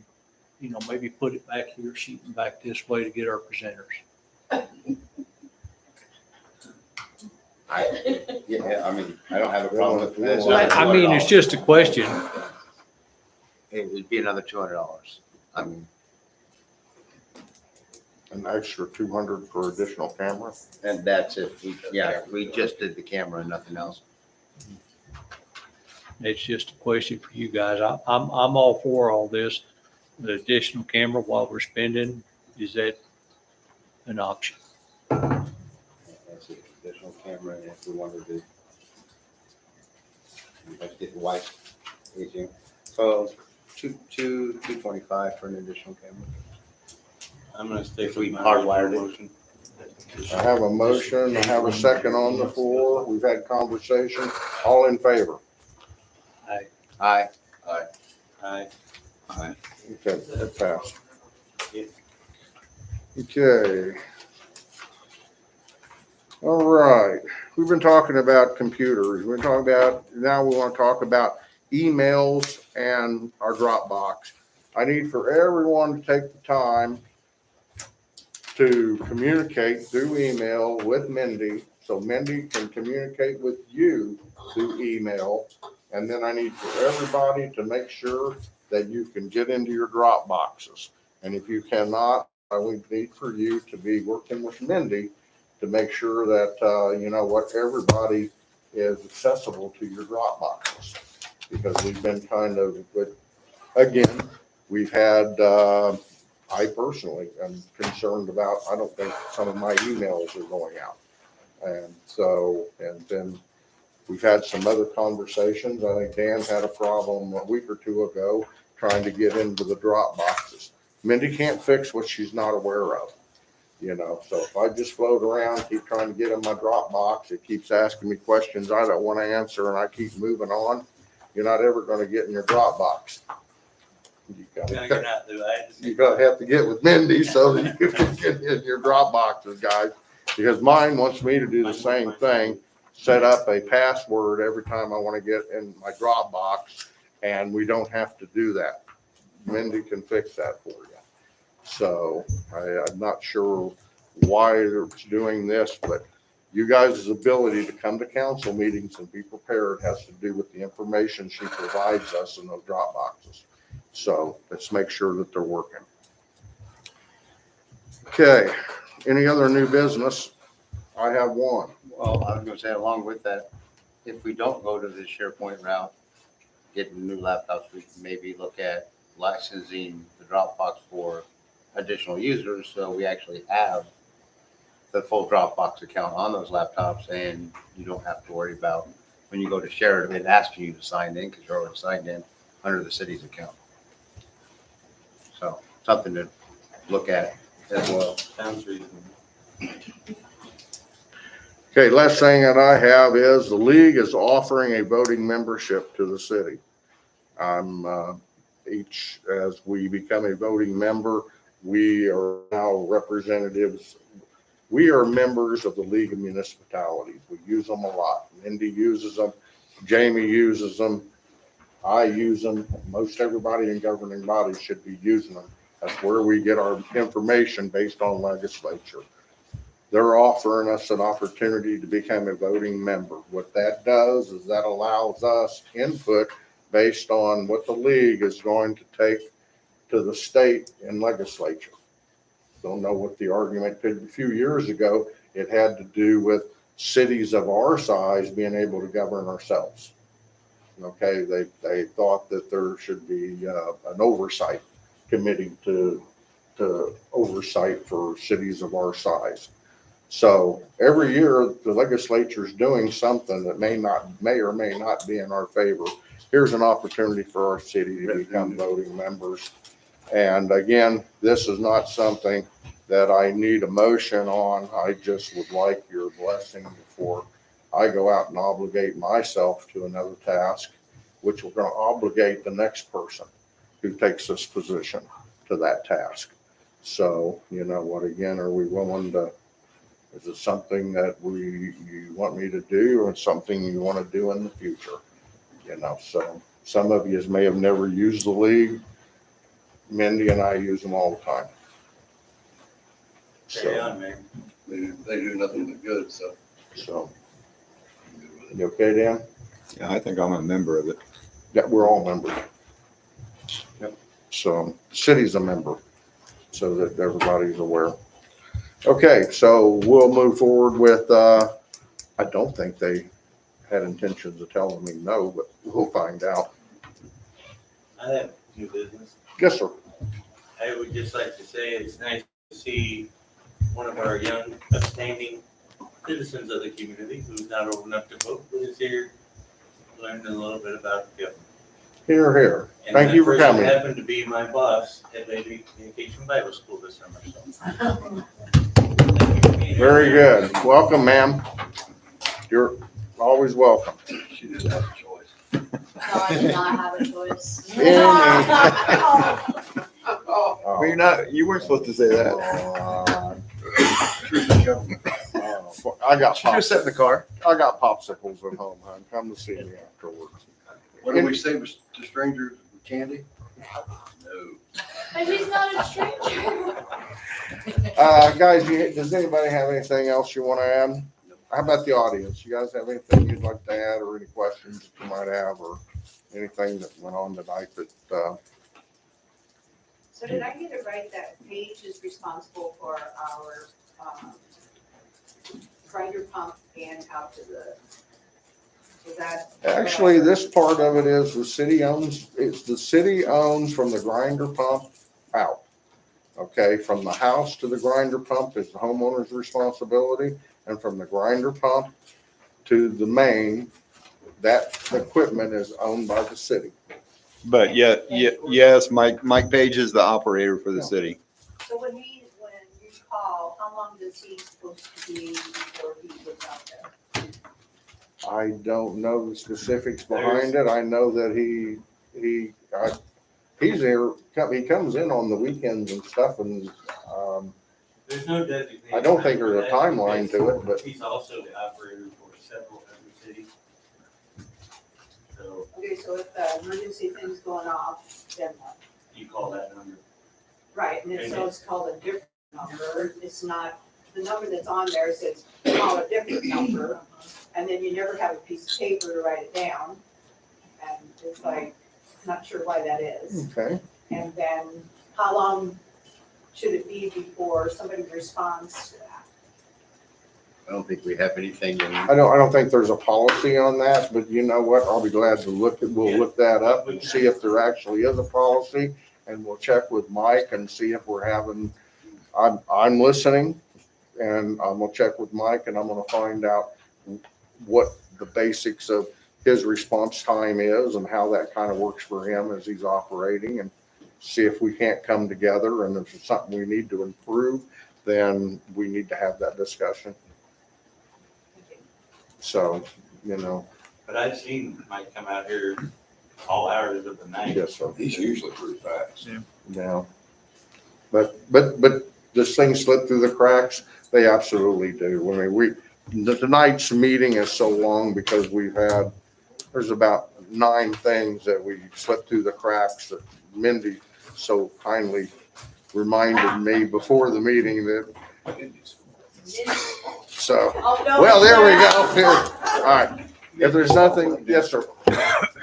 you know, maybe put it back here, shooting back this way to get our presenters. Yeah, I mean, I don't have a problem with this. Well, I mean, it's just a question. It would be another $200. I mean, An extra 200 for additional camera? and that's if we, yeah, we just did the camera and nothing else. It's just a question for you guys. I'm all for all this. The additional camera while we're spending, is that an option? That's an additional camera, and if we wanted to. Let's get the white aging. So 225 for an additional camera. I'm gonna stay If we with my hardwired it. motion. I have a motion, I have a second on the floor. We've had conversation. All in favor? Aye. Aye. Okay, that passed. Yeah. Okay. All right, we've been talking about computers. We're talking about, now we want to talk about emails and our Dropbox. I need for everyone to take the time to communicate through email with Mindy, so Mindy can communicate with you through email. And then I need for everybody to make sure that you can get into your Dropboxes. And if you cannot, I would need for you to be working with Mindy to make sure that, you know what, everybody is accessible to your Dropboxes. Because we've been kind of, but again, we've had, I personally am concerned about, I don't think some of my emails are going out. And so, and then we've had some other conversations. I think Dan had a problem a week or two ago trying to get into the Dropboxes. Mindy can't fix what she's not aware of, you know. So if I just float around, keep trying to get in my Dropbox, it keeps asking me questions I don't want to answer, and I keep moving on. You're not ever going to get in your Dropbox. You No, you're gotta, not, do I? you gotta have to get with Mindy so that you can get in your Dropboxes, guys. Because mine wants me to do the same thing, set up a password every time I want to get in my Dropbox, and we don't have to do that. Mindy can fix that for you. So I'm not sure why it's doing this, but you guys' ability to come to council meetings and be prepared has to do with the information she provides us in those Dropboxes. So let's make sure that they're working. Okay, any other new business? I have one. Well, I was gonna say, along with that, if we don't go to the SharePoint route, getting new laptops, we can maybe look at licensing the Dropbox for additional users, so we actually have the full Dropbox account on those laptops, and you don't have to worry about when you go to share it, it asking you to sign in, because you're already signed in under the city's account. So something to look at as well. Sounds reasonable. Okay, last thing that I have is the league is offering a voting membership to the city. Each, as we become a voting member, we are now representatives. We are members of the League of Municipalities. We use them a lot. Mindy uses them. Jamie uses them. I use them. Most everybody in governing bodies should be using them. That's where we get our information based on legislature. They're offering us an opportunity to become a voting member. What that does is that allows us input based on what the league is going to take to the state and legislature. Don't know what the argument could be. A few years ago, it had to do with cities of our size being able to govern ourselves. Okay, they thought that there should be an oversight committee to oversight for cities of our size. So every year, the legislature's doing something that may or may not be in our favor. Here's an opportunity for our city to become voting members. And again, this is not something that I need a motion on. I just would like your blessing before I go out and obligate myself to another task, which we're going to obligate the next person who takes this position to that task. So, you know what, again, are we willing to, is it something that you want me to do or something you want to do in the future? You know, so some of you may have never used the league. Mindy and I use them all the time. Carry So, on, man. They do nothing but good, so. you okay, Dan? Yeah, I think I'm a member of it. Yeah, we're all members. Yep. So city's a member so that everybody's aware. Okay, so we'll move forward with, I don't think they had intentions of telling me no, but we'll find out. I have new business. Yes, sir. I would just like to say it's nice to see one of our young, upstanding citizens of the community who's not old enough to vote, but is here learning a little bit about the government. Here, here. And Thank that you for person coming. happened to be my boss at Vacation Bible School this summer, so. Very good. Welcome, ma'am. You're always welcome. She didn't have a choice. No, I did not have a choice. Well, you're not, you weren't supposed to say that. I got She just sat in the car. I got popsicles at home, hon. Come to see me afterwards. What did we say was to strangers, candy? No. But he's not a stranger. Guys, does anybody have anything else you want to add? How about the audience? You guys have anything you'd like to add or any questions that you might have or anything that went on tonight that, So did I get it right that Paige is responsible for our grinder pump and out to the, is that? actually, this part of it is the city owns, it's the city owns from the grinder pump out. Okay, from the house to the grinder pump is the homeowner's responsibility, and from the grinder pump to the main, that equipment is owned by the city. But yes, Mike Page is the operator for the city. So when you call, how long does he supposed to be before he gets out there? I don't know the specifics behind it. I know that he's there, he comes in on the weekends and stuff, and, There's no designation. I don't think there's a timeline to it, but He's also the operator for several other cities. So Okay, so if the emergency thing's going off, then what? you call that number. Right, and then so it's called a different number. It's not, the number that's on there says call a different number. And then you never have a piece of paper to write it down. And it's like, not sure why that is. okay. And then how long should it be before somebody responds to that? I don't think we have anything in. I don't think there's a policy on that, but you know what? I'll be glad to we'll look that up and see if there actually is a policy. And we'll check with Mike and see if we're having, I'm listening and I'm gonna check with Mike and I'm gonna find out what the basics of his response time is and how that kind of works for him as he's operating, and see if we can't come together, and if it's something we need to improve, then we need to have that discussion. So, you know, But I've seen Mike come out here all hours of the night. yes, sir. He's usually pretty fast. Yeah. But this thing slipped through the cracks. They absolutely do. I mean, tonight's meeting is so long because there's about 9 things that we slipped through the cracks that Mindy so kindly reminded me before the meeting that, so, Oh, no. well, there we go. Here. All right. If there's nothing, yes, sir. Well, I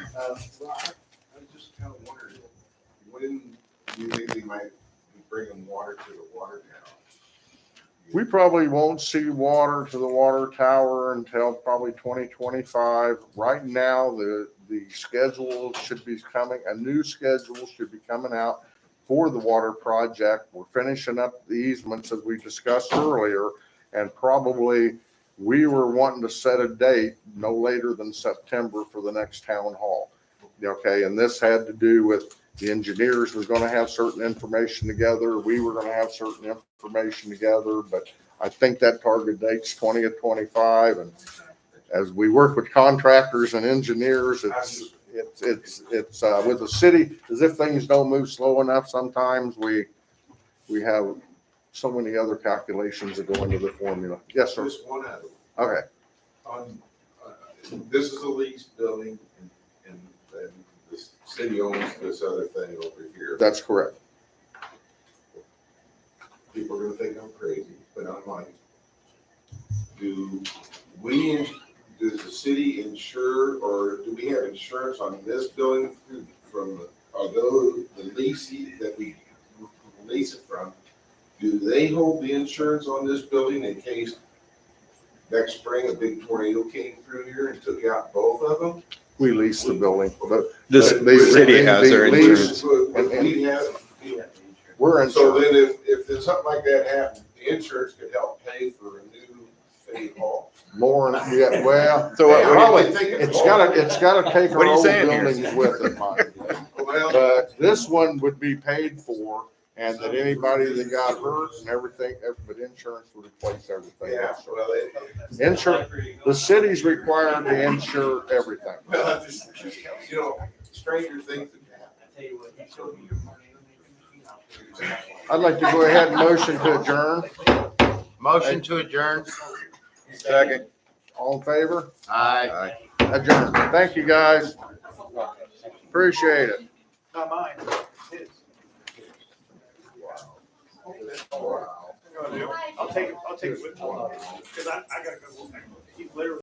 just kind of wondered when you think they might be bringing water to the water tower? We probably won't see water to the water tower until probably 2025. Right now, the schedule should be coming, a new schedule should be coming out for the water project. We're finishing up the easements as we discussed earlier, And probably, we were wanting to set a date no later than September for the next town hall. Okay, and this had to do with the engineers was gonna have certain information together, we were gonna have certain information together, but I think that target date's 20 of 25, and as we work with contractors and engineers, it's with the city, as if things don't move slow enough, sometimes we have so many other calculations that go into the formula. Yes, sir. Just one other. Okay, This is a leased building and the city owns this other thing over here. that's correct. People are gonna think I'm crazy, but I'm like, does the city insure, or do we have insurance on this building from, although the leasing that we lease it from, do they hold the insurance on this building in case next spring a big tornado came through here and took out both of them? We lease the building, but The city has their they lease- insurance. But we have, We're in. so then if there's something like that happened, the insurance could help pay for a new city hall. More, yeah, well, So what Probably do you, thinking it's gotta take What our are you old saying here? buildings with it, Mike. Well, But this one would be paid for, and that anybody that got hurt and everything, but insurance would replace everything. yeah, Yes, sir. well, Insurance, the city's required to insure everything. well, just, stranger things have happened. I tell you what, you showed me your money. I'd like to go ahead and motion to adjourn. Motion to adjourn. second. All in favor? Aye. Adjourn. Thank you, guys. Appreciate it. Not mine, his. Wow. I'll take it with me, because I gotta go. He literally